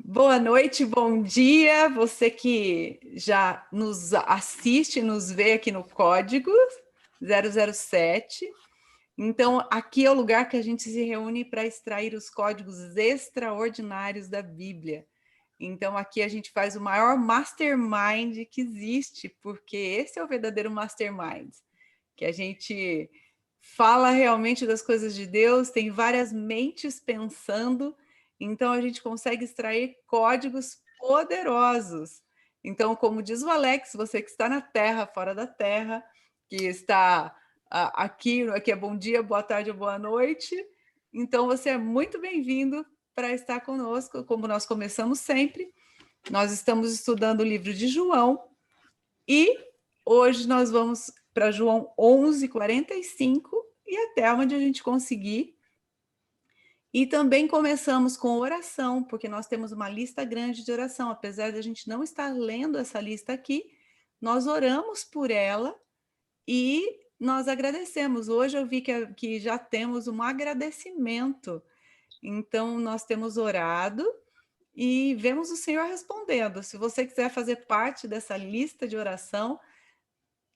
Boa noite, bom dia, você que já nos assiste, nos vê aqui no Código 007. Então, aqui é o lugar que a gente se reúne para extrair os códigos extraordinários da Bíblia. Então, aqui a gente faz o maior mastermind que existe, porque esse é o verdadeiro mastermind, que a gente fala realmente das coisas de Deus, tem várias mentes pensando, então a gente consegue extrair códigos poderosos. Então, como diz o Alex, você que está na Terra, fora da Terra, que está aqui é bom dia, boa tarde ou boa noite, então você é muito bem-vindo para estar conosco, como nós começamos sempre. Nós estamos estudando o livro de João e hoje nós vamos para João 11:45 e até onde a gente conseguir. E também começamos com oração, porque nós temos uma lista grande de oração. Apesar de a gente não estar lendo essa lista aqui, nós oramos por ela e nós agradecemos. Hoje eu vi que já temos um agradecimento. Então, nós temos orado e vemos o Senhor respondendo. Se você quiser fazer parte dessa lista de oração,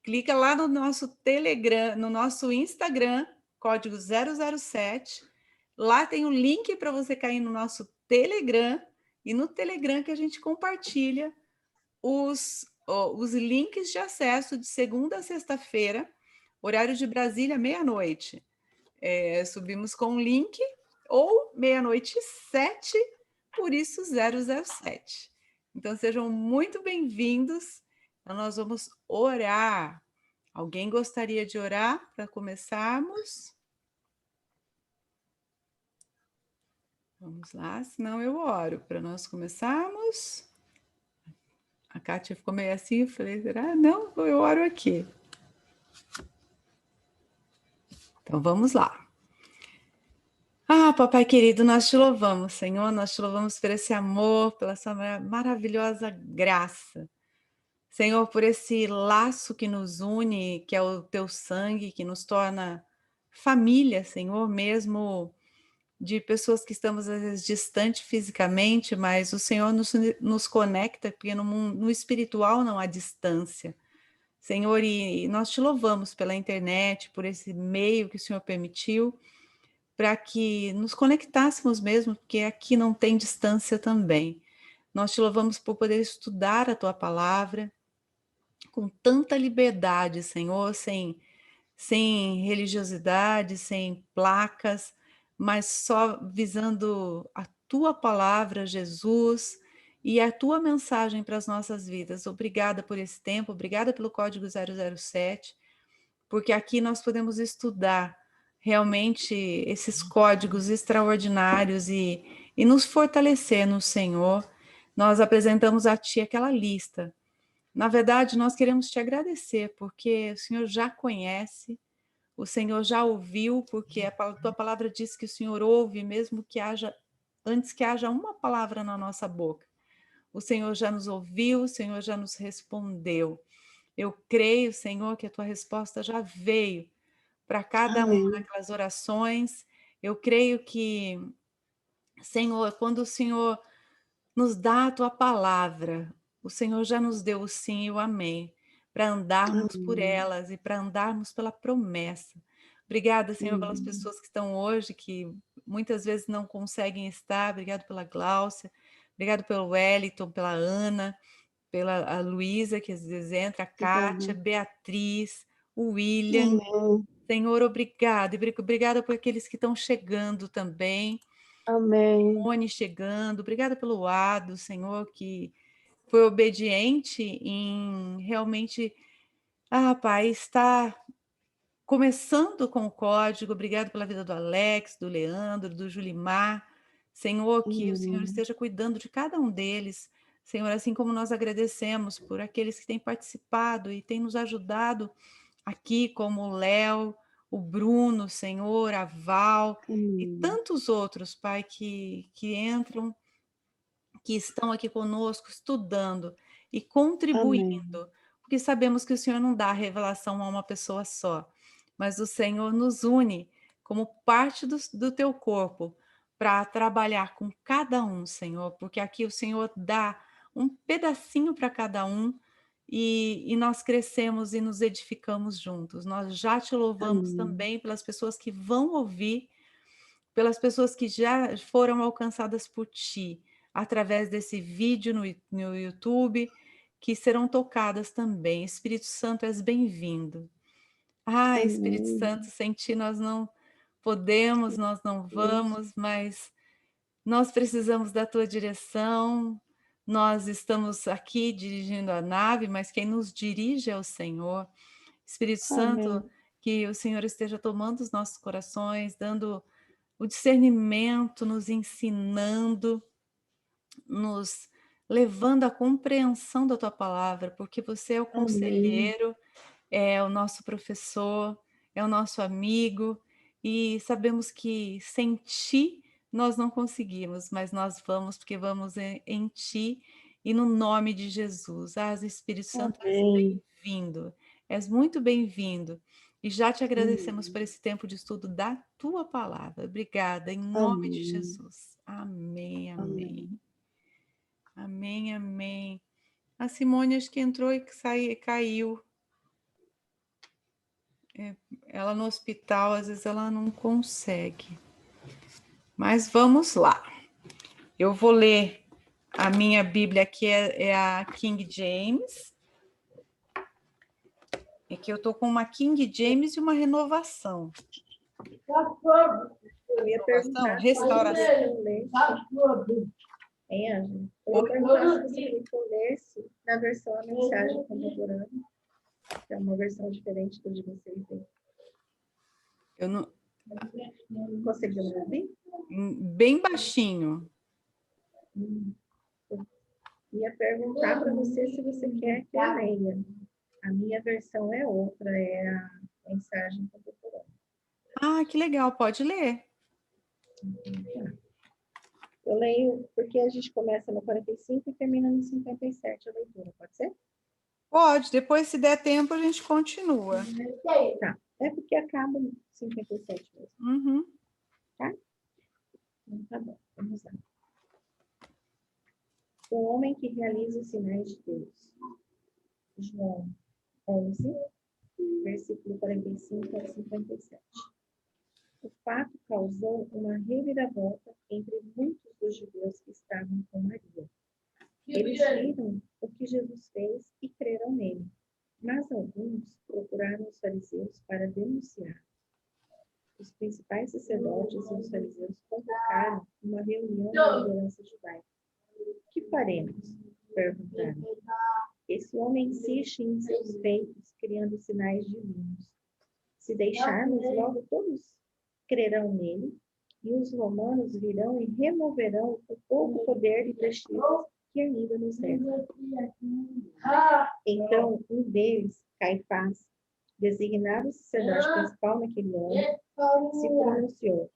clica lá no nosso Telegram, no nosso Instagram, código 007. Lá tem um link para você cair no nosso Telegram, e no Telegram que a gente compartilha os links de acesso de segunda a sexta-feira, horário de Brasília, meia-noite. Subimos com um link, ou meia-noite e 7, por isso 007. Então, sejam muito bem-vindos. Então, nós vamos orar. Alguém gostaria de orar para começarmos? Vamos lá, senão eu oro para nós começarmos. A Kátia ficou meio assim, eu falei, será? Não, eu oro aqui. Então, vamos lá. Papai querido, nós te louvamos, Senhor, nós te louvamos por esse amor, pela sua maravilhosa graça. Senhor, por esse laço que nos une, que é o teu sangue, que nos torna família, Senhor, mesmo de pessoas que estamos às vezes distante fisicamente, mas o Senhor nos conecta, porque no espiritual não há distância. Senhor, e nós te louvamos pela internet, por esse meio que o Senhor permitiu, para que nos conectássemos mesmo, porque aqui não tem distância também. Nós te louvamos por poder estudar a tua palavra com tanta liberdade, Senhor, sem religiosidade, sem placas, mas só visando a tua palavra, Jesus, e a tua mensagem para as nossas vidas. Obrigada por esse tempo, obrigada pelo código 007, porque aqui nós podemos estudar realmente esses códigos extraordinários e nos fortalecer no Senhor. Nós apresentamos a Ti aquela lista. Na verdade, nós queremos te agradecer, porque o Senhor já conhece, o Senhor já ouviu, porque a tua palavra diz que o Senhor ouve, mesmo que haja, antes que haja uma palavra na nossa boca. O Senhor já nos ouviu, o Senhor já nos respondeu. Eu creio, Senhor, que a tua resposta já veio para cada uma Amém. daquelas orações. Eu creio que, Senhor, quando o Senhor nos dá a tua palavra, o Senhor já nos deu o sim e o amém, para andarmos por Amém. elas e para andarmos pela promessa. Obrigada, Senhor, pelas Amém. pessoas que estão hoje, que muitas vezes não conseguem estar. Obrigado pela Gláucia, obrigado pelo Wellington, pela Ana, pela a Luísa, que às vezes entra, a Kátia, Amém. Beatriz, o William. Amém. Senhor, obrigada. E obrigada por aqueles que estão chegando também. Amém. Mone chegando. Obrigada pelo Ado, Senhor, que foi obediente em realmente, Pai, está começando com o código. Obrigado pela vida do Alex, do Leandro, do Julimar. Senhor, que o Senhor Amém. esteja cuidando de cada um deles. Senhor, assim como nós agradecemos por aqueles que têm participado e têm nos ajudado aqui, como o Léo, o Bruno, Senhor, a Val e Amém. tantos outros, Pai, que entram, que estão aqui conosco estudando e Amém. contribuindo, porque sabemos que o Senhor não dá revelação a uma pessoa só, mas o Senhor nos une como parte do teu corpo, para trabalhar com cada um, Senhor, porque aqui o Senhor dá um pedacinho para cada um e nós crescemos e nos edificamos juntos. Nós já te louvamos Amém. também pelas pessoas que vão ouvir, pelas pessoas que já foram alcançadas por ti, através desse vídeo no YouTube, que serão tocadas também. Espírito Santo, és bem-vindo. Ah, Espírito Amém. Santo, sem ti nós não podemos, nós não vamos, mas nós precisamos da tua direção. Nós estamos aqui dirigindo a nave, mas quem nos dirige é o Senhor. Espírito Santo, Amém. que o Senhor esteja tomando os nossos corações, dando o discernimento, nos ensinando, nos levando à compreensão da tua palavra, porque você é o Amém. conselheiro, é o nosso professor, é o nosso amigo, e sabemos que sem ti nós não conseguimos, mas nós vamos porque vamos em ti e no nome de Jesus. Ah, Espírito Santo, és Amém. bem-vindo, és muito bem-vindo. E já te agradecemos Amém. por esse tempo de estudo da tua palavra. Obrigada, em nome de Amém. Jesus. Amém, amém. Amém. Amém, amém. A Simone acho que entrou e caiu. Ela no hospital, às vezes ela não consegue. Mas vamos lá. Eu vou ler a minha Bíblia, que é a King James. É que eu estou com uma King James e uma renovação. Eu ia perguntar Restauração. Hein, Ângela? Eu ia perguntar se você queria que eu lesse na versão A Mensagem Contemporânea, que é uma versão diferente do de vocês. Eu não, Conseguiu me ouvir? bem baixinho. Ia perguntar para você se você quer que eu leia. A minha versão é outra, é a Mensagem Contemporânea. Ah, que legal, pode ler. Eu leio porque a gente começa no 45 e termina no 57 a leitura, pode ser? Pode, depois, se der tempo, a gente continua. Tá. É porque acaba no 57 mesmo. Uhum. Tá? Então, tá bom, vamos lá. O homem que realiza os sinais de Deus. João 11, versículo 45 a 57. O fato causou uma reviravolta entre muitos dos judeus que estavam com Maria. Eles viram o que Jesus fez e creram nele, mas alguns procuraram os fariseus para denunciar. Os principais sacerdotes e os fariseus convocaram uma reunião da liderança judaica. O que faremos? Perguntaram. Esse homem insiste em seus feitos, criando sinais divinos. Se deixarmos, logo todos crerão nele, e os romanos virão e removerão o pouco poder e prestígio que ainda nos resta. Então, um deles, Caifás, designado sacerdote principal naquele ano, se pronunciou: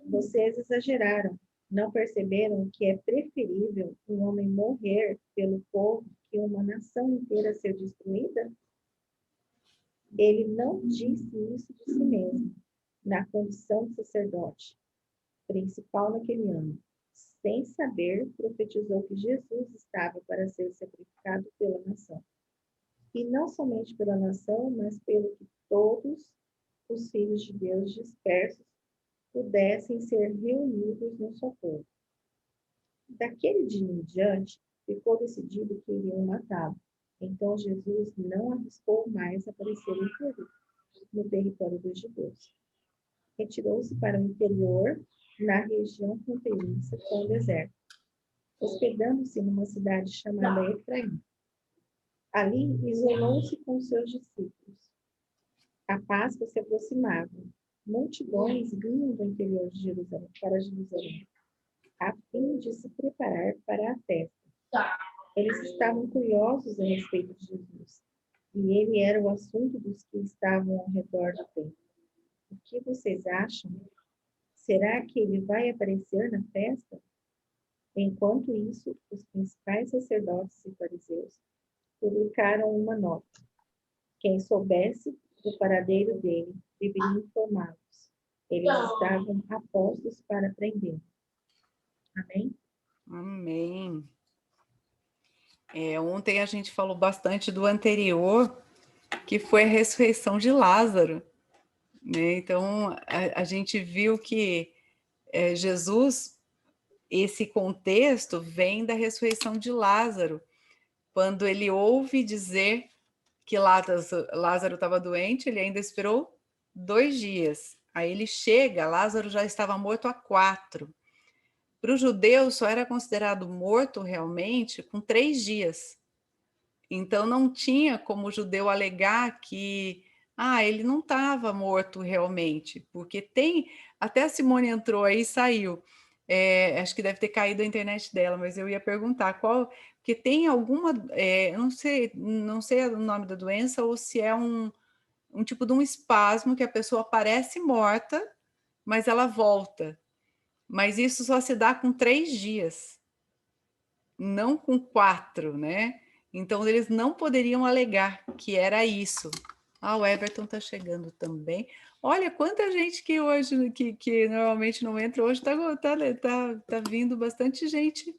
vocês exageraram. Não perceberam que é preferível um homem morrer pelo povo que uma nação inteira ser destruída? Ele não disse isso de si mesmo, na condição de sacerdote principal naquele ano. Sem saber, profetizou que Jesus estava para ser sacrificado pela nação. E não somente pela nação, mas pelo que todos os filhos de Deus dispersos pudessem ser reunidos no seu povo. Daquele dia em diante, ficou decidido que iriam matá-lo. Então Jesus não arriscou mais aparecer no território dos judeus. Retirou-se para o interior, na região fronteiriça com o deserto, hospedando-se numa cidade chamada Efraim. Ali isolou-se com seus discípulos. A Páscoa se aproximava. Multidões vinham do interior de Jerusalém para Jerusalém, a fim de se preparar para a festa. Eles estavam curiosos a respeito de Jesus, e ele era o assunto dos que estavam ao redor do templo. O que vocês acham? Será que ele vai aparecer na festa? Enquanto isso, os principais sacerdotes e fariseus publicaram uma nota. Quem soubesse do paradeiro dele deveria informá-los. Eles estavam apostos para prendê-lo. Amém? Amém. Ontem a gente falou bastante do anterior, que foi a ressurreição de Lázaro, né? Então, a gente viu que Jesus, esse contexto vem da ressurreição de Lázaro, quando ele ouve dizer que Lázaro estava doente, ele ainda esperou 2 dias. Aí ele chega, Lázaro já estava morto há 4. Para o judeu, só era considerado morto realmente com 3 dias. Então, não tinha como o judeu alegar que ele não estava morto realmente, porque tem. Até a Simone entrou aí e saiu. Acho que deve ter caído a internet dela, mas eu ia perguntar qual. Porque tem alguma. Não sei o nome da doença ou se é um tipo de um espasmo que a pessoa parece morta, mas ela volta. Mas isso só se dá com 3 dias, não com 4, né? Então, eles não poderiam alegar que era isso. O Everton está chegando também. Olha, quanta gente que hoje, que normalmente não entra, hoje tá vindo bastante gente.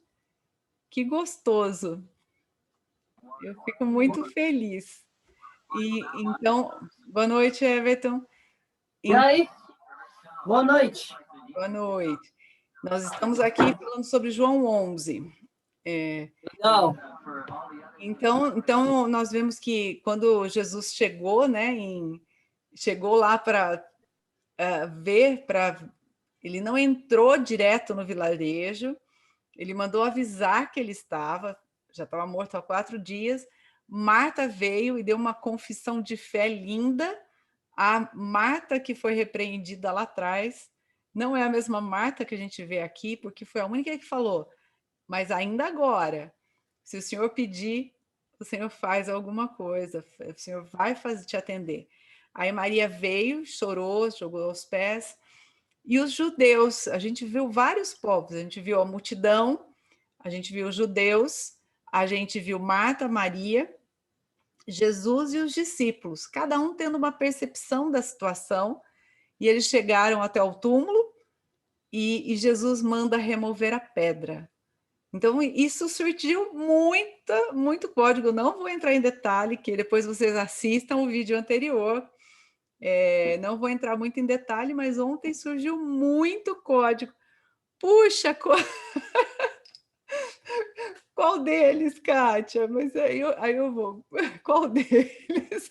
Que gostoso. Eu fico muito feliz. E então, boa noite, Everton. E aí? Boa noite. Boa noite. Nós estamos aqui falando sobre João 11. Não. Então, nós vemos que quando Jesus chegou, né, chegou lá para ver, ele não entrou direto no vilarejo, ele mandou avisar que ele já estava morto há 4 dias. Marta veio e deu uma confissão de fé linda. A Marta que foi repreendida lá atrás não é a mesma Marta que a gente vê aqui, porque foi a única que falou, mas ainda agora, se o senhor pedir, o senhor faz alguma coisa, o senhor vai te atender. Aí Maria veio, chorou, jogou aos pés. E os judeus, a gente viu vários povos, a gente viu a multidão, a gente viu os judeus, a gente viu Marta, Maria, Jesus e os discípulos, cada um tendo uma percepção da situação, e eles chegaram até o túmulo e Jesus manda remover a pedra. Então, isso surgiu muito código. Eu não vou entrar em detalhe, que depois vocês assistam o vídeo anterior. Não vou entrar muito em detalhe, mas ontem surgiu muito código. Puxa, qual deles, Kátia? Mas aí eu vou. Qual deles?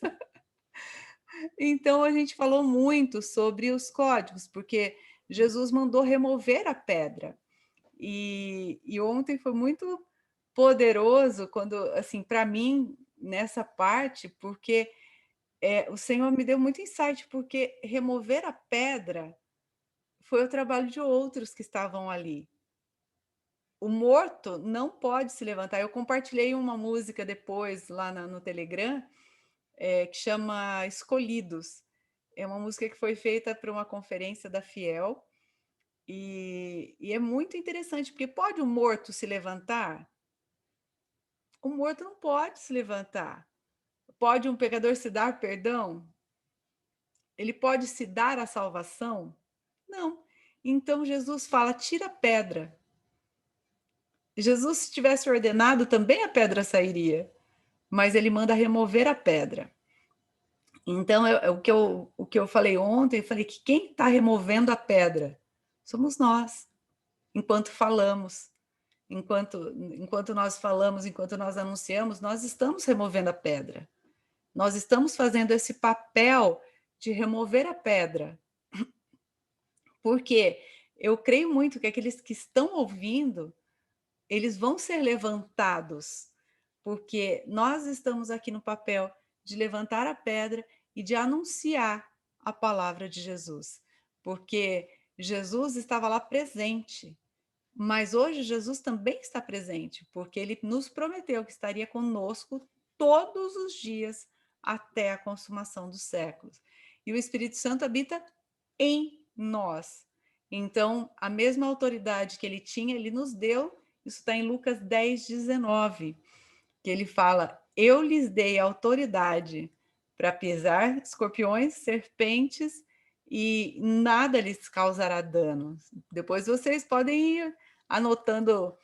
Então, a gente falou muito sobre os códigos, porque Jesus mandou remover a pedra. E ontem foi muito poderoso quando, assim, para mim, nessa parte, porque o Senhor me deu muito insight, porque remover a pedra foi o trabalho de outros que estavam ali. O morto não pode se levantar. Eu compartilhei uma música depois lá no Telegram, que chama Escolhidos. É uma música que foi feita para uma conferência da Fiel, e é muito interessante, porque pode o morto se levantar? O morto não pode se levantar. Pode um pecador se dar perdão? Ele pode se dar a salvação? Não. Então Jesus fala: tira a pedra. Jesus, se tivesse ordenado, também a pedra sairia, mas ele manda remover a pedra. Então, o que eu falei ontem, eu falei que quem está removendo a pedra somos nós, enquanto falamos. Enquanto nós falamos, enquanto nós anunciamos, nós estamos removendo a pedra. Nós estamos fazendo esse papel de remover a pedra. Porque eu creio muito que aqueles que estão ouvindo, eles vão ser levantados, porque nós estamos aqui no papel de levantar a pedra e de anunciar a palavra de Jesus, porque Jesus estava lá presente, mas hoje Jesus também está presente, porque ele nos prometeu que estaria conosco todos os dias até a consumação dos séculos. E o Espírito Santo habita em nós. Então, a mesma autoridade que ele tinha, ele nos deu. Isso está em Lucas 10, 19, que ele fala: eu lhes dei autoridade para pisar escorpiões, serpentes, e nada lhes causará dano. Depois vocês podem ir anotando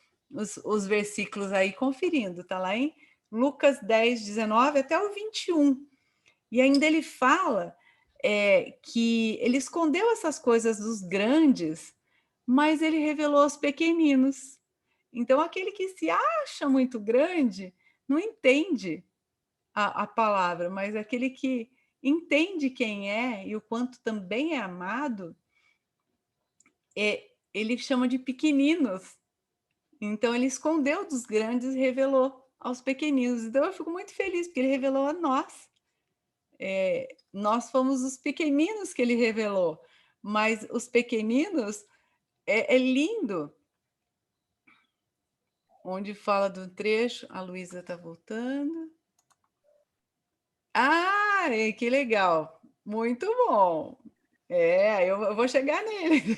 os versículos aí, conferindo. Está lá em Lucas 10, 19 até o 21. E ainda ele fala que ele escondeu essas coisas dos grandes, mas ele revelou aos pequeninos. Então, aquele que se acha muito grande não entende a palavra, mas aquele que entende quem é e o quanto também é amado, ele chama de pequeninos. Então, ele escondeu dos grandes e revelou aos pequeninos. Então, eu fico muito feliz, porque ele revelou a nós. Nós fomos os pequeninos que ele revelou, mas os pequeninos é lindo. Onde fala do trecho, a Luísa está voltando. Ah, que legal! Muito bom! Eu vou chegar nele.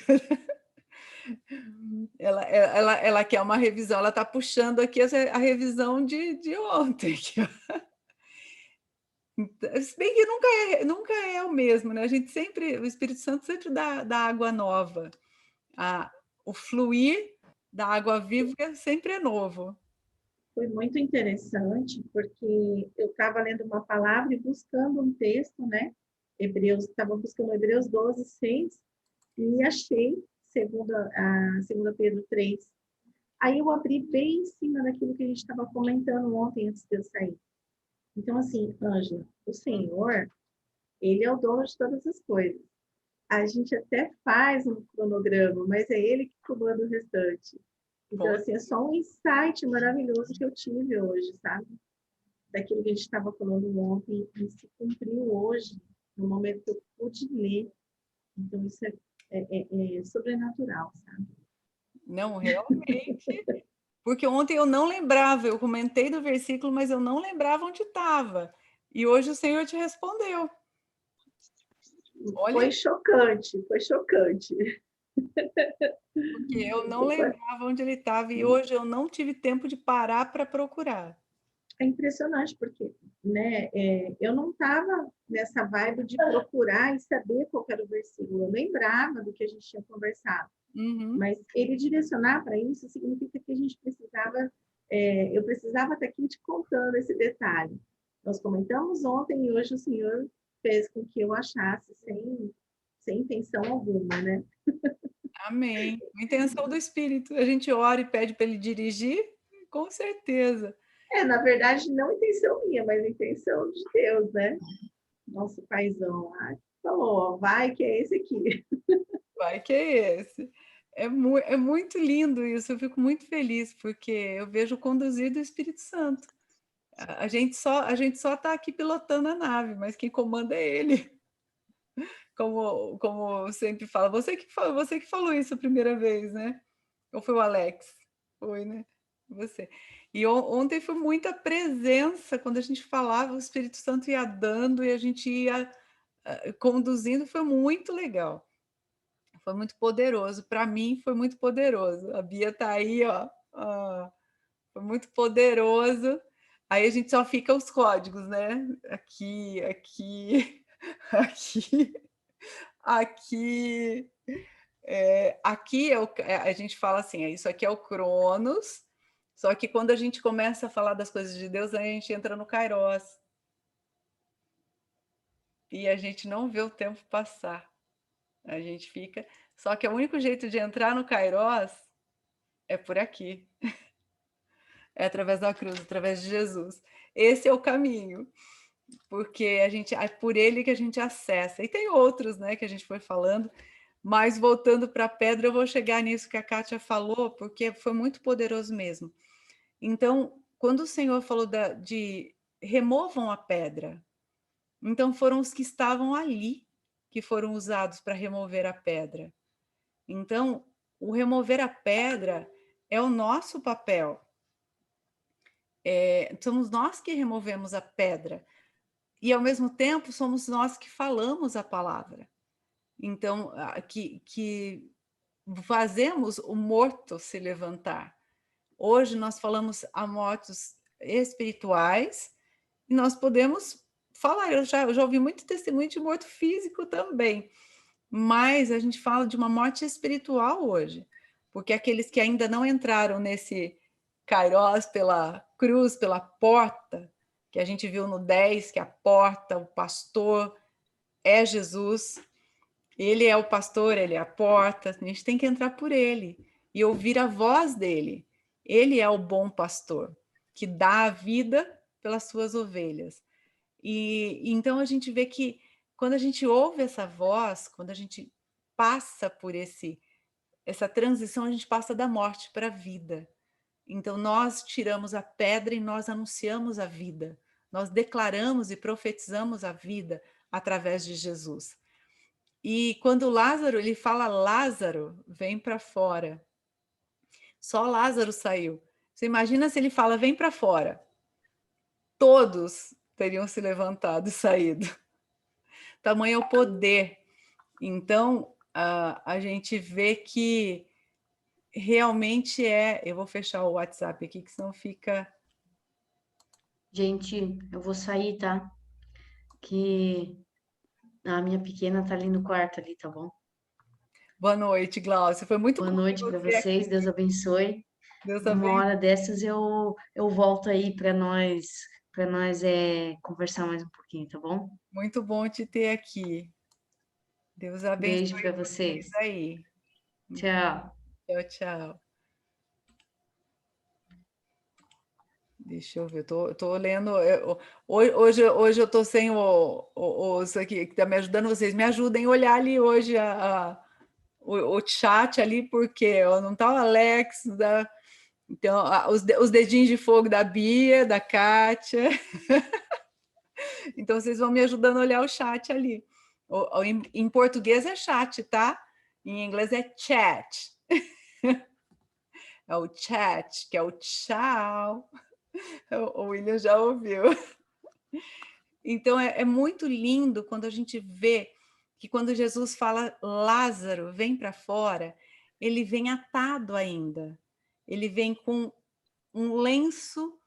Ela quer uma revisão, ela está puxando aqui a revisão de ontem. Se bem que nunca é o mesmo, né? O Espírito Santo sempre dá água nova. O fluir da água viva sempre é novo. Foi muito interessante, porque eu estava lendo uma palavra e buscando um texto, né? Estava buscando Hebreus 12, 6, e achei, segundo Pedro 3. Aí eu abri bem em cima daquilo que a gente estava comentando ontem, antes de eu sair. Então, assim, Ângela, o Senhor, Ele é o dono de todas as coisas. A gente até faz um cronograma, mas é Ele que comanda o restante. Então, assim, é só um insight maravilhoso que eu tive hoje, sabe? Daquilo que a gente estava falando ontem e se cumpriu hoje, no momento que eu pude ler. Então, isso é sobrenatural, sabe? Não, realmente. Porque ontem eu não lembrava, eu comentei do versículo, mas eu não lembrava onde estava. E hoje o Senhor te respondeu. Olha, foi chocante, foi chocante. Porque eu não lembrava onde ele estava e hoje eu não tive tempo de parar para procurar. É impressionante, porque né, eu não estava nessa vibe de procurar e saber qual era o versículo. Eu lembrava do que a gente tinha conversado. Uhum. Mas ele direcionar para isso significa que a gente precisava, eu precisava estar aqui te contando esse detalhe. Nós comentamos ontem e hoje o Senhor fez com que eu achasse sem intenção alguma, né? Amém. A intenção do Espírito. A gente ora e pede para ele dirigir, com certeza. Na verdade, não intenção minha, mas intenção de Deus, né? Nosso paizão lá falou, ó, vai que é esse aqui. Vai que é esse. É muito lindo isso, eu fico muito feliz, porque eu vejo o conduzir do Espírito Santo. A gente só está aqui pilotando a nave, mas quem comanda é ele. Como eu sempre falo, você que falou isso a primeira vez, né? Ou foi o Alex? Foi, né? Você. E ontem foi muita presença, quando a gente falava, o Espírito Santo ia dando e a gente ia conduzindo, foi muito legal. Foi muito poderoso. Para mim, foi muito poderoso. A Bia está aí, ó. Foi muito poderoso. Aí a gente só fica os códigos, né? Aqui, aqui, aqui, aqui. Aqui a gente fala assim, isso aqui é o Cronos, só que quando a gente começa a falar das coisas de Deus, aí a gente entra no Kairos. E a gente não vê o tempo passar. A gente fica... Só que o único jeito de entrar no Kairos é por aqui. É através da cruz, através de Jesus. Esse é o caminho. Porque é por ele que a gente acessa. E tem outros, né, que a gente foi falando. Mas voltando para a pedra, eu vou chegar nisso que a Kátia falou, porque foi muito poderoso mesmo. Então, quando o Senhor falou de removam a pedra, então foram os que estavam ali que foram usados para remover a pedra. Então, o remover a pedra é o nosso papel. Somos nós que removemos a pedra. E, ao mesmo tempo, somos nós que falamos a palavra. Então, que fazemos o morto se levantar. Hoje nós falamos a mortos espirituais e nós podemos falar. Eu já ouvi muito testemunho de morto físico também, mas a gente fala de uma morte espiritual hoje. porque aqueles que ainda não entraram nesse Kairos pela cruz, pela porta, que a gente viu no 10, que a porta, o pastor é Jesus, ele é o pastor, ele é a porta, a gente tem que entrar por ele e ouvir a voz dele. Ele é o bom pastor, que dá a vida pelas suas ovelhas. E então a gente vê que quando a gente ouve essa voz, quando a gente passa por essa transição, a gente passa da morte para a vida. Então nós tiramos a pedra e nós anunciamos a vida. Nós declaramos e profetizamos a vida através de Jesus. E quando Lázaro, ele fala, Lázaro, vem para fora. Só Lázaro saiu. Você imagina se ele fala, vem para fora. Todos teriam se levantado e saído. Tamanho é o poder. Então, a gente vê que realmente é... Eu vou fechar o WhatsApp aqui, que senão fica... Gente, eu vou sair, tá? Que a minha pequena tá ali no quarto ali, tá bom? Boa noite, Glaucia. Foi muito Boa bom ter noite para você aqui. vocês, Deus abençoe. Deus Uma abençoe. hora dessas eu volto aí para nós conversar mais um pouquinho, tá bom? Muito bom te ter aqui. Deus Beijo abençoe para vocês vocês. aí. Tchau. Tchau, tchau. Deixa eu ver, eu tô lendo. Hoje eu tô sem os aqui que tá me ajudando. Vocês me ajudem a olhar ali hoje o chat ali, porque não tá o Alex, então os dedinhos de fogo da Bia, da Kátia. Então vocês vão me ajudando a olhar o chat ali. Em português é chat, tá? Em inglês é chat. É o chat, que é o tchau. O William já ouviu. Então é muito lindo quando a gente vê que quando Jesus fala Lázaro, vem para fora, ele vem atado ainda. Ele vem com um lenço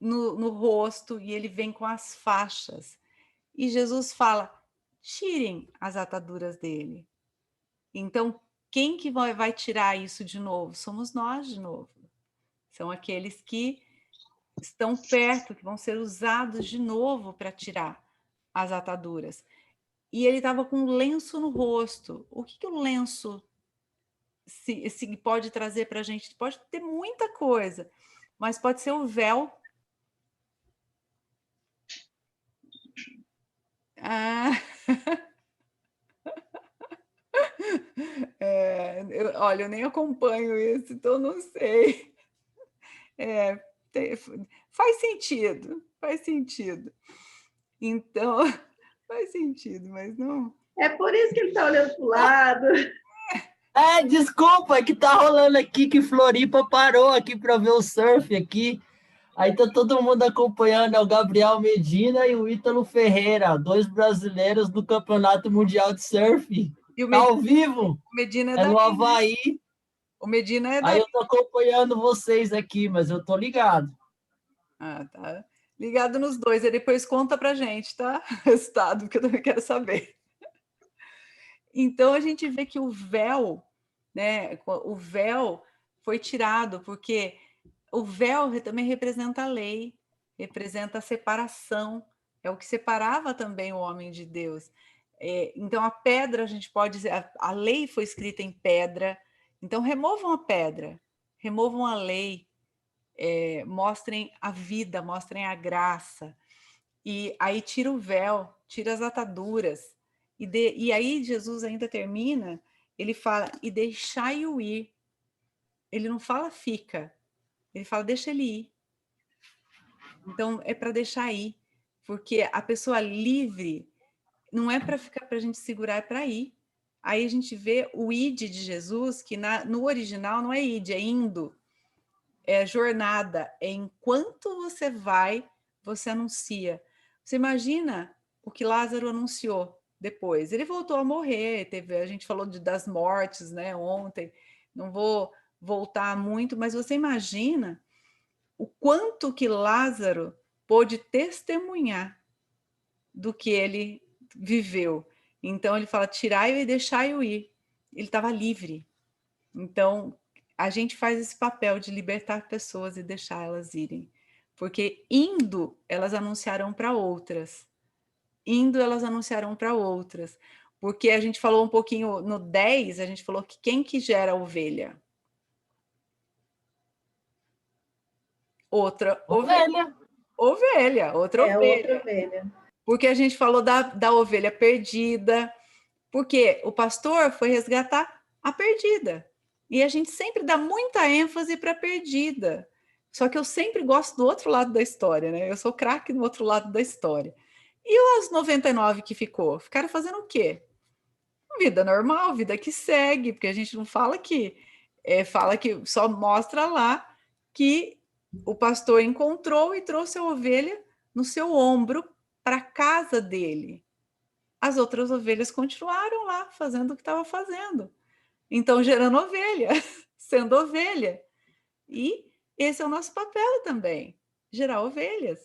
no rosto e ele vem com as faixas. E Jesus fala, tirem as ataduras dele. Então, quem que vai tirar isso de novo? Somos nós de novo. São aqueles que estão perto, que vão ser usados de novo para tirar as ataduras. E ele estava com um lenço no rosto. O que o lenço se pode trazer para a gente? Pode ter muita coisa, mas pode ser o véu. Ah. Olha, eu nem acompanho isso, então não sei. Faz sentido, faz sentido. Então, faz sentido, mas não... É por isso que ele está olhando para o lado. Desculpa, é que tá rolando aqui que Floripa parou aqui para ver o surf aqui. Aí tá todo mundo acompanhando, é o Gabriel Medina e o Ítalo Ferreira, 2 brasileiros do Campeonato Mundial de Surf. E o Tá Medina, ao vivo, o Medina é no Havaí. O Medina é Aí daí. eu tô acompanhando vocês aqui, mas eu tô ligado. Ah, tá. Ligado nos dois, e depois conta pra gente, tá? Resultado, que eu também quero saber. Então a gente vê que o véu, né? O véu foi tirado, porque o véu também representa a lei, representa a separação, é o que separava também o homem de Deus. Então a pedra, a gente pode dizer, a lei foi escrita em pedra, então removam a pedra, removam a lei, mostrem a vida, mostrem a graça, e aí tira o véu, tira as ataduras, e aí Jesus ainda termina, ele fala, e deixai-o ir. Ele não fala fica, ele fala deixa ele ir. Então é para deixar ir, porque a pessoa livre não é para ficar, para a gente segurar, é para ir. Aí a gente vê o id de Jesus, que no original não é id, é indo, é jornada, é enquanto você vai, você anuncia. Você imagina o que Lázaro anunciou depois? Ele voltou a morrer, a gente falou das mortes, né, ontem, não vou voltar muito, mas você imagina o quanto que Lázaro pôde testemunhar do que ele viveu. Então ele fala, tirai-o e deixai-o ir. Ele estava livre. Então a gente faz esse papel de libertar pessoas e deixar elas irem. Porque indo, elas anunciarão para outras. Indo, elas anunciarão para outras. Porque a gente falou um pouquinho no 10, a gente falou que quem que gera a ovelha? Outra ovelha. Ovelha, outra É outra ovelha. ovelha. Porque a gente falou da ovelha perdida, porque o pastor foi resgatar a perdida. E a gente sempre dá muita ênfase para a perdida. Só que eu sempre gosto do outro lado da história, né? Eu sou craque no outro lado da história. E as 99 que ficou? Ficaram fazendo o quê? Vida normal, vida que segue, porque a gente não fala que fala que só mostra lá que o pastor encontrou e trouxe a ovelha no seu ombro para a casa dele. As outras ovelhas continuaram lá fazendo o que estava fazendo. Então, gerando ovelha, sendo ovelha. E esse é o nosso papel também, gerar ovelhas.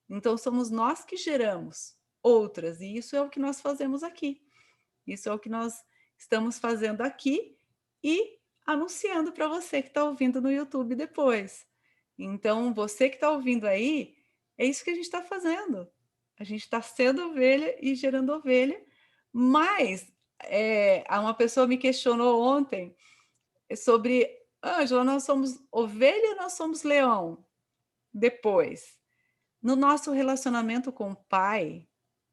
Então, somos nós que geramos outras, e isso é o que nós fazemos aqui. Isso é o que nós estamos fazendo aqui e anunciando para você que está ouvindo no YouTube depois. Então, você que está ouvindo aí, é isso que a gente está fazendo. A gente está sendo ovelha e gerando ovelha, mas uma pessoa me questionou ontem sobre, Ângela, nós somos ovelha ou nós somos leão? Depois, no nosso relacionamento com o Pai,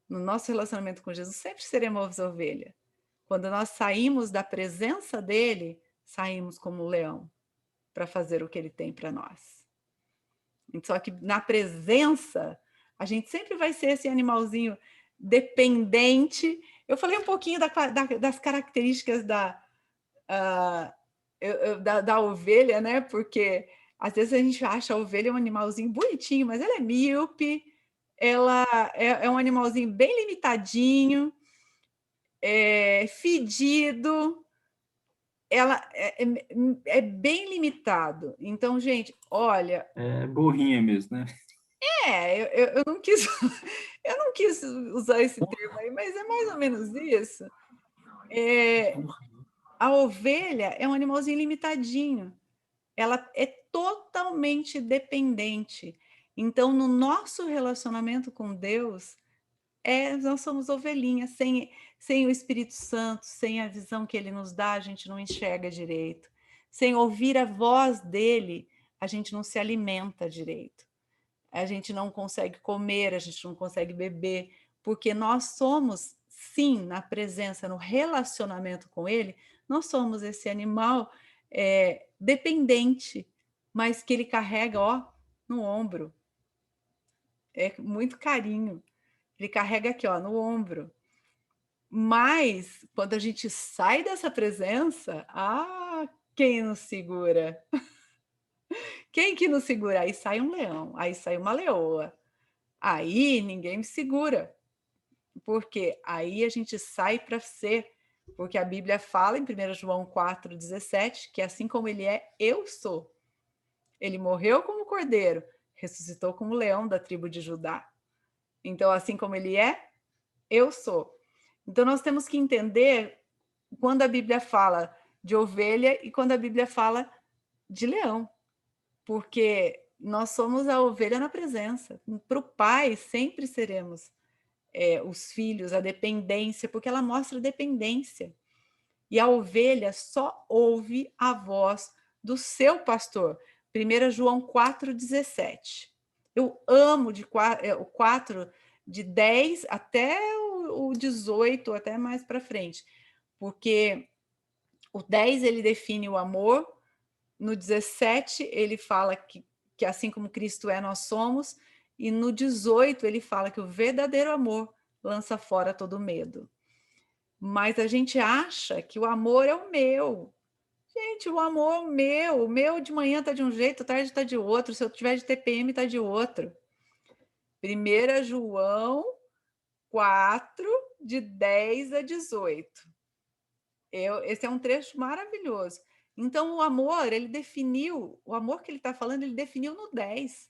no nosso relacionamento com Jesus, sempre seremos ovelha. Quando nós saímos da presença dele, saímos como leão para fazer o que ele tem para nós. Só que na presença, a gente sempre vai ser esse animalzinho dependente. Eu falei um pouquinho das características da ovelha, né? Porque às vezes a gente acha a ovelha um animalzinho bonitinho, mas ela é míope, ela é um animalzinho bem limitadinho, fedido, ela é bem limitado. Então, gente, olha, É burrinha mesmo, né? eu não quis eu não quis usar esse termo aí, mas é mais ou menos isso. A ovelha é um animalzinho limitadinho. Ela é totalmente dependente. Então, no nosso relacionamento com Deus, nós somos ovelhinhas, sem o Espírito Santo, sem a visão que ele nos dá, a gente não enxerga direito. Sem ouvir a voz dele, a gente não se alimenta direito. A gente não consegue comer, a gente não consegue beber, porque nós somos, sim, na presença, no relacionamento com ele, nós somos esse animal dependente, mas que ele carrega, ó, no ombro. É muito carinho. Ele carrega aqui, ó, no ombro. Mas, quando a gente sai dessa presença, quem nos segura? Quem que nos segura? Aí sai um leão, aí sai uma leoa. Aí ninguém me segura. Porque aí a gente sai para ser. Porque a Bíblia fala em 1 João 4,17 que assim como ele é, eu sou. Ele morreu como cordeiro, ressuscitou como leão da tribo de Judá. Então, assim como ele é, eu sou. Então, nós temos que entender quando a Bíblia fala de ovelha e quando a Bíblia fala de leão. Porque nós somos a ovelha na presença. Para o Pai, sempre seremos os filhos, a dependência, porque ela mostra dependência. E a ovelha só ouve a voz do seu pastor. 1 João 4,17. Eu amo o 4, de 10 até o 18, até mais para frente. Porque o 10 ele define o amor, no 17 ele fala que assim como Cristo é, nós somos, e no 18 ele fala que o verdadeiro amor lança fora todo medo. Mas a gente acha que o amor é o meu. Gente, o amor é o meu de manhã está de um jeito, tarde está de outro, se eu tiver de TPM está de outro. 1 João 4, de 10 a 18. Esse é um trecho maravilhoso. Então, o amor, ele definiu, o amor que ele está falando, ele definiu no 10.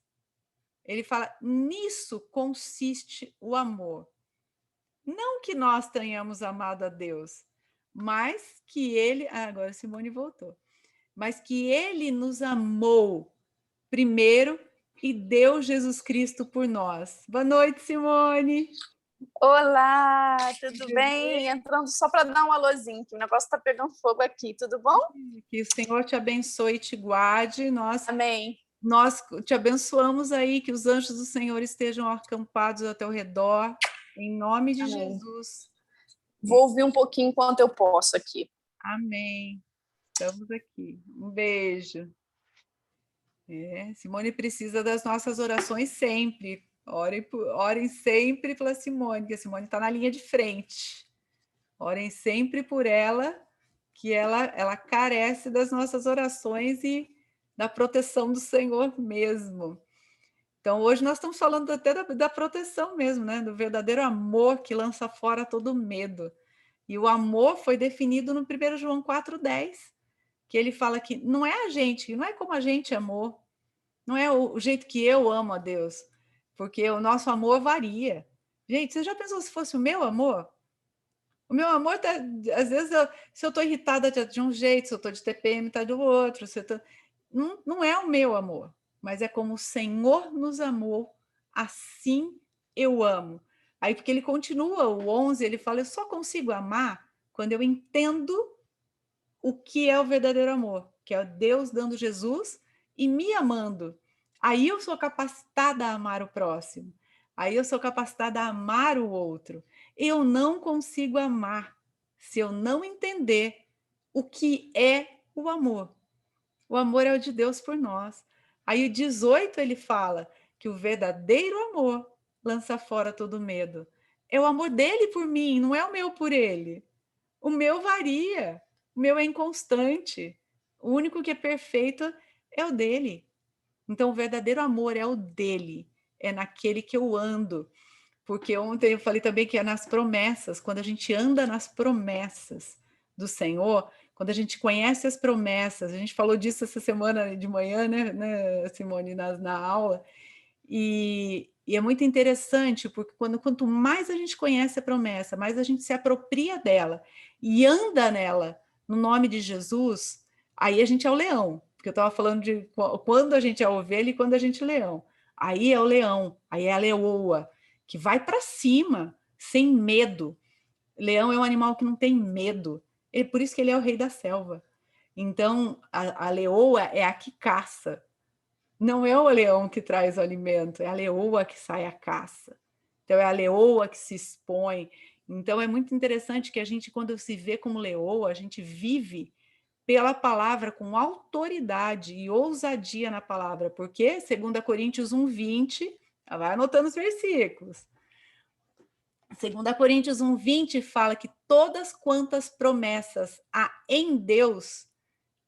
Ele fala, nisso consiste o amor. Não que nós tenhamos amado a Deus, mas que ele... agora Simone voltou. mas que ele nos amou primeiro e deu Jesus Cristo por nós. Boa noite, Simone. Olá, tudo bem? Entrando só para dar um alôzinho, que o negócio está pegando fogo aqui, tudo bom? Que o Senhor te abençoe e te guarde. Amém. Nós te abençoamos aí, que os anjos do Senhor estejam acampados ao teu redor, em nome de Amém. Jesus. Vou ouvir um pouquinho enquanto eu posso aqui. Amém. Estamos aqui. Um beijo. Simone precisa das nossas orações sempre. Orem sempre pela Simone, que a Simone está na linha de frente. Orem sempre por ela, que ela carece das nossas orações e da proteção do Senhor mesmo. Então, hoje nós estamos falando até da proteção mesmo, né? Do verdadeiro amor que lança fora todo medo. E o amor foi definido no 1 João 4,10, que ele fala que não é a gente, não é como a gente amou, não é o jeito que eu amo a Deus, porque o nosso amor varia. Gente, você já pensou se fosse o meu amor? O meu amor, às vezes, se eu estou irritada de um jeito, se eu estou de TPM, está do outro. Não é o meu amor, mas é como o Senhor nos amou, assim eu amo. Aí, porque ele continua, o 11, ele fala, eu só consigo amar quando eu entendo o que é o verdadeiro amor, que é Deus dando Jesus e me amando. Aí eu sou capacitada a amar o próximo. Aí eu sou capacitada a amar o outro. Eu não consigo amar se eu não entender o que é o amor. O amor é o de Deus por nós. Aí o 18 ele fala que o verdadeiro amor lança fora todo medo. É o amor dele por mim, não é o meu por ele. O meu varia, o meu é inconstante. O único que é perfeito é o dele. Então, o verdadeiro amor é o dele, é naquele que eu ando. Porque ontem eu falei também que é nas promessas, quando a gente anda nas promessas do Senhor, quando a gente conhece as promessas, a gente falou disso essa semana de manhã, né Simone, na aula, e é muito interessante, porque quanto mais a gente conhece a promessa, mais a gente se apropria dela e anda nela, no nome de Jesus, aí a gente é o leão, porque eu estava falando de quando a gente é a ovelha e quando a gente é leão. Aí é o leão, aí é a leoa, que vai para cima, sem medo. Leão é um animal que não tem medo, por isso que ele é o rei da selva. Então, a leoa é a que caça. Não é o leão que traz o alimento, é a leoa que sai à caça. Então, é a leoa que se expõe. Então, é muito interessante que a gente, quando se vê como leoa, a gente vive pela palavra com autoridade e ousadia na palavra, porque, 2 Coríntios 1:20, vai anotando os versículos. 2 Coríntios 1:20 fala que todas quantas promessas há em Deus,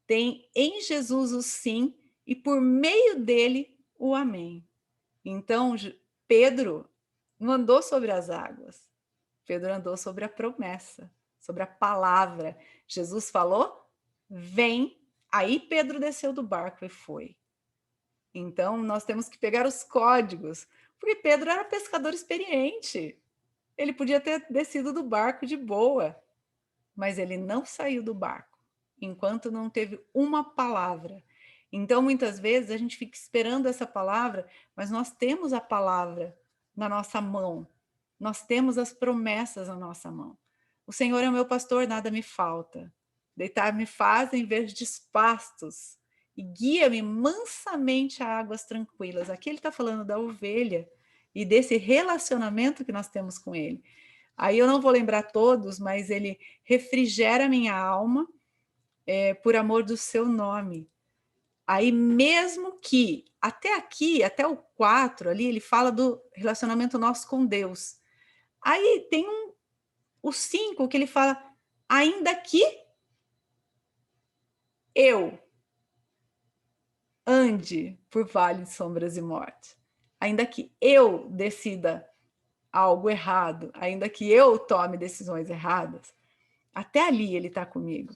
tem em Jesus o sim, e por meio dele o amém. Então, Pedro não andou sobre as águas. Pedro andou sobre a promessa, sobre a palavra. Jesus falou, vem. Aí Pedro desceu do barco e foi. Então, nós temos que pegar os códigos, porque Pedro era pescador experiente. Ele podia ter descido do barco de boa, mas ele não saiu do barco enquanto não teve uma palavra. Então, muitas vezes, a gente fica esperando essa palavra, mas nós temos a palavra na nossa mão. Nós temos as promessas na nossa mão. O Senhor é o meu pastor, nada me falta. Deitar-me faz em verdes pastos e guia-me mansamente a águas tranquilas. Aqui ele está falando da ovelha e desse relacionamento que nós temos com ele. Aí eu não vou lembrar todos, mas ele refrigera minha alma por amor do seu nome. Aí mesmo que, até aqui, até o 4 ali, ele fala do relacionamento nosso com Deus. Aí tem o 5 que ele fala, ainda que eu ande por vale de sombras e morte, ainda que eu decida algo errado, ainda que eu tome decisões erradas, até ali ele está comigo.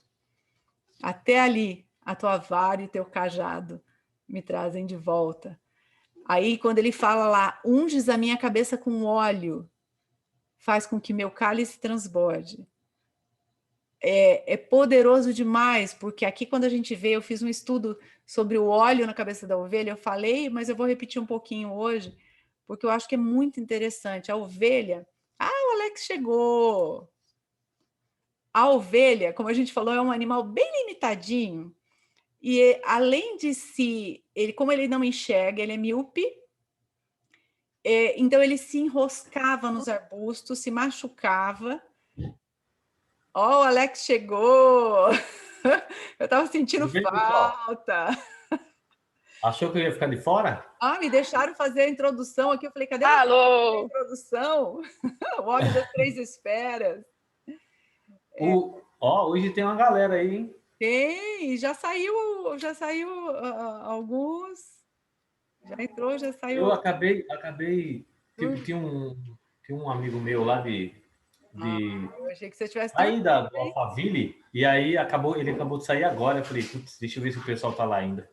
Até ali, a tua vara e o teu cajado me trazem de volta. Aí, quando ele fala lá, unges a minha cabeça com óleo, faz com que meu cálice transborde. é poderoso demais, porque aqui quando a gente vê, eu fiz um estudo sobre o óleo na cabeça da ovelha, eu falei, mas eu vou repetir um pouquinho hoje, porque eu acho que é muito interessante. A ovelha... Ah, o Alex chegou! A ovelha, como a gente falou, é um animal bem limitadinho, e além de como ele não enxerga, ele é míope, então ele se enroscava nos arbustos, se machucava. Ó, o Alex chegou! Eu estava sentindo Tudo bem, pessoal? falta. Achou que eu ia ficar de fora? Ah, me deixaram fazer a introdução aqui. Eu falei, cadê a Alô! introdução? O óleo das três esferas. Hoje tem uma galera aí, hein? Tem, já saiu alguns. Já entrou, já saiu. Eu acabei tipo, tinha um amigo meu lá Eu achei que você tivesse aí do Alphaville, e aí ele acabou de sair agora. Eu falei, putz, deixa eu ver se o pessoal tá lá ainda.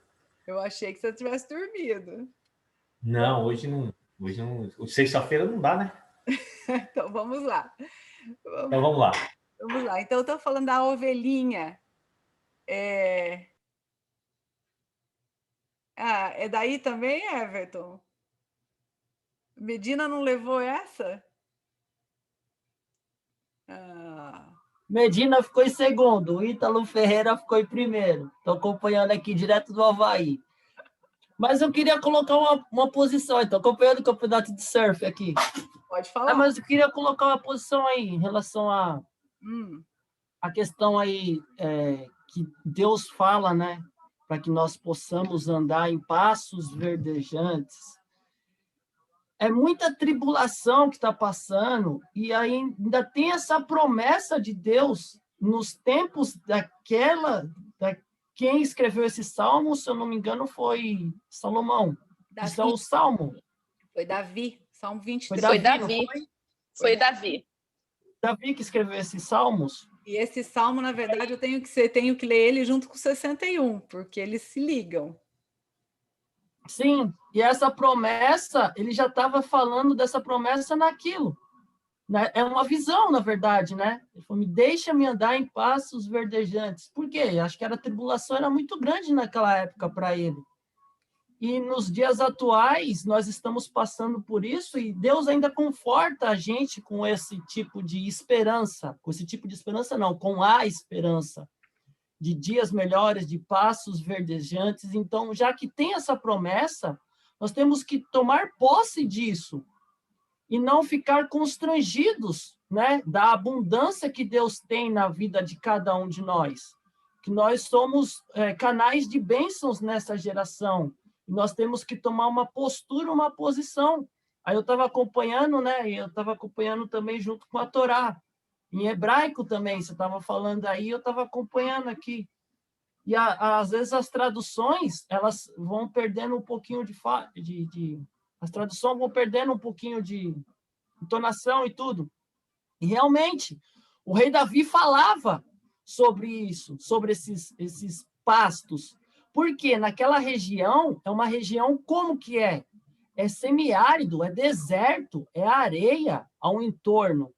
Eu achei que você tivesse dormido. Não, hoje não. Sexta-feira não dá, né? Então vamos lá. Então vamos lá. Vamos lá. Então eu estou falando da ovelhinha. É daí também, Everton? Medina não levou essa? Medina ficou em segundo, o Ítalo Ferreira ficou em primeiro. Estou acompanhando aqui direto do Avaí. Mas eu queria colocar uma posição, estou acompanhando o campeonato de surf aqui. Pode falar. Mas eu queria colocar uma posição aí em relação a questão aí que Deus fala, né? Para que nós possamos andar em passos verdejantes. É muita tribulação que está passando e ainda tem essa promessa de Deus nos tempos quem escreveu esse salmo, se eu não me engano, foi Salomão. Davi. Isso é o salmo. Foi Davi, Salmo 23. Foi Davi. Foi Davi. Davi que escreveu esses salmos. E esse salmo, na verdade, eu tenho que ler ele junto com o 61, porque eles se ligam. Sim, e essa promessa, ele já estava falando dessa promessa naquilo. É uma visão, na verdade, né? Ele falou, deixa-me andar em passos verdejantes. Por quê? Acho que a tribulação era muito grande naquela época para ele. E nos dias atuais, nós estamos passando por isso e Deus ainda conforta a gente com esse tipo de esperança. Com esse tipo de esperança, não, com a esperança de dias melhores, de passos verdejantes. Então, já que tem essa promessa, nós temos que tomar posse disso e não ficar constrangidos, né, da abundância que Deus tem na vida de cada um de nós. Que nós somos canais de bênçãos nessa geração. E nós temos que tomar uma postura, uma posição. Aí eu estava acompanhando, né, e eu estava acompanhando também junto com a Torá. Em hebraico também, você estava falando aí, eu estava acompanhando aqui. E às vezes as traduções, elas vão perdendo um pouquinho as traduções vão perdendo um pouquinho de entonação e tudo. E realmente, o rei Davi falava sobre isso, sobre esses pastos. Porque naquela região, é uma região como que é? É semiárido, é deserto, é areia ao entorno.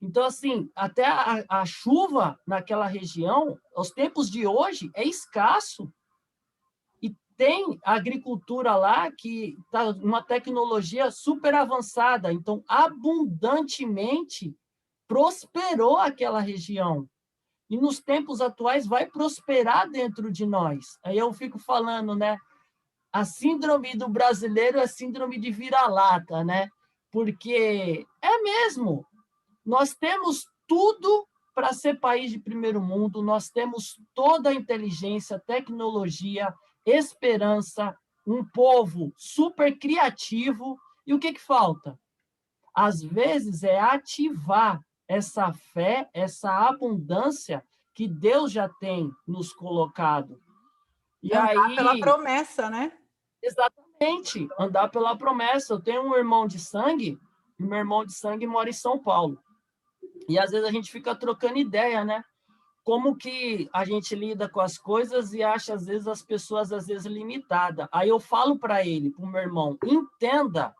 Então, assim, até a chuva naquela região, aos tempos de hoje, é escasso. E tem agricultura lá que está uma tecnologia super avançada. Então, abundantemente prosperou aquela região. E nos tempos atuais vai prosperar dentro de nós. Aí eu fico falando, né? A síndrome do brasileiro é síndrome de vira-lata, né? Porque é mesmo. Nós temos tudo para ser país de primeiro mundo, nós temos toda a inteligência, tecnologia, esperança, um povo super criativo. E o que falta? Às vezes é ativar essa fé, essa abundância que Deus já tem nos colocado. E andar pela promessa, né? Exatamente, andar pela promessa. Eu tenho um irmão de sangue, e meu irmão de sangue mora em São Paulo. E às vezes a gente fica trocando ideia, né? Como que a gente lida com as coisas e acha, às vezes, as pessoas, às vezes, limitadas. Aí eu falo para ele, para o meu irmão, entenda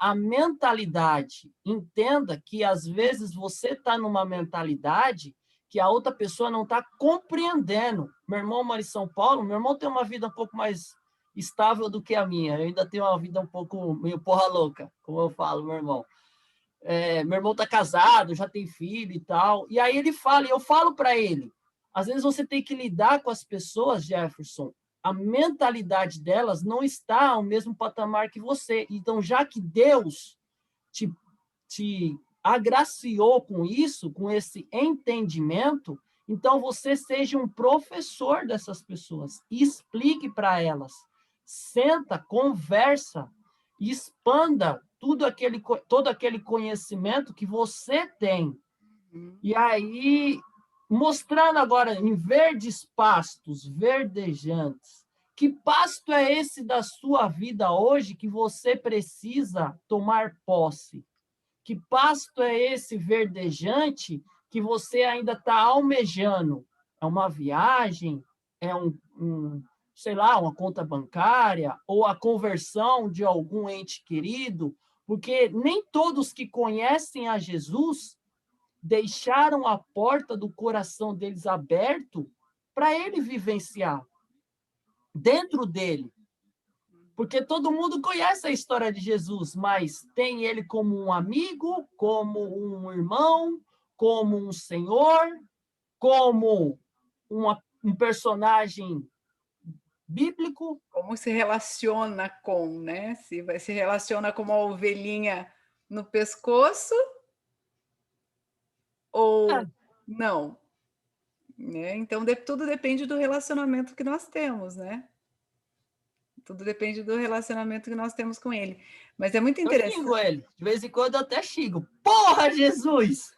a mentalidade, entenda que, às vezes, você está numa mentalidade que a outra pessoa não está compreendendo. Meu irmão mora em São Paulo, meu irmão tem uma vida um pouco mais estável do que a minha. Eu ainda tenho uma vida um pouco meio porra louca, como eu falo, meu irmão. Meu irmão está casado, já tem filho e tal. E aí ele fala, e eu falo para ele, às vezes você tem que lidar com as pessoas, Jefferson, a mentalidade delas não está ao mesmo patamar que você. Então, já que Deus te agraciou com isso, com esse entendimento, então você seja um professor dessas pessoas. Explique para elas. Senta, conversa, expanda todo aquele conhecimento que você tem. E aí, mostrando agora em verdes pastos, verdejantes, que pasto é esse da sua vida hoje que você precisa tomar posse? Que pasto é esse verdejante que você ainda está almejando? É uma viagem? É sei lá, uma conta bancária? Ou a conversão de algum ente querido? Porque nem todos que conhecem a Jesus deixaram a porta do coração deles aberto para ele vivenciar dentro dele. Porque todo mundo conhece a história de Jesus, mas tem ele como um amigo, como um irmão, como um senhor, como um personagem bíblico. Como se relaciona com, né? Se relaciona com uma ovelhinha no pescoço ou não, né? Então, tudo depende do relacionamento que nós temos, né? Tudo depende do relacionamento que nós temos com ele. Mas é muito Eu interessante. xingo ele. De vez em quando eu até xingo. Porra, Jesus!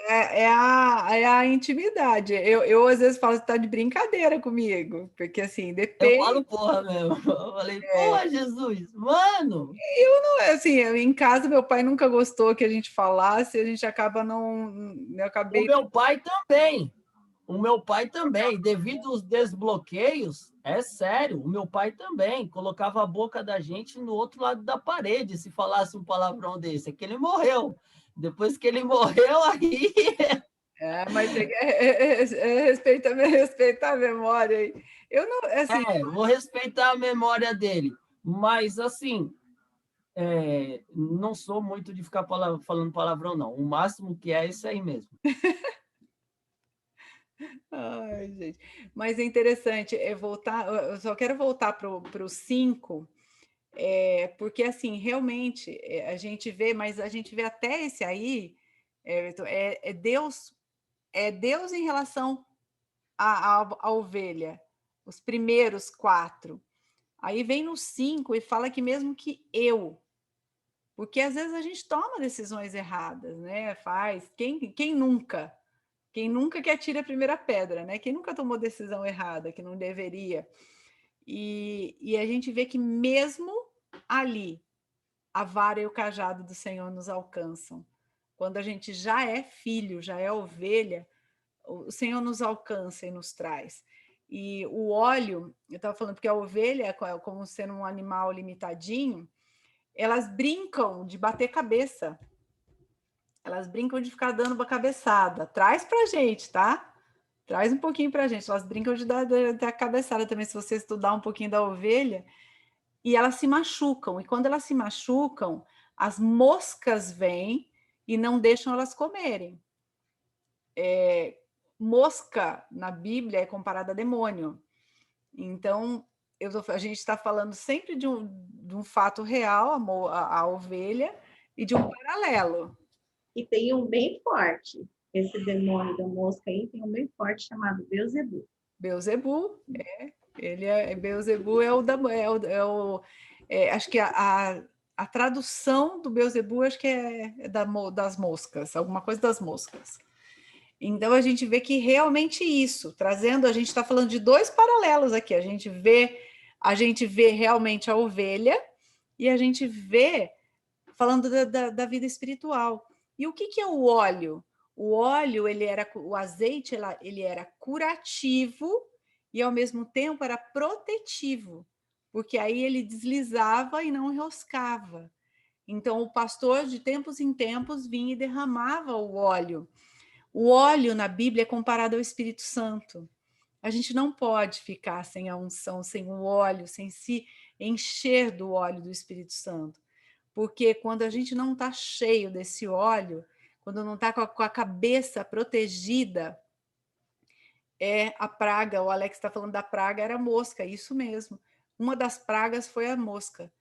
É a intimidade. Eu às vezes falo, você tá de brincadeira comigo, porque assim, Eu depende. falo porra mesmo. Eu falei, porra, Jesus! Mano! Assim, em casa meu pai nunca gostou que a gente falasse, a gente acaba não. Eu acabei. O meu pai também. O meu pai também, devido aos desbloqueios, é sério, o meu pai também colocava a boca da gente no outro lado da parede se falasse um palavrão desse. É que ele morreu. Depois que ele morreu, aí. Mas respeitar a memória aí. Eu não, assim. Vou respeitar a memória dele. Mas, assim, não sou muito de ficar falando palavrão, não. O máximo que é isso aí mesmo. Ai, gente. Mas é interessante, voltar. Eu só quero voltar para o 5, porque assim, realmente a gente vê, mas a gente vê até esse aí, Deus, Deus em relação à ovelha, os primeiros 4. Aí vem no 5 e fala que mesmo que eu, porque às vezes a gente toma decisões erradas, né? Quem nunca? Quem nunca que atira a primeira pedra, né? Quem nunca tomou decisão errada, que não deveria. E a gente vê que mesmo ali, a vara e o cajado do Senhor nos alcançam. Quando a gente já é filho, já é ovelha, o Senhor nos alcança e nos traz. E o óleo, eu estava falando, porque a ovelha, como sendo um animal limitadinho, elas brincam de bater cabeça. Elas brincam de ficar dando uma cabeçada. Traz pra gente, tá? Traz um pouquinho pra gente. Elas brincam de dar cabeçada também, se você estudar um pouquinho da ovelha. E elas se machucam. E quando elas se machucam, as moscas vêm e não deixam elas comerem. Mosca, na Bíblia, é comparada a demônio. Então, a gente está falando sempre de um fato real, a ovelha, e de um paralelo. E tem um bem forte. Esse demônio da mosca aí tem um bem forte chamado Beelzebub. Beelzebub, Beelzebub acho que a tradução do Beelzebub acho que é das moscas, alguma coisa das moscas. Então a gente vê que realmente isso, a gente está falando de 2 paralelos aqui. A gente vê realmente a ovelha e a gente vê falando da vida espiritual. E o que é o óleo? O óleo, o azeite, ele era curativo e ao mesmo tempo era protetivo, porque aí ele deslizava e não enroscava. Então, o pastor, de tempos em tempos, vinha e derramava o óleo. O óleo na Bíblia é comparado ao Espírito Santo. A gente não pode ficar sem a unção, sem o óleo, sem se encher do óleo do Espírito Santo. Porque quando a gente não está cheio desse óleo, quando não está com a cabeça protegida, é a praga. O Alex está falando da praga, era a mosca, isso mesmo. Uma das pragas foi a mosca.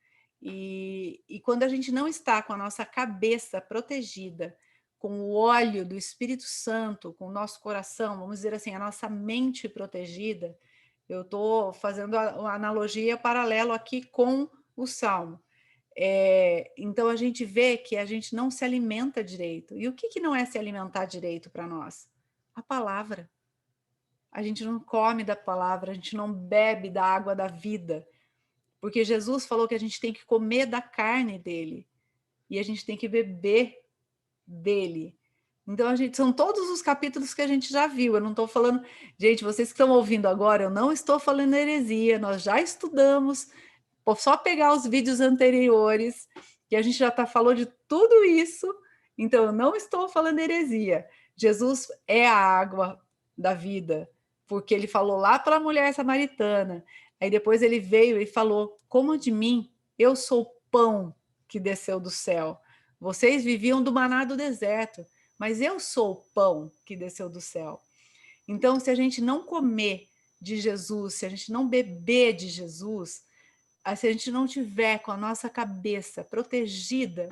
E quando a gente não está com a nossa cabeça protegida, com o óleo do Espírito Santo, com o nosso coração, vamos dizer assim, a nossa mente protegida, eu estou fazendo a analogia paralelo aqui com o Salmo. Então a gente vê que a gente não se alimenta direito. E o que não é se alimentar direito para nós? A palavra. A gente não come da palavra, a gente não bebe da água da vida. Porque Jesus falou que a gente tem que comer da carne dele. E a gente tem que beber dele. Então, são todos os capítulos que a gente já viu. Eu não estou falando... Gente, vocês que estão ouvindo agora, eu não estou falando heresia. Nós já estudamos. Só pegar os vídeos anteriores, que a gente já falou de tudo isso. Então, eu não estou falando heresia. Jesus é a água da vida, porque ele falou lá para a mulher samaritana. Aí depois ele veio e falou, coma de mim, eu sou o pão que desceu do céu. Vocês viviam do maná do deserto, mas eu sou o pão que desceu do céu. Então, se a gente não comer de Jesus, se a gente não beber de Jesus, se a gente não tiver com a nossa cabeça protegida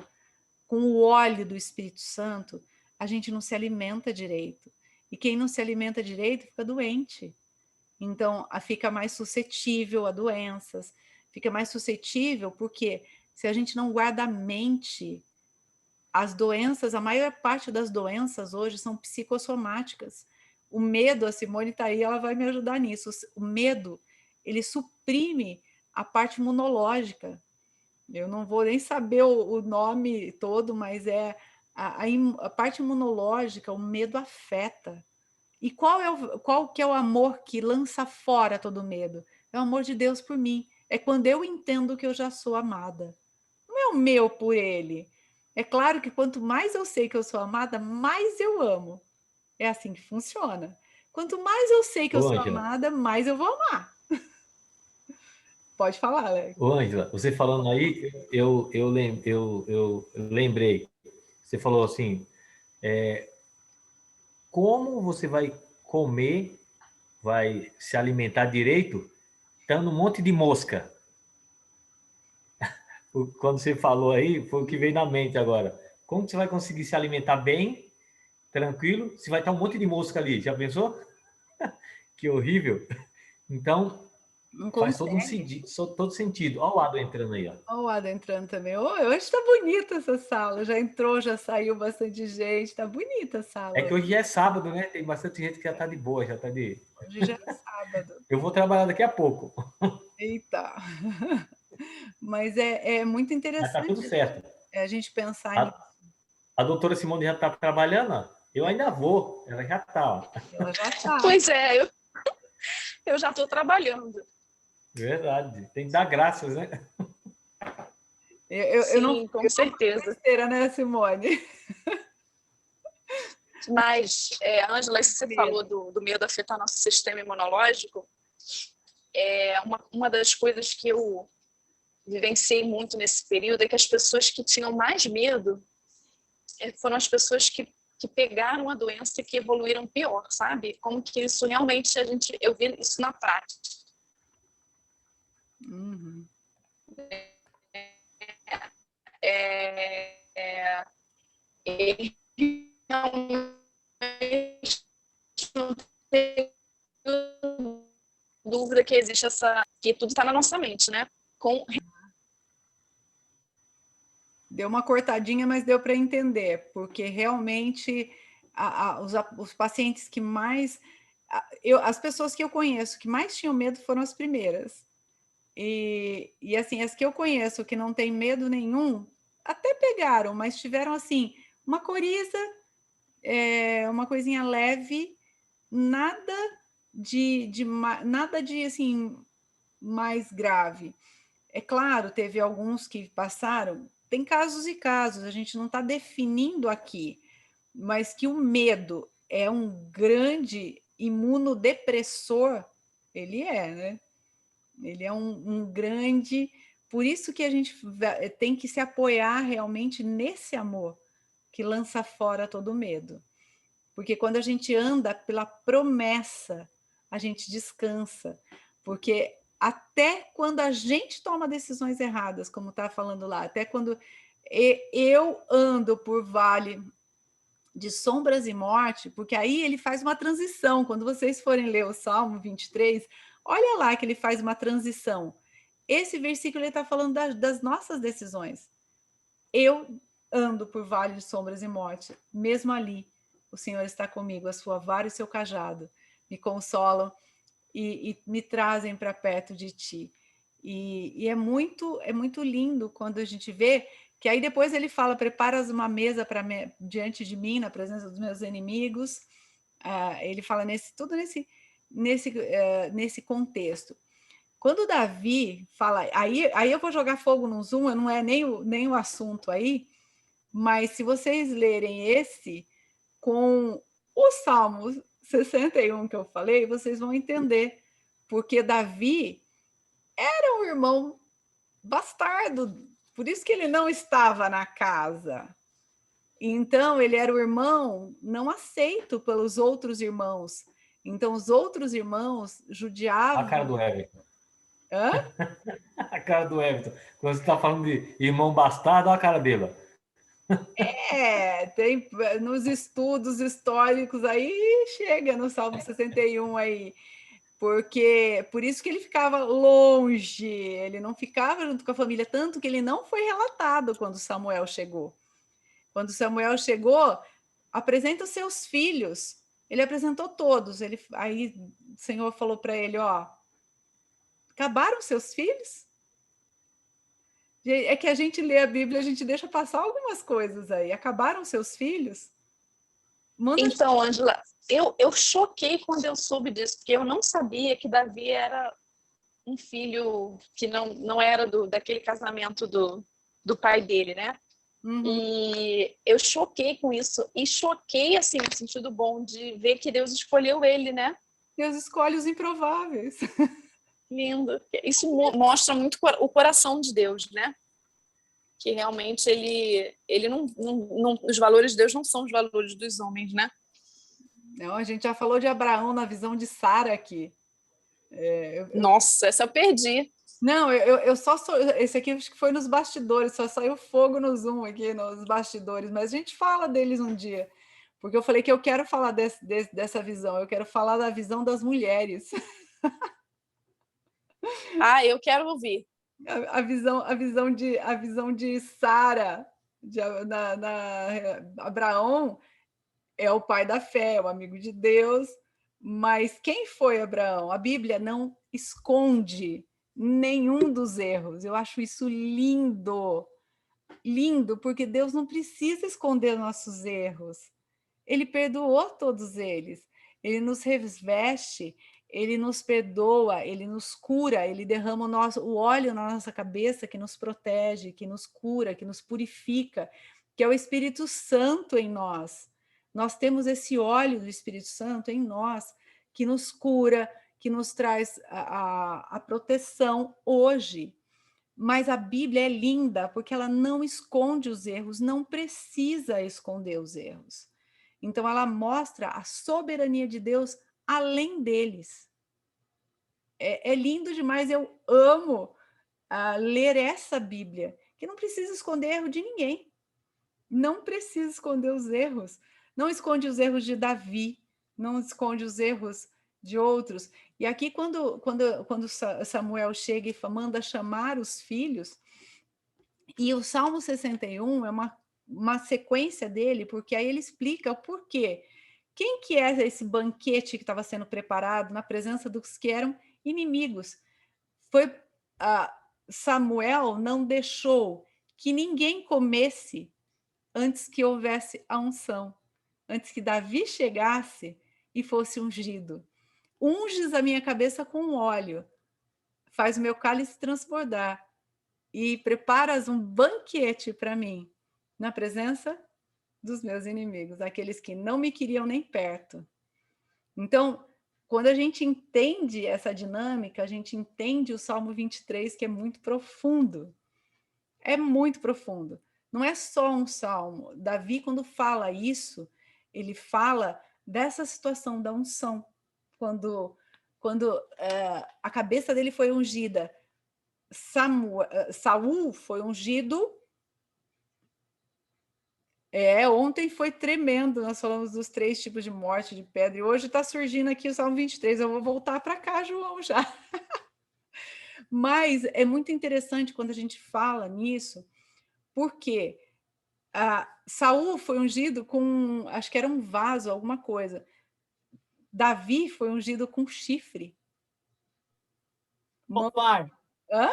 com o óleo do Espírito Santo, a gente não se alimenta direito. E quem não se alimenta direito fica doente. Então, fica mais suscetível a doenças, fica mais suscetível porque se a gente não guarda a mente, as doenças, a maior parte das doenças hoje são psicossomáticas. O medo, a Simone está aí, ela vai me ajudar nisso. O medo, ele suprime a parte imunológica. Eu não vou nem saber o nome todo, mas é a parte imunológica, o medo afeta. E qual que é o amor que lança fora todo medo? É o amor de Deus por mim. É quando eu entendo que eu já sou amada. Não é o meu por ele. É claro que quanto mais eu sei que eu sou amada, mais eu amo. É assim que funciona. Quanto mais eu sei que eu Ô, sou Ângela, amada, mais eu vou amar. Pode falar, Alex. ô, Ângela, você falando aí, eu lembrei. Você falou assim, como você vai comer, vai se alimentar direito, estando um monte de mosca? Quando você falou aí, foi o que veio na mente agora. Como você vai conseguir se alimentar bem, tranquilo, se vai estar um monte de mosca ali? Já pensou? Que horrível. Então, Não faz consegue. todo sentido. Olha o Ado entrando aí, ó. Olha o Ada entrando também. Hoje está bonita essa sala. Já entrou, já saiu bastante gente. Está bonita a É sala. que hoje é sábado, né? Tem bastante gente que já está de boa, já está de... Hoje já é sábado. Eu vou trabalhar daqui a pouco, Eita! Mas é muito mas tá tudo interessante certo. a gente pensar nisso. A doutora Simone já está trabalhando, ó. Eu ainda vou, ela já está, ó. Ela já está. Pois é, eu já estou trabalhando. Verdade, tem que dar graças, né? Eu não, Com certeza. besteira, né, Simone? Mas, Ângela, isso que você falou do medo afetar nosso sistema imunológico, uma das coisas que eu vivenciei muito nesse período é que as pessoas que tinham mais medo foram as pessoas que pegaram a doença e que evoluíram pior, sabe? Como que isso realmente, eu vi isso na prática. Uhum. Não tenho dúvida que existe que tudo está na nossa mente, né? Deu uma cortadinha, mas deu para entender, porque realmente os pacientes que mais... as pessoas que eu conheço que mais tinham medo foram as primeiras. E assim, as que eu conheço que não tem medo nenhum, até pegaram, mas tiveram assim, uma coriza, uma coisinha leve, nada de assim, mais grave. É claro, teve alguns que passaram tem casos e casos, a gente não está definindo aqui, mas que o medo é um grande imunodepressor, ele é, né? Ele é um grande... Por isso que a gente tem que se apoiar realmente nesse amor que lança fora todo o medo. Porque quando a gente anda pela promessa, a gente descansa. Porque até quando a gente toma decisões erradas, como está falando lá, até quando eu ando por vale de sombras e morte, porque aí ele faz uma transição. Quando vocês forem ler o Salmo 23, olha lá que ele faz uma transição. Esse versículo está falando das nossas decisões. Eu ando por vale de sombras e morte, mesmo ali, o Senhor está comigo, a sua vara e o seu cajado me consolam e me trazem para perto de ti. E é muito lindo quando a gente vê que aí depois ele fala, preparas uma mesa diante de mim, na presença dos meus inimigos. Ele fala tudo nesse contexto. Quando Davi fala, aí eu vou jogar fogo no Zoom, não é nem o assunto aí, mas se vocês lerem esse com o Salmo 61 que eu falei, vocês vão entender, porque Davi era um irmão bastardo, por isso que ele não estava na casa. Então, ele era o irmão não aceito pelos outros irmãos. Então, os outros irmãos judiavam. A cara do Everton. Hã? A cara do Everton. Quando você está falando de irmão bastardo, olha a cara dele. Tem nos estudos históricos aí, chega no Salmo 61 aí. Porque por isso que ele ficava longe, ele não ficava junto com a família, tanto que ele não foi relatado quando Samuel chegou. Quando Samuel chegou, apresenta os seus filhos. Ele apresentou todos. Aí o Senhor falou para ele, acabaram seus filhos? É que a gente lê a Bíblia, a gente deixa passar algumas coisas aí. Acabaram seus filhos? Então, Ângela, eu choquei quando eu soube disso, porque eu não sabia que Davi era um filho que não era daquele casamento do pai dele, né? Uhum. E eu choquei com isso. E choquei, assim, no sentido bom de ver que Deus escolheu ele, né? Deus escolhe os improváveis. Lindo. Isso mostra muito o coração de Deus, né? Que realmente ele não, os valores de Deus não são os valores dos homens, né? Não, a gente já falou de Abraão na visão de Sara aqui. Nossa, essa eu perdi. Não, eu só esse aqui acho que foi nos bastidores, só saiu fogo no Zoom aqui nos bastidores, mas a gente fala deles um dia, porque eu falei que eu quero falar dessa visão, eu quero falar da visão das mulheres. Eu quero ouvir. A visão de Sara, Abraão é o pai da fé, é o amigo de Deus, mas quem foi Abraão? A Bíblia não esconde nenhum dos erros. Eu acho isso lindo, lindo, porque Deus não precisa esconder nossos erros. Ele perdoou todos eles. Ele nos reveste, ele nos perdoa, ele nos cura, ele derrama o óleo na nossa cabeça que nos protege, que nos cura, que nos purifica, que é o Espírito Santo em nós. Nós temos esse óleo do Espírito Santo em nós, que nos cura, que nos traz a proteção hoje. Mas a Bíblia é linda, porque ela não esconde os erros, não precisa esconder os erros. Então, ela mostra a soberania de Deus além deles. É lindo demais, eu amo ler essa Bíblia, que não precisa esconder erro de ninguém. Não precisa esconder os erros. Não esconde os erros de Davi, não esconde os erros de outros. E aqui, quando Samuel chega e manda chamar os filhos, e o Salmo 61 é uma sequência dele, porque aí ele explica o porquê. Quem que é esse banquete que estava sendo preparado na presença dos que eram inimigos? Samuel não deixou que ninguém comesse antes que houvesse a unção, antes que Davi chegasse e fosse ungido. Unges a minha cabeça com óleo, faz o meu cálice transbordar. e preparas um banquete para mim, na presença dos meus inimigos, aqueles que não me queriam nem perto. Então, quando a gente entende essa dinâmica, a gente entende o Salmo 23, que é muito profundo. É muito profundo. Não é só um salmo. Davi, quando fala isso, ele fala dessa situação da unção. Quando a cabeça dele foi ungida, Saul foi ungido. Ontem foi tremendo, nós falamos dos 3 tipos de morte de pedra, e hoje está surgindo aqui o Salmo 23, eu vou voltar para cá, João, já. Mas é muito interessante quando a gente fala nisso, porque Saul foi ungido com, acho que era um vaso, alguma coisa. Davi foi ungido com chifre. Chofar. Hã?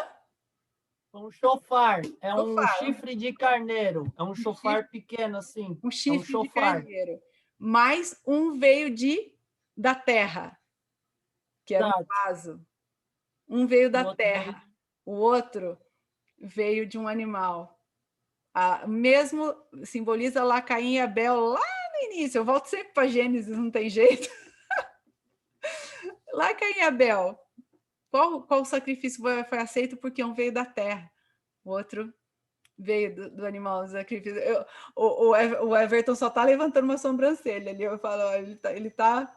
Um chofar. É um Chofar. chifre de carneiro. É um chofar pequeno, assim. Um chifre de chofar. carneiro. Mas um veio da terra, que era um vaso. Um veio da terra. O outro veio de um animal. Mesmo simboliza lá Caim e Abel, lá no início. Eu volto sempre para Gênesis, não tem jeito. Lá Caim e Abel. Qual sacrifício foi aceito? Porque um veio da terra, o outro veio do animal, do sacrifício. O Everton só está levantando uma sobrancelha ali. Eu falo, ó, ele tá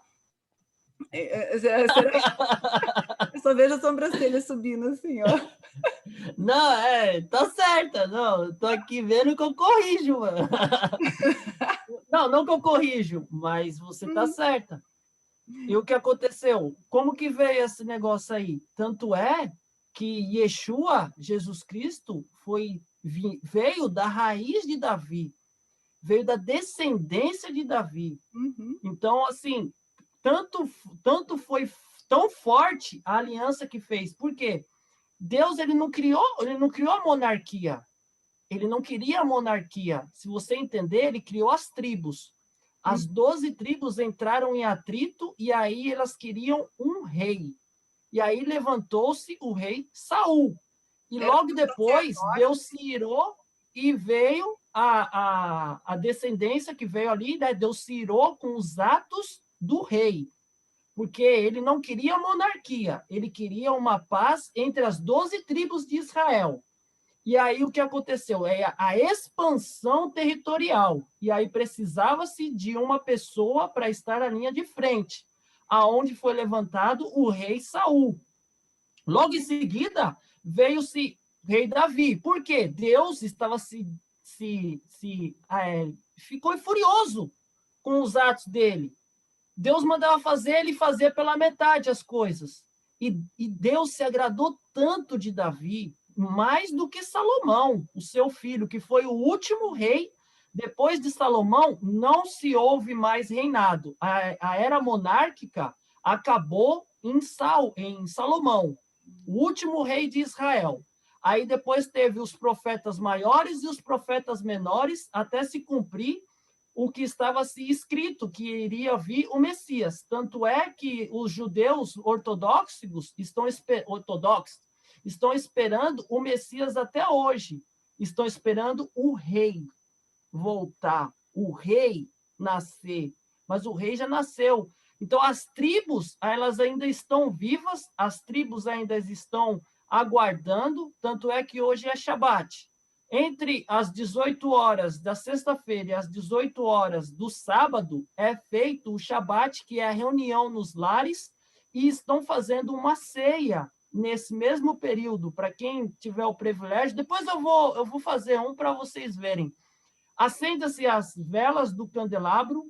será que... Eu só vejo a sobrancelha subindo assim, ó. Não, tá certa. Não, eu tô aqui vendo que eu corrijo, mano. Não que eu corrijo, mas você tá certa. E o que aconteceu? Como que veio esse negócio aí? Tanto é que Yeshua, Jesus Cristo, veio da raiz de Davi, veio da descendência de Davi. Uhum. Então, assim, tanto foi tão forte a aliança que fez. Por quê? Deus ele não criou a monarquia. Ele não queria a monarquia. Se você entender, ele criou as tribos. As 12 tribos entraram em atrito e aí elas queriam um rei. E aí levantou-se o rei Saul. E logo depois Deus se irou e veio a descendência que veio ali, né? Deus se irou com os atos do rei. Porque ele não queria monarquia, ele queria uma paz entre as 12 tribos de Israel. E aí o que aconteceu? É a expansão territorial. E aí precisava-se de uma pessoa para estar na linha de frente, aonde foi levantado o rei Saul. Logo em seguida, veio-se rei Davi. Por quê? Deus estava ficou furioso com os atos dele. Deus mandava fazer, ele fazia pela metade as coisas. E Deus se agradou tanto de Davi, mais do que Salomão, o seu filho, que foi o último rei. Depois de Salomão, não se houve mais reinado. A era monárquica acabou em Salomão, o último rei de Israel. Aí depois teve os profetas maiores e os profetas menores, até se cumprir o que estava se escrito, que iria vir o Messias. Tanto é que os judeus ortodoxos estão esperando o Messias até hoje. Estão esperando o rei voltar, o rei nascer. Mas o rei já nasceu. Então, as tribos, elas ainda estão vivas, as tribos ainda estão aguardando, tanto é que hoje é Shabat. Entre as 18 horas da sexta-feira e as 18 horas do sábado, é feito o Shabat, que é a reunião nos lares, e estão fazendo uma ceia nesse mesmo período, para quem tiver o privilégio. Depois eu vou fazer um para vocês verem. Acenda-se as velas do candelabro,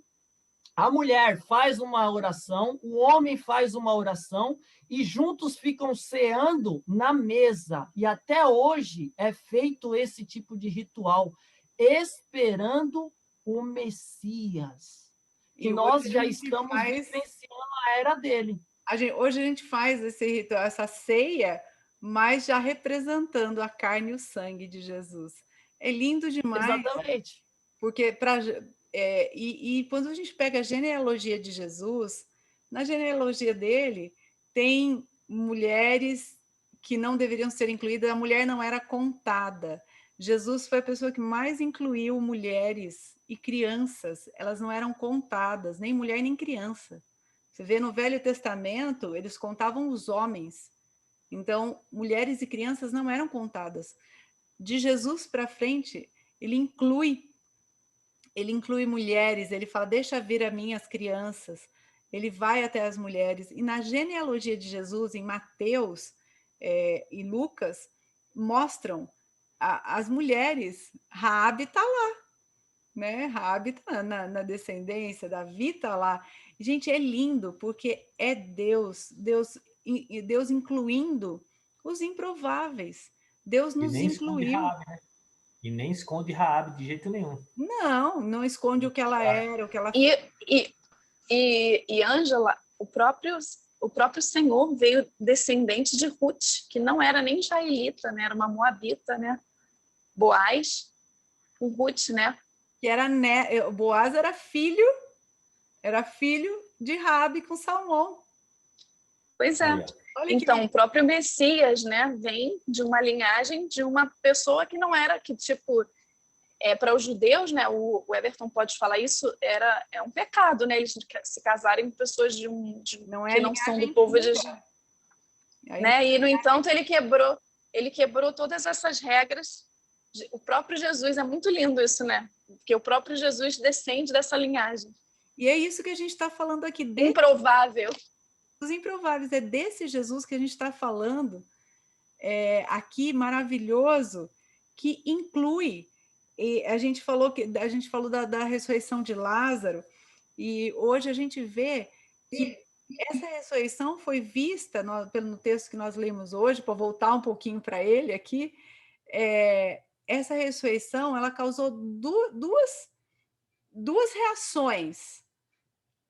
a mulher faz uma oração, o homem faz uma oração, e juntos ficam ceando na mesa. E até hoje é feito esse tipo de ritual, esperando o Messias. E nós já estamos vivenciando a era dele. Hoje a gente faz esse ritual, essa ceia, mas já representando a carne e o sangue de Jesus. É lindo demais. Exatamente. Porque e quando a gente pega a genealogia de Jesus, na genealogia dele tem mulheres que não deveriam ser incluídas, a mulher não era contada. Jesus foi a pessoa que mais incluiu mulheres e crianças, elas não eram contadas, nem mulher nem criança. Você vê no Velho Testamento, eles contavam os homens. Então, mulheres e crianças não eram contadas. De Jesus para frente, ele inclui mulheres, ele fala, deixa vir a mim as crianças. Ele vai até as mulheres. E na genealogia de Jesus, em Mateus e Lucas, mostram as mulheres. Raabe está lá, né? Raabe está na descendência, Davi está lá. Gente, é lindo, porque é Deus incluindo os improváveis. Deus E nos nem esconde incluiu. Raabe, né? E nem esconde Raabe de jeito nenhum. Não esconde o que ela era, o que ela fez. E Ângela, o próprio Senhor veio descendente de Ruth, que não era nem israelita, né? Era uma moabita, né? Boaz, com Ruth, né? Que era Boaz era filho de Raabe com Salmão. Pois é. Aí, Então, o próprio Messias, né, vem de uma linhagem de uma pessoa que não era, que tipo, para os judeus, né, o Everton pode falar isso, é um pecado, né, eles se casarem com pessoas que não são do povo de Israel. Né? E, no entanto, ele quebrou todas essas regras. O próprio Jesus, é muito lindo isso, né? Porque o próprio Jesus descende dessa linhagem. E é isso que a gente está falando aqui. Improvável. Os improváveis, é desse Jesus que a gente está falando aqui, maravilhoso, que inclui. E a gente falou da ressurreição de Lázaro, e hoje a gente vê que essa ressurreição foi vista pelo texto que nós lemos hoje, para voltar um pouquinho para ele aqui. Essa ressurreição ela causou duas reações.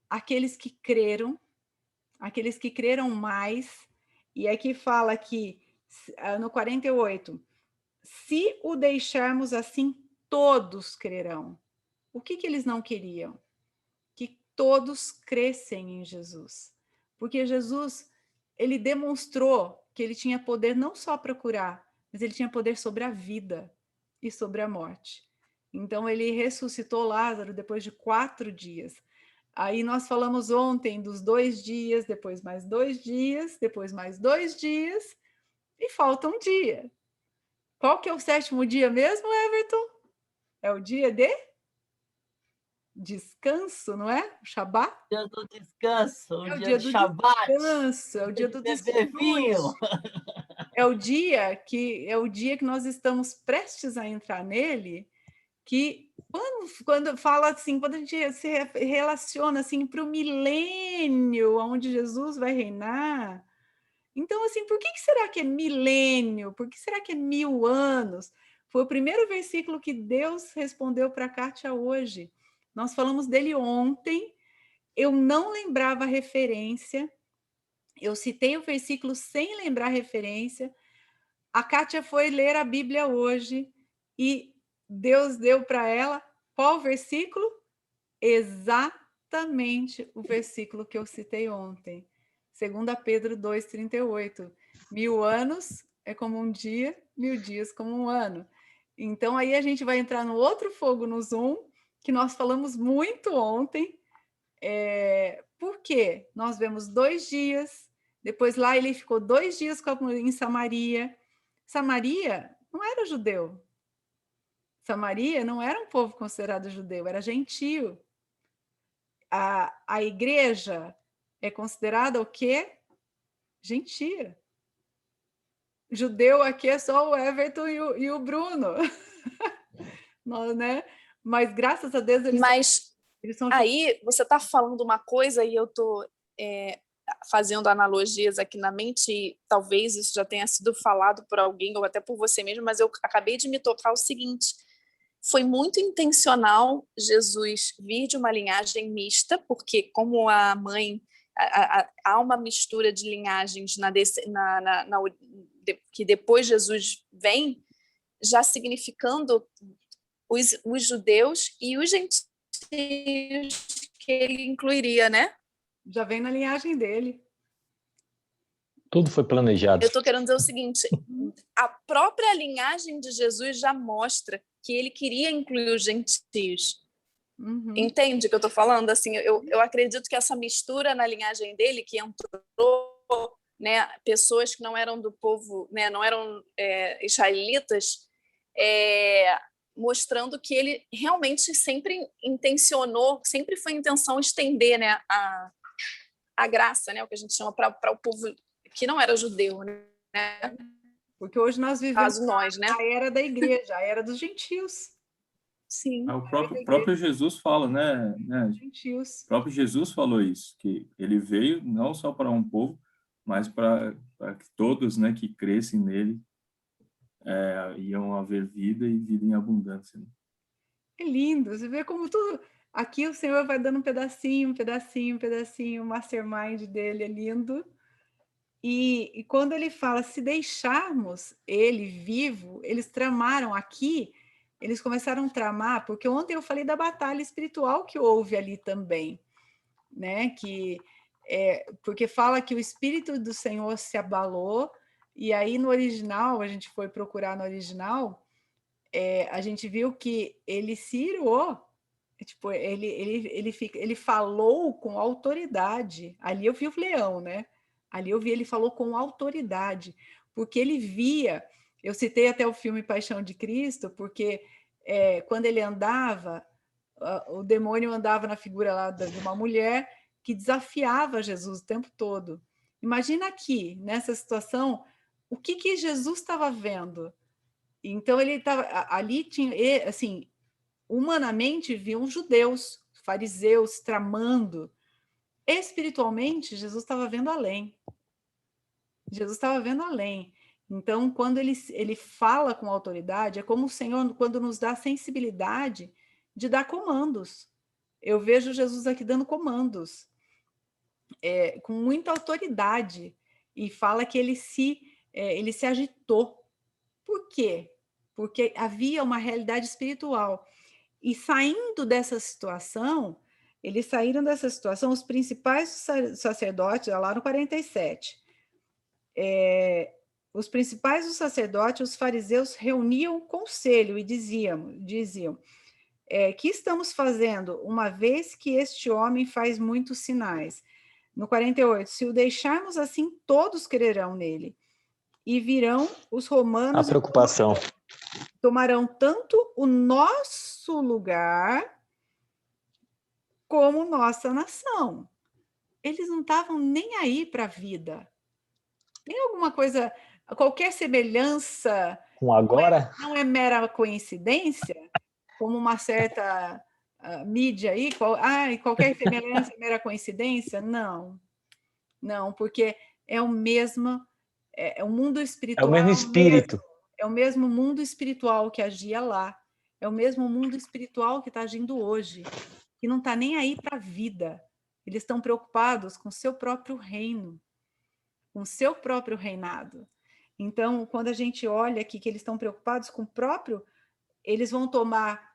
Aqueles que creram mais, e aqui fala que, no 48, se o deixarmos assim, todos crerão. O que eles não queriam? Que todos crescem em Jesus. Porque Jesus, ele demonstrou que ele tinha poder não só para curar, mas ele tinha poder sobre a vida e sobre a morte. Então, ele ressuscitou Lázaro depois de 4 dias. Aí nós falamos ontem dos 2 dias, depois mais 2 dias, depois mais 2 dias, e falta um dia. Qual que é o 7º dia mesmo, Everton? É o dia de descanso, não é? O Shabat? Dia do descanso, o dia do Shabat. Descanso, é o dia do descanso. É o dia que nós estamos prestes a entrar nele, que quando fala assim, quando a gente se relaciona assim para o milênio onde Jesus vai reinar, então assim, por que será que é milênio? Por que será que é 1000 anos? Foi o primeiro versículo que Deus respondeu para a Kátia hoje. Nós falamos dele ontem, eu não lembrava a referência, eu citei o versículo sem lembrar a referência, a Kátia foi ler a Bíblia hoje e Deus deu para ela qual versículo? Exatamente o versículo que eu citei ontem. 2 Pedro 2,38. 1000 anos é como um dia, 1000 dias como um ano. Então, aí a gente vai entrar no outro fogo no Zoom, que nós falamos muito ontem. Por quê? Nós vemos 2 dias, depois lá ele ficou 2 dias em Samaria. Samaria não era judeu. Samaria não era um povo considerado judeu, era gentio. A igreja é considerada o quê? Gentia. Judeu aqui é só o Everton e o Bruno. Nós, né? Mas graças a Deus eles são aí você está falando uma coisa e eu estou fazendo analogias aqui na mente, e talvez isso já tenha sido falado por alguém ou até por você mesmo, mas eu acabei de me tocar o seguinte: foi muito intencional Jesus vir de uma linhagem mista, porque como a mãe, há uma mistura de linhagens que depois Jesus vem, já significando os judeus e os gentios que ele incluiria, né? Já vem na linhagem dele. Tudo foi planejado. Eu estou querendo dizer o seguinte, a própria linhagem de Jesus já mostra que ele queria incluir os gentios. Uhum. Entende o que eu estou falando? Assim, eu acredito que essa mistura na linhagem dele, que entrou, né, pessoas que não eram do povo, né, não eram israelitas, mostrando que ele realmente sempre intencionou, sempre foi a intenção estender, né, a graça, né, o que a gente chama para o povo que não era judeu, né? Porque hoje nós vivemos Caso nós, né? a era da igreja, a era dos gentios. Sim. O próprio Jesus fala, né? Gentios. O próprio Jesus falou isso, que ele veio não só para um povo, mas para que todos, né, que crescem nele iam haver vida e vida em abundância. Né? É lindo, você vê como tudo... Aqui o Senhor vai dando um pedacinho, um pedacinho, um pedacinho, o mastermind dele é lindo. E quando ele fala, se deixarmos ele vivo, eles tramaram aqui, eles começaram a tramar, porque ontem eu falei da batalha espiritual que houve ali também, né? Porque fala que o Espírito do Senhor se abalou, e aí no original, a gente foi procurar no original, a gente viu que ele se irou, tipo, ele falou com autoridade. Ali eu vi o leão, né? Ali eu vi, ele falou com autoridade, porque ele via. Eu citei até o filme Paixão de Cristo, porque quando ele andava, o demônio andava na figura lá de uma mulher que desafiava Jesus o tempo todo. Imagina aqui, nessa situação, o que Jesus estava vendo? Então ele estava ali, tinha assim, humanamente viam judeus, fariseus tramando. Espiritualmente, Jesus estava vendo além. Jesus estava vendo além. Então, quando ele fala com autoridade, é como o Senhor, quando nos dá sensibilidade de dar comandos. Eu vejo Jesus aqui dando comandos, com muita autoridade, e fala que ele se agitou. Por quê? Porque havia uma realidade espiritual. E saindo dessa situação, eles saíram dessa situação, os principais sacerdotes, lá no 47, os principais dos sacerdotes, os fariseus, reuniam o conselho e diziam, que estamos fazendo, uma vez que este homem faz muitos sinais? No 48, se o deixarmos assim, todos crerão nele. E virão os romanos... A preocupação. Tomarão tanto o nosso lugar como nossa nação. Eles não estavam nem aí para a vida. Tem alguma coisa, qualquer semelhança... Com agora? Não é mera coincidência, como uma certa mídia aí, qualquer semelhança é mera coincidência? Não, não, porque é o mesmo, o mundo espiritual. É o mesmo espírito. É o mesmo mundo espiritual que agia lá, é o mesmo mundo espiritual que está agindo hoje, que não está nem aí para a vida. Eles estão preocupados com o seu próprio reino, com o seu próprio reinado. Então, quando a gente olha aqui que eles estão preocupados com o próprio, eles vão tomar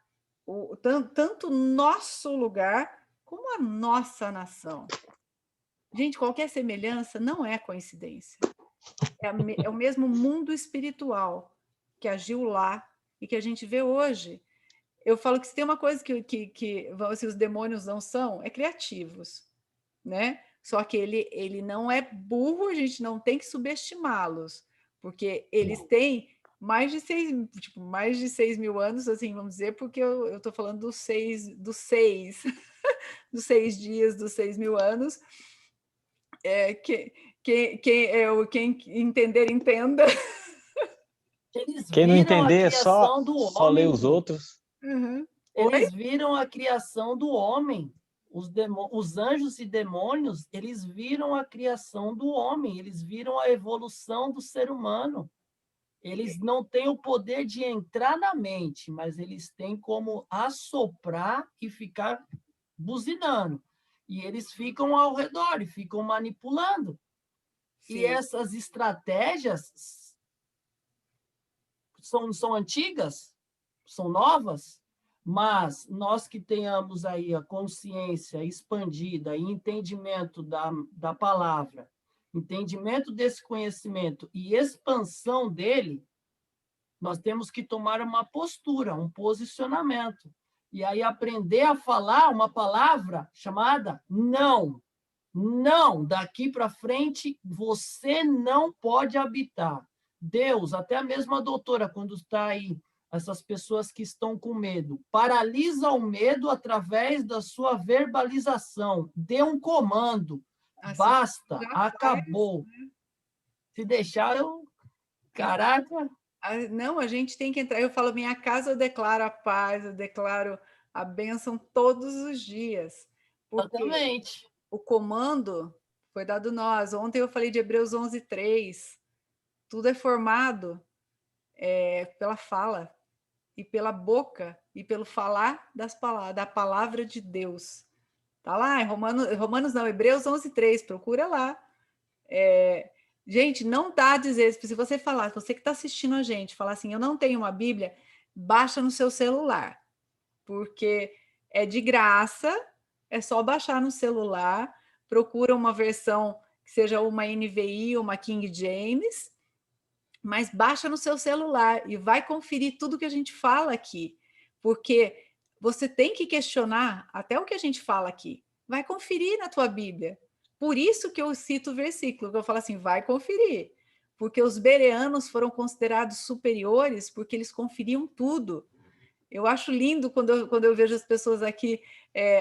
tanto o nosso lugar como a nossa nação. Gente, qualquer semelhança não é coincidência. É o mesmo mundo espiritual que agiu lá e que a gente vê hoje. Eu falo que se tem uma coisa que assim, os demônios não são, é criativos, né? Só que ele não é burro, a gente não tem que subestimá-los, porque eles têm mais de 6 mil anos, assim, vamos dizer, porque eu estou falando dos 6 dos 6 dias, dos 6 mil anos. Quem entender, entenda. Quem não entender é só ler os homem. outros. Uhum. Eles viram a criação do homem. Os anjos e demônios, eles viram a criação do homem, eles viram a evolução do ser humano. Eles não têm o poder de entrar na mente, mas eles têm como assoprar e ficar buzinando. E eles ficam ao redor e ficam manipulando. Sim. E essas estratégias são antigas, são novas, mas nós que tenhamos aí a consciência expandida e entendimento da palavra entendimento desse conhecimento e expansão dele, nós temos que tomar uma postura, um posicionamento. E aí aprender a falar uma palavra chamada não. Não, daqui para frente você não pode habitar. Deus, até a mesma doutora, quando está aí, essas pessoas que estão com medo, paralisa o medo através da sua verbalização. Dê um comando. Assim, Basta, já acabou. Se deixar, eu... Caraca! Não, a gente tem que entrar. Eu falo, minha casa eu declaro a paz, eu declaro a bênção todos os dias. Porque Exatamente. o comando foi dado nós. Ontem eu falei de Hebreus 11:3. Tudo é formado pela fala e pela boca e pelo falar da palavra de Deus. Tá lá em Romanos não, Hebreus 11:3. Procura lá. Gente, não dá a dizer, se você falar, você que está assistindo a gente, falar assim, eu não tenho uma Bíblia, baixa no seu celular, porque é de graça, é só baixar no celular, procura uma versão que seja uma NVI, uma King James, mas baixa no seu celular e vai conferir tudo que a gente fala aqui, porque você tem que questionar até o que a gente fala aqui. Vai conferir na tua Bíblia. Por isso que eu cito o versículo, que eu falo assim, vai conferir. Porque os bereanos foram considerados superiores porque eles conferiam tudo. Eu acho lindo quando eu vejo as pessoas aqui,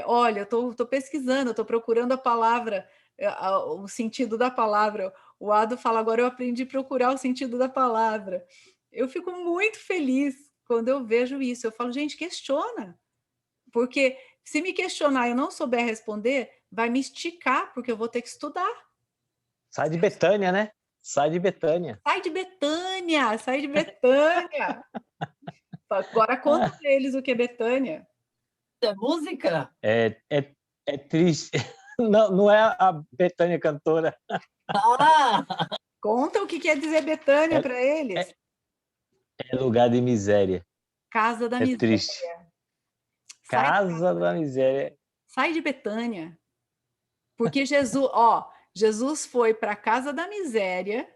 olha, eu estou pesquisando, eu estou procurando a palavra, o sentido da palavra. O Ado fala, agora eu aprendi a procurar o sentido da palavra. Eu fico muito feliz quando eu vejo isso. Eu falo, gente, questiona. Porque se me questionar e eu não souber responder, vai me esticar, porque eu vou ter que estudar. Sai de Betânia, né? Sai de Betânia. Sai de Betânia, sai de Betânia. Agora conta para eles o que é Betânia. É música? É triste. Não é a Betânia cantora. Ah! Conta o que quer dizer Betânia para eles. É lugar de miséria. Casa da miséria. Triste. Casa da miséria. Sai de Betânia. Porque Jesus foi para a casa da miséria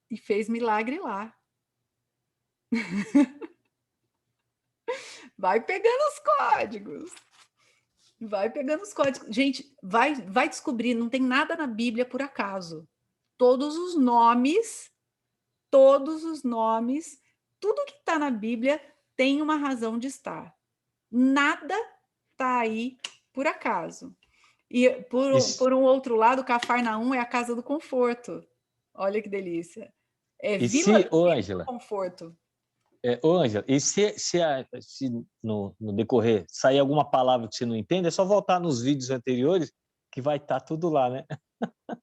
e fez milagre lá. Vai pegando os códigos. Vai pegando os códigos. Gente, vai descobrir, não tem nada na Bíblia por acaso. Todos os nomes, tudo que está na Bíblia tem uma razão de estar. Nada está aí por acaso. E por um outro lado, Cafarnaum é a casa do conforto. Olha que delícia. É vila do conforto. Ângela, e se no decorrer sair alguma palavra que você não entende, é só voltar nos vídeos anteriores que vai estar tudo lá, né?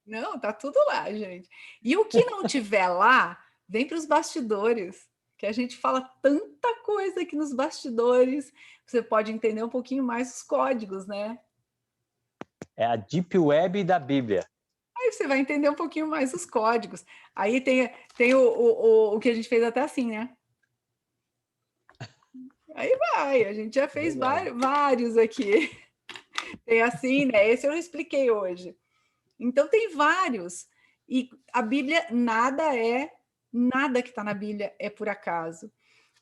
Não, tá tudo lá, gente. E o que não tiver lá, vem para os bastidores, que a gente fala tanta coisa aqui nos bastidores, você pode entender um pouquinho mais os códigos, né? É a Deep Web da Bíblia. Aí você vai entender um pouquinho mais os códigos. Aí tem o que a gente fez até assim, né? Aí vai, a gente já fez vários aqui. Tem assim, né? Esse eu não expliquei hoje. Então tem vários. E a Bíblia, nada que está na Bíblia é por acaso.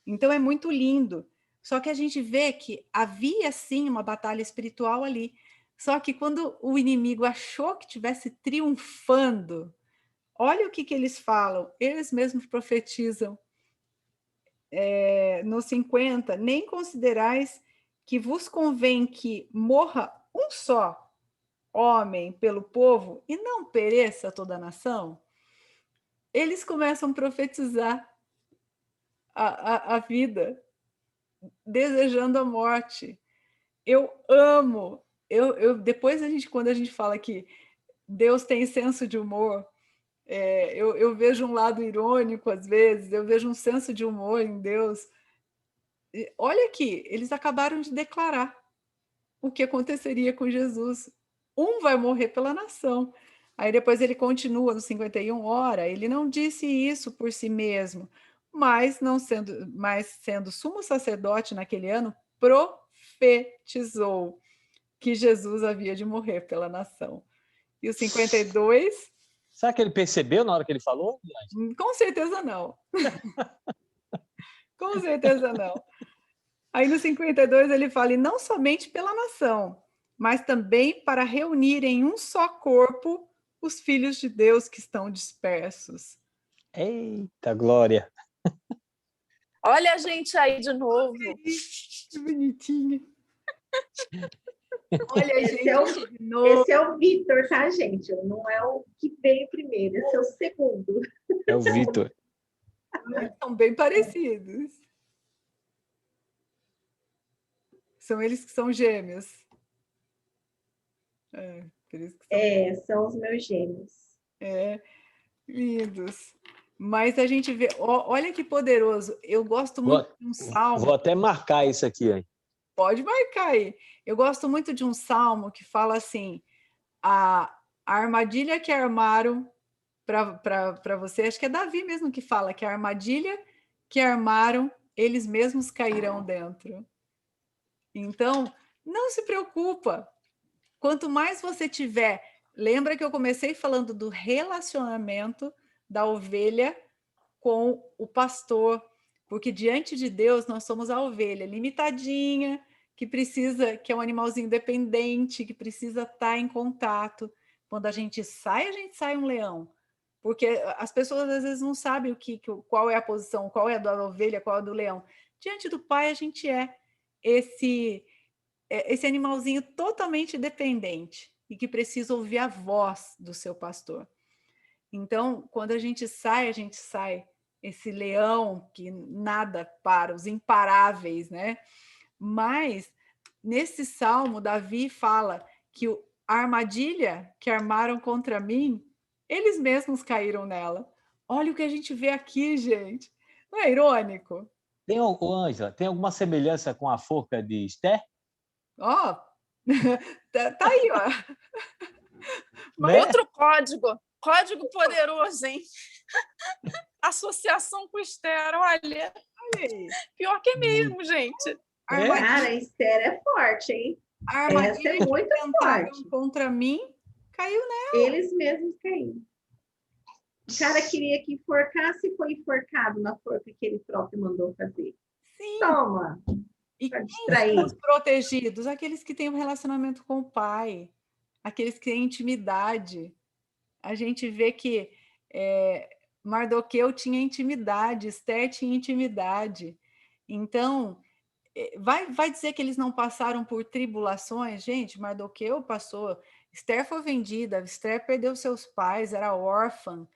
Então é muito lindo. Só que a gente vê que havia sim uma batalha espiritual ali. Só que quando o inimigo achou que estivesse triunfando, olha o que eles falam, eles mesmos profetizam. No 50, nem considerais que vos convém que morra um só homem pelo povo e não pereça toda a nação? Eles começam a profetizar a vida, desejando a morte. Eu amo. Depois quando a gente fala que Deus tem senso de humor, eu vejo um lado irônico às vezes, eu vejo um senso de humor em Deus. E olha aqui, eles acabaram de declarar o que aconteceria com Jesus. Um vai morrer pela nação. Aí depois ele continua no 51, ora, ele não disse isso por si mesmo, mas sendo sumo sacerdote naquele ano, profetizou que Jesus havia de morrer pela nação. E o 52? Será que ele percebeu na hora que ele falou? Com certeza não. Com certeza não. Aí no 52 ele fala, e não somente pela nação, mas também para reunir em um só corpo os filhos de Deus que estão dispersos. Eita, glória! Olha a gente aí de novo. Que bonitinho. Olha a gente de novo. Esse é o Vitor, tá, gente? Não é o que veio primeiro, esse é o segundo. É o Vitor. São bem parecidos. São eles que são gêmeos. Por isso que são os meus gêmeos. Lindos. Mas a gente vê, olha que poderoso. Eu gosto muito de um salmo. Vou até marcar isso aqui, hein? Pode marcar aí. Eu gosto muito de um salmo que fala assim: a armadilha que armaram para você, acho que é Davi mesmo que fala que a armadilha que armaram, eles mesmos cairão dentro. Então, não se preocupa. Quanto mais você tiver, lembra que eu comecei falando do relacionamento da ovelha com o pastor, porque diante de Deus nós somos a ovelha limitadinha, que é um animalzinho dependente, que precisa estar em contato. Quando a gente sai um leão. Porque as pessoas às vezes não sabem qual é a posição, qual é a da ovelha, qual é a do leão. Diante do Pai a gente é esse animalzinho totalmente dependente e que precisa ouvir a voz do seu pastor. Então, quando a gente sai esse leão que nada para, os imparáveis, né? Mas, nesse salmo, Davi fala que a armadilha que armaram contra mim, eles mesmos caíram nela. Olha o que a gente vê aqui, gente. Não é irônico? Ângela, tem alguma semelhança com a forca de Esther? Ó, tá aí, ó. Né? Outro código poderoso, hein? Associação com Esther, olha. Pior que mesmo, gente. Cara, Esther é forte, hein? A armadilha essa é muito forte. Contra mim, caiu nela. Eles mesmos caíram. O cara queria que enforcasse e foi enforcado na forca que ele próprio mandou fazer. Sim. Toma! E quem são os protegidos? Aqueles que têm um relacionamento com o pai, aqueles que têm intimidade. A gente vê que Mardoqueu tinha intimidade, Esther tinha intimidade. Então, vai dizer que eles não passaram por tribulações? Gente, Mardoqueu passou, Esther foi vendida, Esther perdeu seus pais, era órfã,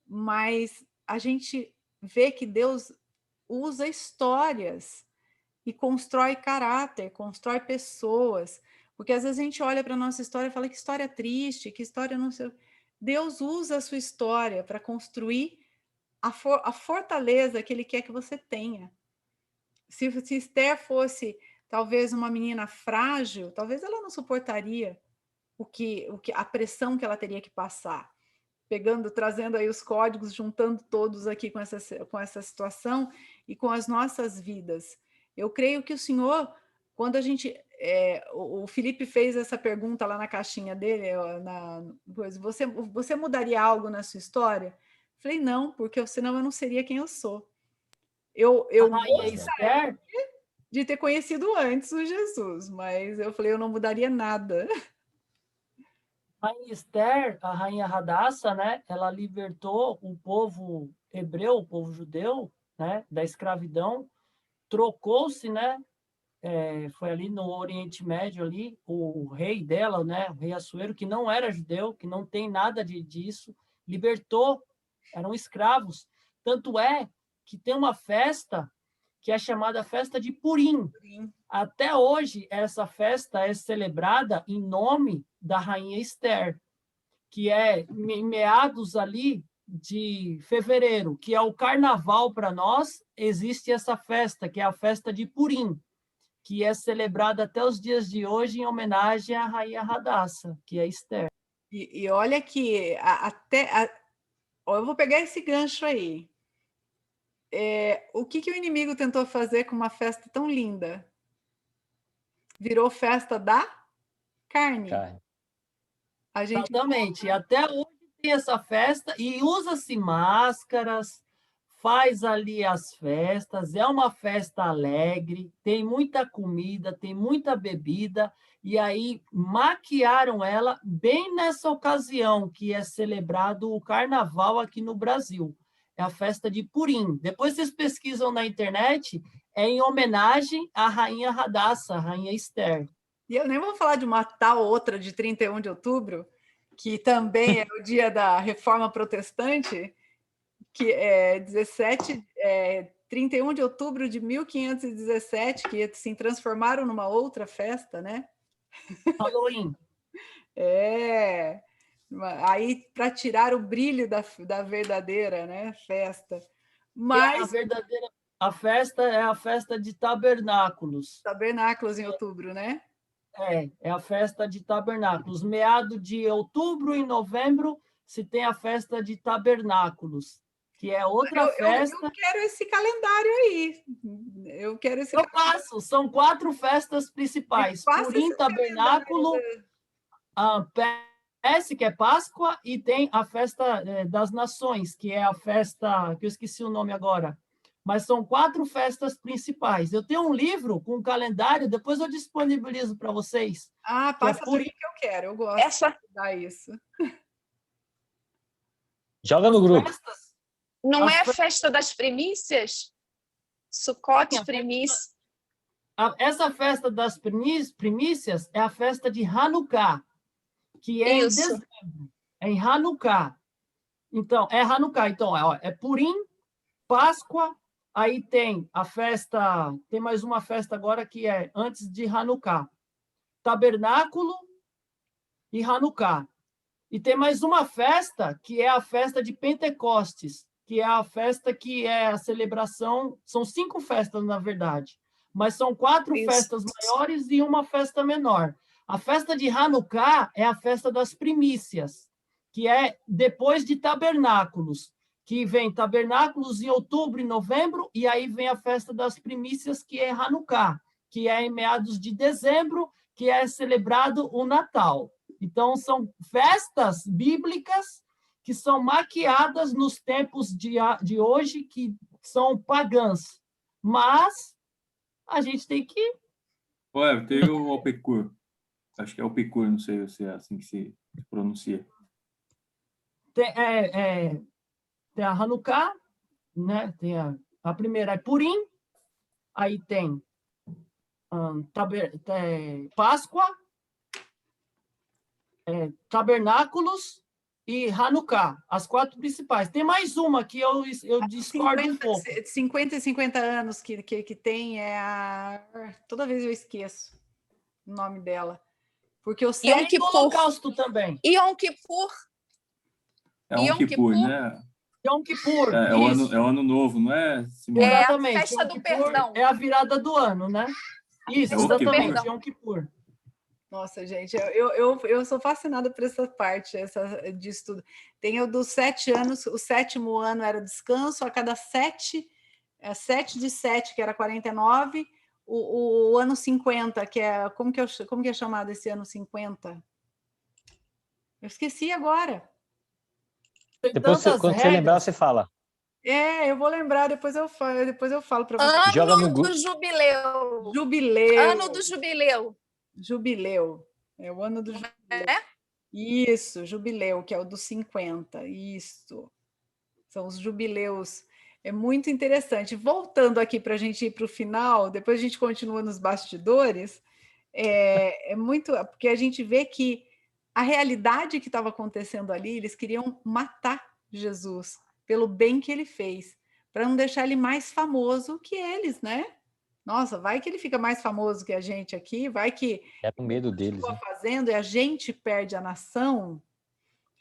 mas a gente vê que Deus usa histórias e constrói caráter, constrói pessoas, porque às vezes a gente olha para a nossa história e fala que história triste, que história não sei. Deus usa a sua história para construir a fortaleza que Ele quer que você tenha. Se Esther fosse talvez uma menina frágil, talvez ela não suportaria a pressão que ela teria que passar. Trazendo aí os códigos, juntando todos aqui com essa situação e com as nossas vidas. Eu creio que o Senhor, quando a gente... o Felipe fez essa pergunta lá na caixinha dele, você mudaria algo na sua história? Falei, não, porque senão eu não seria quem eu sou. Eu gostaria de ter conhecido antes o Jesus, mas eu falei, eu não mudaria nada. A Esther, a rainha Hadassa, né, ela libertou o povo hebreu, o povo judeu, né, da escravidão, trocou-se, né, foi ali no Oriente Médio, ali, o rei dela, né, o rei Assuero, que não era judeu, que não tem nada disso, libertou, eram escravos. Tanto é que tem uma festa que é chamada Festa de Purim. Até hoje, essa festa é celebrada em nome da rainha Esther, que é em meados ali de fevereiro, que é o carnaval para nós, existe essa festa, que é a festa de Purim, que é celebrada até os dias de hoje em homenagem à rainha Hadassa, que é Esther. E olha que eu vou pegar esse gancho aí. O que o inimigo tentou fazer com uma festa tão linda? Virou festa da carne. A gente Exatamente. E até hoje tem essa festa e usa-se máscaras, faz ali as festas, é uma festa alegre, tem muita comida, tem muita bebida, e aí maquiaram ela bem nessa ocasião que é celebrado o carnaval aqui no Brasil. É a festa de Purim. Depois vocês pesquisam na internet, é em homenagem à rainha Radassa, a rainha Esther. E eu nem vou falar de uma tal outra de 31 de outubro, que também é o dia da Reforma Protestante, que é 31 de outubro de 1517, que se transformaram numa outra festa, né? Halloween. Aí para tirar o brilho da verdadeira, né, festa. Mas a festa é a festa de tabernáculos. Tabernáculos em outubro, né? É a festa de tabernáculos. Meado de outubro e novembro se tem a festa de tabernáculos, que é outra festa. Eu quero esse calendário aí. Eu quero esse calendário. Passo. São 4 festas principais. Purim, tabernáculo, PS, que é Páscoa, e tem a festa das nações, que é a festa, que eu esqueci o nome agora. Mas são 4 festas principais. Eu tenho um livro com um calendário, depois eu disponibilizo para vocês. Passa por aí que eu quero, eu gosto de dar isso. Joga no grupo. Não é a festa das primícias? Sucote, primícia. Essa festa das primícias é a festa de Hanukkah, que é em dezembro. É em Hanukkah. Então, é Hanukkah. Então, é Purim, Páscoa, aí tem a festa, tem mais uma festa agora que é antes de Hanukkah. Tabernáculo e Hanukkah. E tem mais uma festa, que é a festa de Pentecostes, que é a festa que é a celebração, são 5 festas, na verdade, mas são 4 festas maiores e uma festa menor. A festa de Hanukkah é a festa das primícias, que é depois de tabernáculos, que vem tabernáculos em outubro e novembro, e aí vem a festa das primícias, que é Hanukkah, que é em meados de dezembro, que é celebrado o Natal. Então, são festas bíblicas que são maquiadas nos tempos de hoje, que são pagãs. Mas a gente tem que... Ué, tem o Alpecur. Acho que é Alpecur, não sei se é assim que se pronuncia. Tem a Hanukkah, né? Tem a primeira é Purim, aí tem Páscoa, tabernáculos e Hanukkah, as 4 principais. Tem mais uma que eu discordo um pouco. 50 e 50 anos que tem toda vez eu esqueço o nome dela. Porque o Holocausto também. Yom Kippur. É Yom Kippur, né? Yom Kippur. É o ano novo, não é? Simone? Exatamente. É a festa do perdão. É a virada do ano, né? Isso, exatamente. Yom Kippur. Nossa, gente, eu sou fascinada por essa parte disso tudo. Tem o dos 7 anos, o 7º ano era descanso, a cada 7 de 7, que era 49, o ano 50, que é... Como que é chamado esse ano 50? Eu esqueci agora. Depois, quando você lembrar, você fala. Eu vou lembrar, depois eu falo para você. Joga no grupo. Do jubileu. Jubileu. Ano do jubileu. Jubileu. É o ano do jubileu. Isso, jubileu, que é o dos 50. Isso. São os jubileus. É muito interessante. Voltando aqui para a gente ir para o final, depois a gente continua nos bastidores, é muito... Porque a gente vê que a realidade que estava acontecendo ali, eles queriam matar Jesus pelo bem que ele fez, para não deixar ele mais famoso que eles, né? Nossa, vai que ele fica mais famoso que a gente aqui, vai que... É com medo deles. Né? Fazendo, e a gente perde a nação,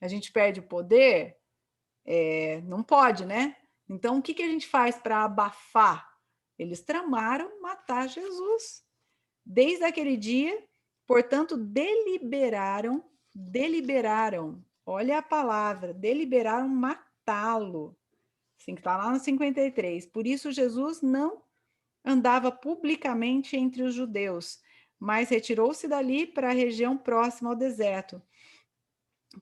a gente perde o poder, não pode, né? Então, o que a gente faz para abafar? Eles tramaram matar Jesus. Desde aquele dia, portanto, deliberaram, olha a palavra, deliberaram matá-lo. Assim que está lá no 53. Por isso, Jesus não andava publicamente entre os judeus, mas retirou-se dali para a região próxima ao deserto.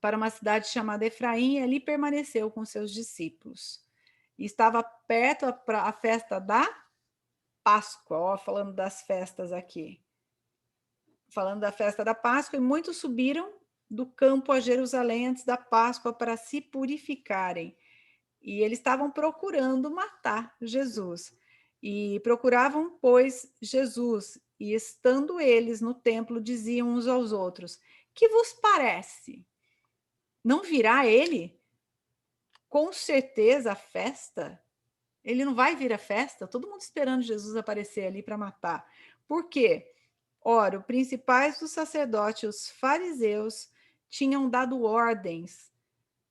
para uma cidade chamada Efraim, e ali permaneceu com seus discípulos. E estava perto a festa da Páscoa, ó, falando das festas aqui. Falando da festa da Páscoa, e muitos subiram do campo a Jerusalém antes da Páscoa para se purificarem. E eles estavam procurando matar Jesus. E procuravam, pois, Jesus. E estando eles no templo, diziam uns aos outros: que vos parece? Não virá ele? Com certeza a festa. Ele não vai vir à festa? Todo mundo esperando Jesus aparecer ali para matar. Por quê? Ora, os principais dos sacerdotes, os fariseus, tinham dado ordens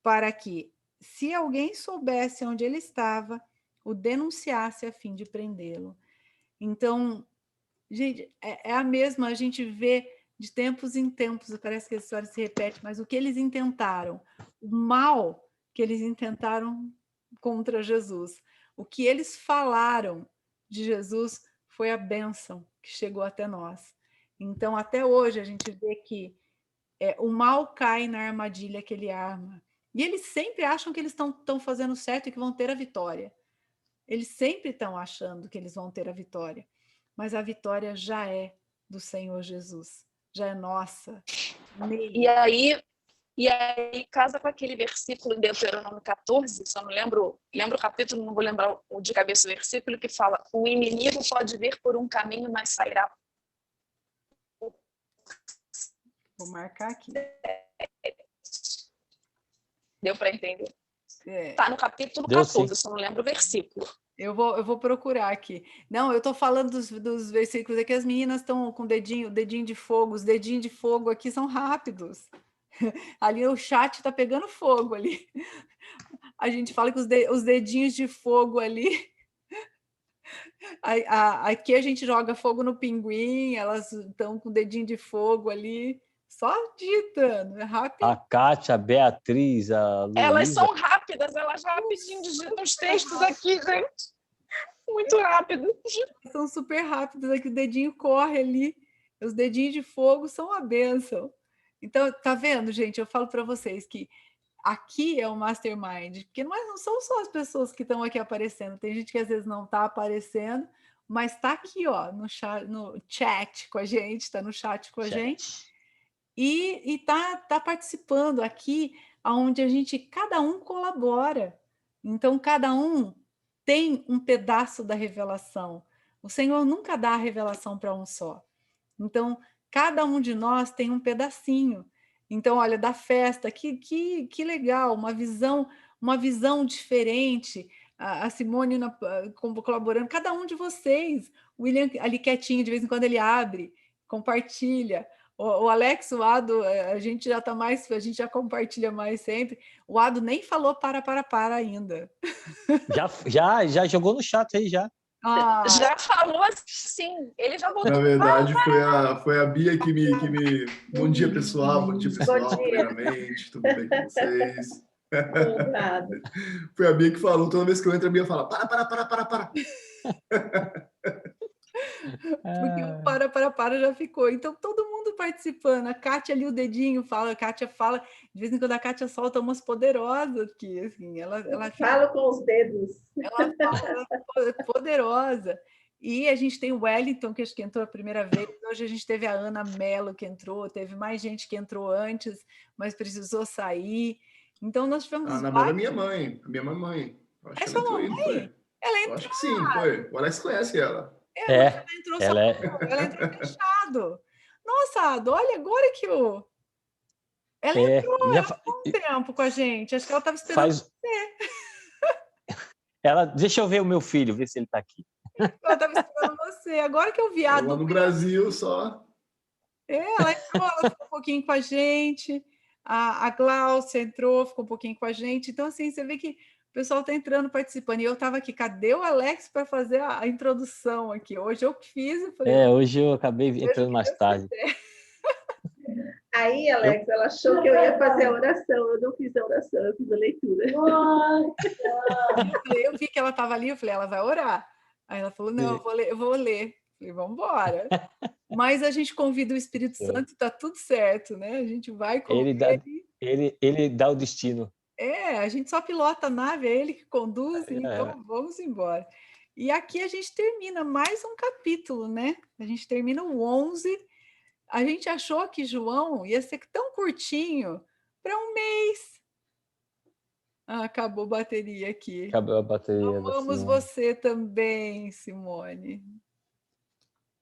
para que, se alguém soubesse onde ele estava, o denunciasse a fim de prendê-lo. Então, gente, é a mesma, a gente vê de tempos em tempos, parece que a história se repete, mas o que eles intentaram, o mal que eles intentaram contra Jesus, o que eles falaram de Jesus foi a bênção que chegou até nós. Então, até hoje, a gente vê que o mal cai na armadilha que ele arma. E eles sempre acham que eles estão fazendo certo e que vão ter a vitória. Eles sempre estão achando que eles vão ter a vitória. Mas a vitória já é do Senhor Jesus. Já é nossa. E aí casa com aquele versículo em Deuteronômio 14, só não lembro o capítulo, não vou lembrar de cabeça o versículo, que fala: o inimigo pode vir por um caminho, mas sairá. Vou marcar aqui. Deu para entender? Está no capítulo 14, só não lembro o versículo. Eu vou procurar aqui. Não, eu estou falando dos versículos aqui, as meninas estão com o dedinho de fogo, os dedinhos de fogo aqui são rápidos. Ali o chat está pegando fogo ali. A gente fala que os dedinhos de fogo ali. Aqui a gente joga fogo no pinguim, elas estão com o dedinho de fogo ali, só digitando, é rápido. A Kátia, a Beatriz, a Luísa. Elas são rápidas, elas rapidinho digitam os textos aqui, gente. Muito rápido. São super rápidas, aqui o dedinho corre ali. Os dedinhos de fogo são a bênção. Então, tá vendo, gente? Eu falo para vocês que aqui é o Mastermind, porque não são só as pessoas que estão aqui aparecendo. Tem gente que às vezes não está aparecendo, mas está aqui, ó, no chat com a gente, está no chat com a gente. E tá participando aqui, onde cada um colabora. Então, cada um tem um pedaço da revelação. O Senhor nunca dá a revelação para um só. Então, cada um de nós tem um pedacinho. Então, olha, da festa, que legal, uma visão diferente. A Simone colaborando, cada um de vocês. O William ali quietinho, de vez em quando ele abre, compartilha. O Alex, o Ado, a gente já compartilha mais sempre. O Ado nem falou para ainda. Já jogou no chat aí, já. Já falou assim, ele já voltou. Na verdade, foi a Bia que me... Bom dia, pessoal. Bom dia, primeiramente. Tudo bem com vocês? Foi a Bia que falou. Toda vez que eu entro, a Bia fala: para. Porque o para já ficou. Então, todo mundo participando. A Kátia ali, o dedinho, a Kátia fala. De vez em quando a Kátia solta umas poderosas aqui. Assim, ela fala com os dedos. Ela fala poderosa. E a gente tem o Wellington, que acho que entrou a primeira vez. Hoje a gente teve a Ana Mello, que entrou. Teve mais gente que entrou antes, mas precisou sair. Então, nós tivemos... Na verdade, a minha mãe. Acho que ela entrou aí, não foi? Ela entrou. Acho que sim, foi. O Alex conhece ela. Ela entrou fechado. Nossa, Ado, olha agora que ela entrou há um tempo com a gente. Acho que ela estava esperando você. Deixa eu ver o meu filho, ver se ele está aqui. Ela estava esperando você. Agora que eu vi a Ado. Lá no Brasil só. Ela entrou, ela ficou um pouquinho com a gente. A Glaucia entrou, ficou um pouquinho com a gente. Então, assim, você vê que o pessoal está entrando, participando. E eu estava aqui, cadê o Alex para fazer a introdução aqui? Hoje eu fiz. Eu falei, hoje eu acabei entrando mais tarde. Aí, Alex, ela achou que eu ia fazer a oração. Eu não fiz a oração, eu fiz a leitura. Eu vi que ela estava ali, eu falei, ela vai orar. Aí ela falou, não, eu vou ler. Eu falei, vamos embora. Mas a gente convida o Espírito Santo e está tudo certo, né? A gente vai com ele. Ele dá o destino. A gente só pilota a nave, é ele que conduz, então vamos embora. E aqui a gente termina mais um capítulo, né? A gente termina o 11. A gente achou que João ia ser tão curtinho para um mês. Acabou a bateria aqui. Acabou a bateria. Amamos você também, Simone.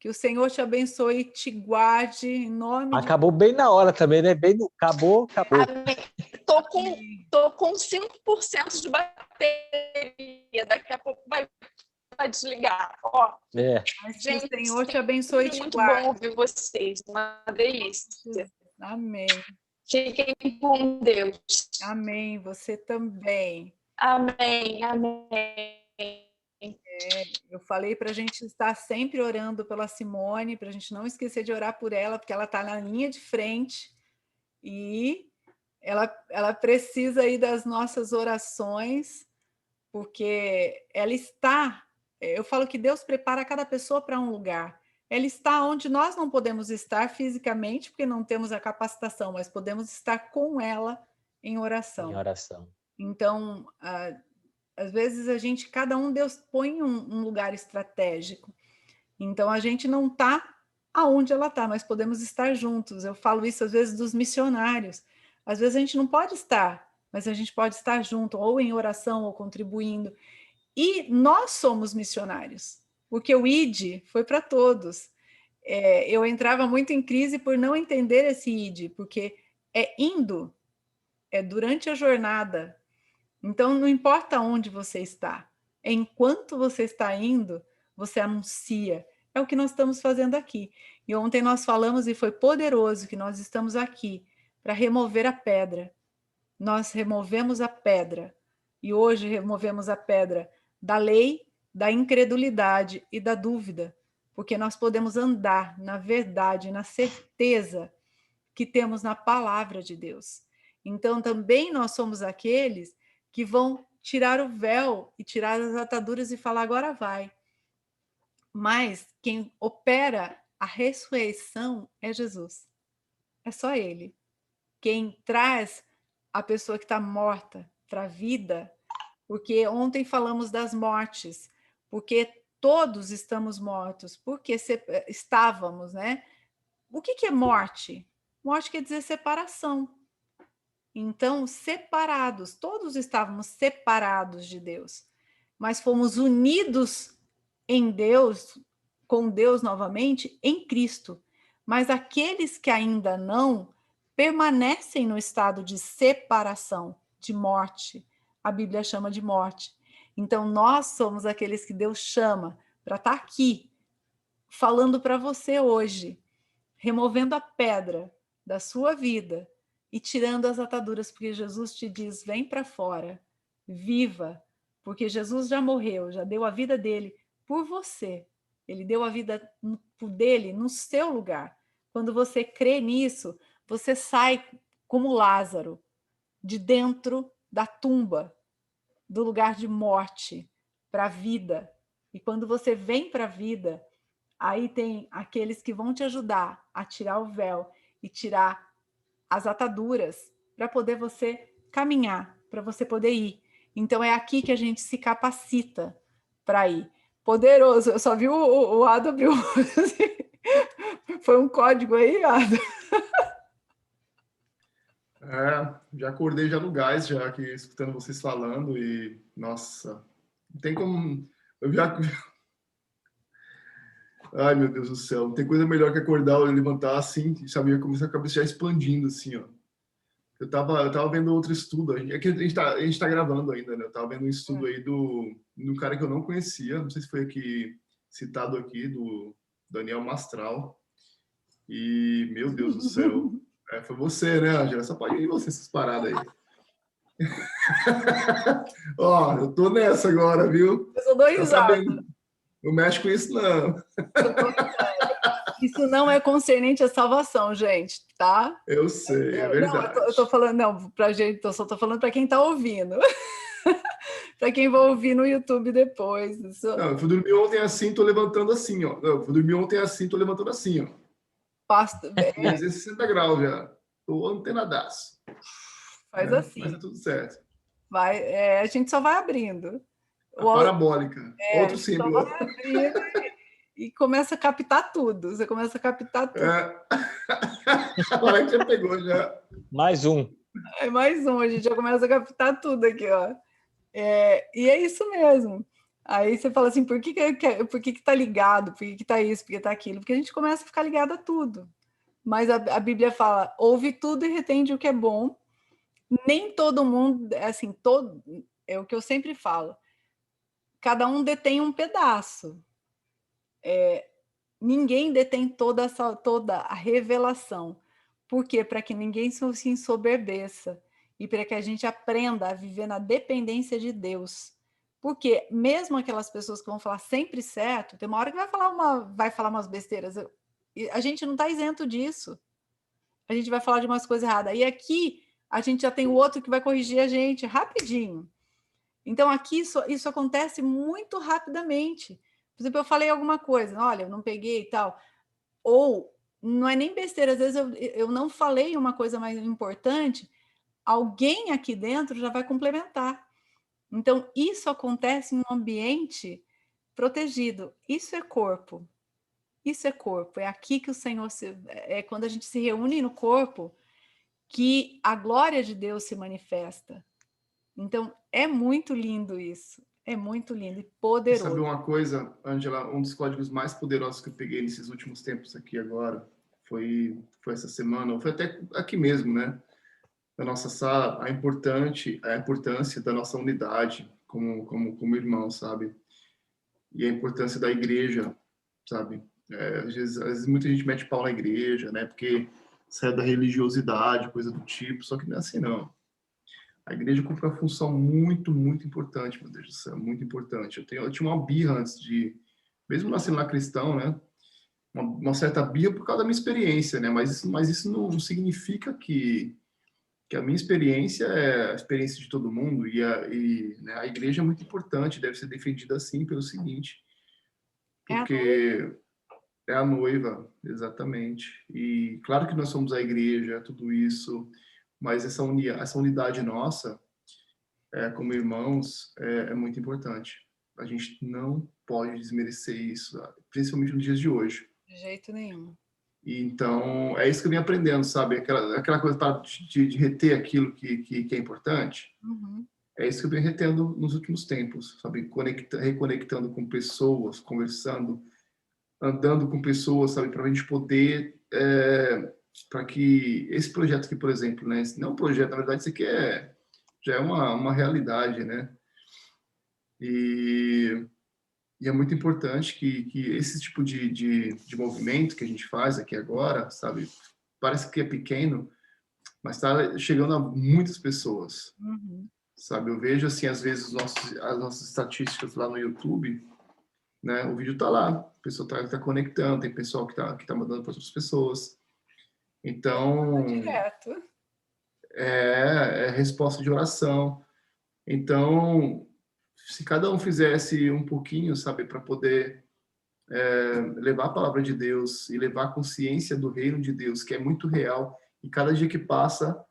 Que o Senhor te abençoe e te guarde em nome Acabou bem na hora também, né? Acabou. Amém. Tô com 5% de bateria. Daqui a pouco vai desligar. Ó, gente, que o Senhor te abençoe e te muito guarde. bom ouvir vocês. Uma delícia. Amém. Fiquem com Deus. Amém. Você também. Amém. Eu falei para a gente estar sempre orando pela Simone, para a gente não esquecer de orar por ela, porque ela está na linha de frente e ela precisa aí das nossas orações, porque ela está... Eu falo que Deus prepara cada pessoa para um lugar. Ela está onde nós não podemos estar fisicamente, porque não temos a capacitação, mas podemos estar com ela em oração. Então, às vezes cada um Deus põe em um lugar estratégico. Então a gente não está aonde ela está, nós podemos estar juntos. Eu falo isso às vezes dos missionários. Às vezes a gente não pode estar, mas a gente pode estar junto, ou em oração, ou contribuindo. E nós somos missionários, porque o ID foi para todos. Eu entrava muito em crise por não entender esse ID, porque é indo, é durante a jornada. Então, não importa onde você está, enquanto você está indo, você anuncia. É o que nós estamos fazendo aqui. E ontem nós falamos, e foi poderoso, que nós estamos aqui para remover a pedra. Nós removemos a pedra. E hoje removemos a pedra da lei, da incredulidade e da dúvida, porque nós podemos andar na verdade, na certeza que temos na palavra de Deus. Então, também nós somos aqueles que vão tirar o véu e tirar as ataduras e falar, agora vai. Mas quem opera a ressurreição é Jesus. É só Ele. Quem traz a pessoa que está morta para a vida, porque ontem falamos das mortes, porque todos estamos mortos, porque estávamos, né? O que é morte? Morte quer dizer separação. Então, separados, todos estávamos separados de Deus, mas fomos unidos em Deus, com Deus novamente, em Cristo. Mas aqueles que ainda não permanecem no estado de separação, de morte. A Bíblia chama de morte. Então, nós somos aqueles que Deus chama para estar aqui, falando para você hoje, removendo a pedra da sua vida e tirando as ataduras, porque Jesus te diz, vem para fora, viva, porque Jesus já morreu, já deu a vida dele por você. Ele deu a vida dele no seu lugar. Quando você crê nisso, você sai como Lázaro, de dentro da tumba, do lugar de morte, para a vida. E quando você vem para a vida, aí tem aqueles que vão te ajudar a tirar o véu e tirar as ataduras para poder você caminhar, para você poder ir. Então é aqui que a gente se capacita para ir. Poderoso, eu só vi o Ado abriu. Foi um código aí, Ado? Já acordei já no gás, já aqui escutando vocês falando e, nossa, não tem como... Eu já... Ai, meu Deus do céu, não tem coisa melhor que acordar ou levantar assim, sabe, começar a cabeça já expandindo assim, ó. Eu tava vendo outro estudo, é que a gente tá gravando ainda, né? Eu tava vendo um estudo aí do cara que eu não conhecia, não sei se foi aqui, citado aqui, do Daniel Mastral. E, meu Deus do céu, foi você, né, Angela? Só pode ir você essas paradas aí. Ó, eu tô nessa agora, viu? Eu só dou risada. Não mexe com isso, não. Isso não é concernente à salvação, gente, tá? Eu sei, é verdade. Não, eu tô falando, não, pra gente, eu só tô falando para quem tá ouvindo. Para quem vai ouvir no YouTube depois. Isso... Não, eu fui dormir ontem assim, tô levantando assim, ó. Não, eu fui dormir ontem assim, tô levantando assim, ó. 360 graus já. Tô antenadaço. Faz né? assim. Mas tá tudo certo. A gente só vai abrindo. A parabólica. Outro A gente símbolo. só vai abrindo e começa a captar tudo. Você começa a captar tudo. Agora que já pegou, já. Mais um. É mais um, a gente já começa a captar tudo aqui, ó. E é isso mesmo. Aí você fala assim, por que tá ligado? Por que tá isso? Por que tá aquilo? Porque a gente começa a ficar ligado a tudo. Mas a Bíblia fala, ouve tudo e retende o que é bom. Nem todo mundo, assim, é o que eu sempre falo. Cada um detém um pedaço. Ninguém detém toda a revelação. Por quê? Para que ninguém se ensoberbeça e para que a gente aprenda a viver na dependência de Deus. Porque mesmo aquelas pessoas que vão falar sempre certo, tem uma hora que vai falar umas besteiras. A gente não está isento disso. A gente vai falar de umas coisas erradas. E aqui a gente já tem o outro que vai corrigir a gente rapidinho. Então aqui isso acontece muito rapidamente. Por exemplo, eu falei alguma coisa, olha, eu não peguei e tal. Ou não é nem besteira, às vezes eu não falei uma coisa mais importante, alguém aqui dentro já vai complementar. Então, isso acontece em um ambiente protegido. Isso é corpo. Isso é corpo. É aqui que o Senhor é quando a gente se reúne no corpo que a glória de Deus se manifesta. Então, é muito lindo isso. É muito lindo e poderoso. Sabe uma coisa, Ângela? Um dos códigos mais poderosos que eu peguei nesses últimos tempos aqui agora foi essa semana, ou foi até aqui mesmo, né? Na nossa sala, a importância da nossa unidade como irmão, sabe? E a importância da igreja, sabe? Às vezes muita gente mete pau na igreja, né? Porque sai da religiosidade, coisa do tipo, só que não é assim, não. A igreja cumpre uma função muito, muito importante, meu Deus do céu, muito importante. Eu tinha uma birra antes mesmo nascendo lá cristão, né? Uma certa birra por causa da minha experiência, né? Mas isso não significa que a minha experiência é a experiência de todo mundo né, a igreja é muito importante, deve ser defendida assim pelo seguinte, porque é a noiva, exatamente. E claro que nós somos a igreja, tudo isso, mas essa unidade nossa, como irmãos, é muito importante. A gente não pode desmerecer isso, principalmente nos dias de hoje. De jeito nenhum. E então, é isso que eu vim aprendendo, sabe? Aquela coisa de reter aquilo que é importante. Uhum. É isso que eu venho retendo nos últimos tempos, sabe? Reconectando com pessoas, conversando, andando com pessoas, sabe? Para a gente poder... para que esse projeto aqui, por exemplo, né? Não é um projeto, na verdade, isso aqui já é uma realidade, né? E é muito importante que esse tipo de movimento que a gente faz aqui agora, sabe? Parece que é pequeno, mas está chegando a muitas pessoas. Uhum. Sabe? Eu vejo, assim, às vezes as nossas estatísticas lá no YouTube, né? O vídeo está lá, a pessoa está conectando, tem pessoal que tá mandando para outras pessoas. Então... Direto. É resposta de oração. Então, se cada um fizesse um pouquinho, sabe, para poder levar a palavra de Deus e levar a consciência do reino de Deus, que é muito real, e cada dia que passa,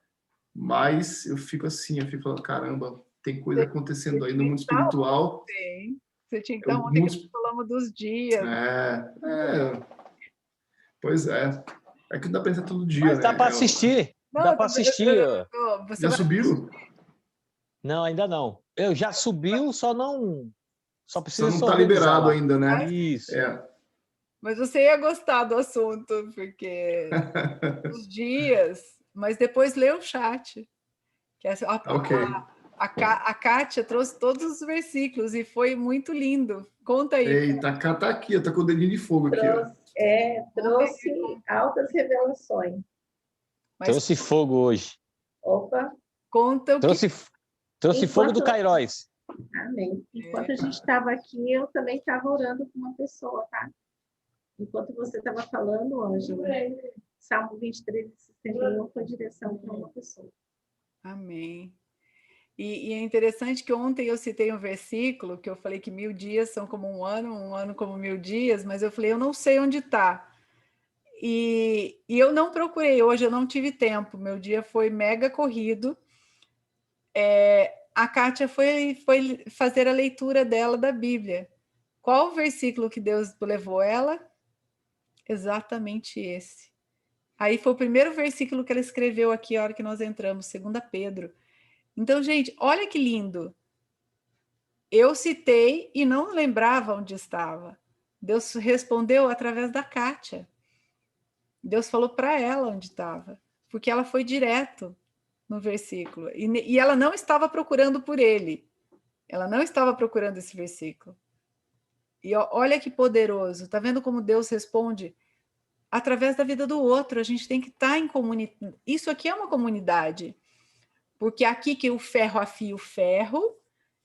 mais eu fico falando, caramba, tem coisa acontecendo aí no mundo espiritual. Você tinha que estar ontem que falamos dos dias. Pois é. É que não dá pra pensar todo dia, mas né? dá para assistir. Dá para assistir. Já subiram? Não, ainda não. Eu já subiu, só precisa não tá liberado lá. ainda, né? Isso. Mas você ia gostar do assunto, porque os dias, mas depois lê o chat. Que a Kátia trouxe todos os versículos e foi muito lindo. Conta aí. Eita, a Ká tá aqui, eu tô com o dedinho de fogo aqui. Trouxe altas revelações. Trouxe fogo hoje. Opa! Conta o Trouxe fogo do Cairóis. Amém. Enquanto a gente estava aqui, eu também estava orando com uma pessoa, tá? Enquanto você estava falando, Ângela, Salmo 23, 61 foi direção para uma pessoa. Amém. E é interessante que ontem eu citei um versículo que eu falei que 1000 dias são como um ano como 1000 dias, mas eu falei, eu não sei onde está. E eu não procurei hoje, eu não tive tempo, meu dia foi mega corrido, a Kátia foi fazer a leitura dela da Bíblia. Qual o versículo que Deus levou ela? Exatamente esse. Aí foi o primeiro versículo que ela escreveu aqui, a hora que nós entramos, 2 Pedro. Então, gente, olha que lindo. Eu citei e não lembrava onde estava. Deus respondeu através da Kátia. Deus falou para ela onde estava, porque ela foi direto no versículo. E ela não estava procurando por ele. Ela não estava procurando esse versículo. E olha que poderoso. Está vendo como Deus responde? Através da vida do outro. A gente tem que estar em comunidade. Isso aqui é uma comunidade. Porque é aqui que o ferro afia o ferro,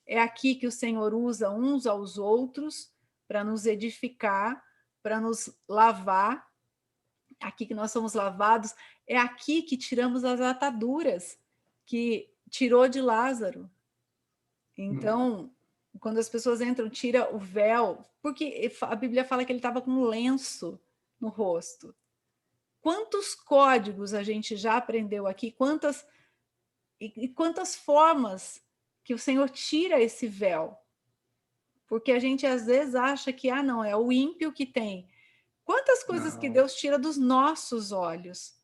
é aqui que o Senhor usa uns aos outros para nos edificar, para nos lavar. Aqui que nós somos lavados, é aqui que tiramos as ataduras que tirou de Lázaro. Então, quando as pessoas entram, tira o véu, porque a Bíblia fala que ele estava com um lenço no rosto. Quantos códigos a gente já aprendeu aqui, quantas formas que o Senhor tira esse véu. Porque a gente às vezes acha que, não, é o ímpio que tem. Quantas coisas que Deus tira dos nossos olhos?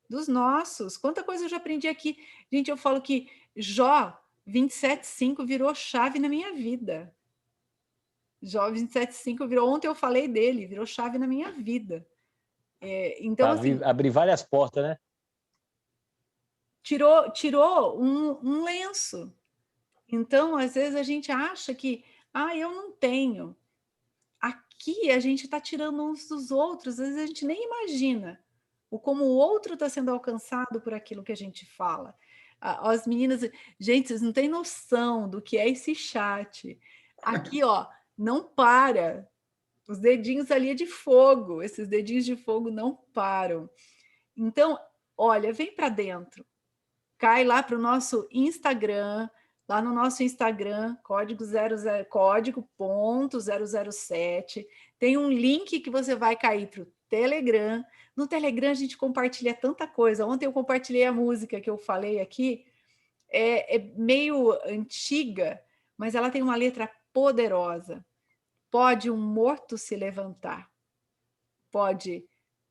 Dos nossos. Quanta coisa eu já aprendi aqui. Gente, eu falo que Jó 27,5 virou chave na minha vida. Jó 27,5 virou... Ontem eu falei dele, virou chave na minha vida. Então, assim, abrir várias portas, né? Tirou um lenço. Então, às vezes, a gente acha que, eu não tenho. Aqui a gente está tirando uns dos outros, às vezes a gente nem imagina como o outro está sendo alcançado por aquilo que a gente fala. As meninas, gente, vocês não têm noção do que é esse chat. Aqui, ó, não para. Os dedinhos ali é de fogo, esses dedinhos de fogo não param. Então, olha, vem para dentro. Cai lá para o nosso Instagram, lá no nosso Instagram, código.007, tem um link que você vai cair para o Telegram. No Telegram a gente compartilha tanta coisa. Ontem eu compartilhei a música que eu falei aqui, é meio antiga, mas ela tem uma letra poderosa. Pode um morto se levantar. Pode,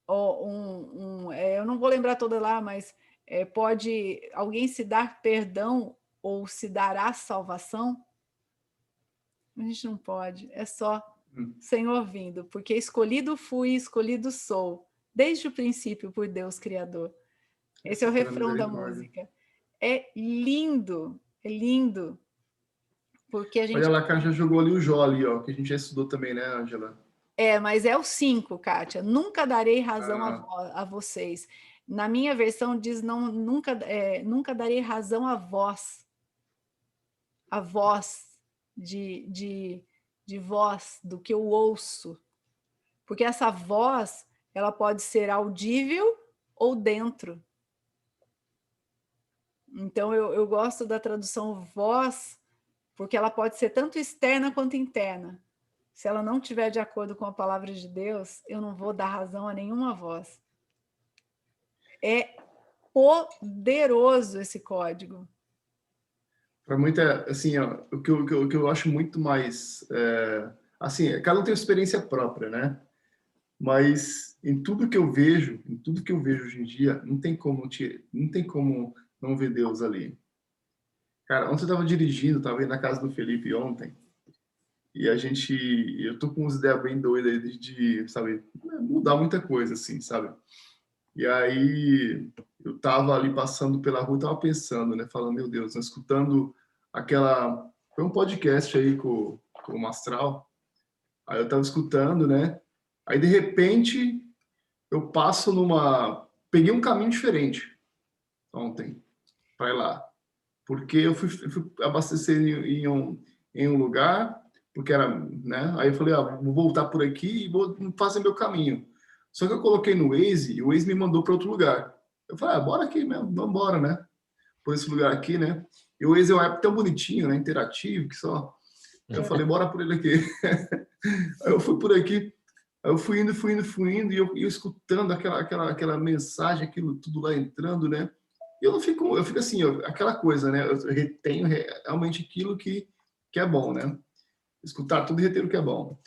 eu não vou lembrar toda lá, mas pode alguém se dar perdão ou se dará salvação? A gente não pode, é só Senhor vindo, porque escolhido fui, escolhido sou, desde o princípio por Deus Criador. Esse é o refrão da música. É lindo, porque a gente... Olha lá, a Kátia já jogou ali o Jó ali, ó, que a gente já estudou também, né, Ângela? Mas é o 5, Kátia. Nunca darei razão a vocês. Na minha versão diz nunca darei razão a vós. A voz de voz, do que eu ouço. Porque essa voz, ela pode ser audível ou dentro. Então, eu gosto da tradução voz, porque ela pode ser tanto externa quanto interna. Se ela não estiver de acordo com a palavra de Deus, eu não vou dar razão a nenhuma voz. É poderoso esse código. Para muita, assim, ó, o que eu acho muito mais, assim, cada um tem uma experiência própria, né? Mas em tudo que eu vejo hoje em dia, não tem como não ver Deus ali. Cara, ontem eu estava dirigindo, estava indo na casa do Felipe ontem, e eu tô com umas ideias bem doidas de, sabe, mudar muita coisa, assim, sabe? E aí eu tava ali passando pela rua, tava pensando, né, falando, meu Deus, escutando foi um podcast aí com o Mastral, aí eu tava escutando, né, aí de repente eu passo peguei um caminho diferente ontem para ir lá, porque eu fui abastecer em um lugar, porque era, né, aí eu falei, vou voltar por aqui e vou fazer meu caminho. Só que eu coloquei no Waze e o Waze me mandou para outro lugar. Eu falei, bora aqui mesmo, vamos embora, né? Por esse lugar aqui, né? E o Waze é um app tão bonitinho, né? Interativo, que só... Eu falei, bora por ele aqui. Aí eu fui por aqui, aí eu fui indo, e eu escutando aquela mensagem, aquilo tudo lá entrando, né? E eu fico assim, aquela coisa, né? Eu retenho realmente aquilo que é bom, né? Escutar tudo e reter o que é bom.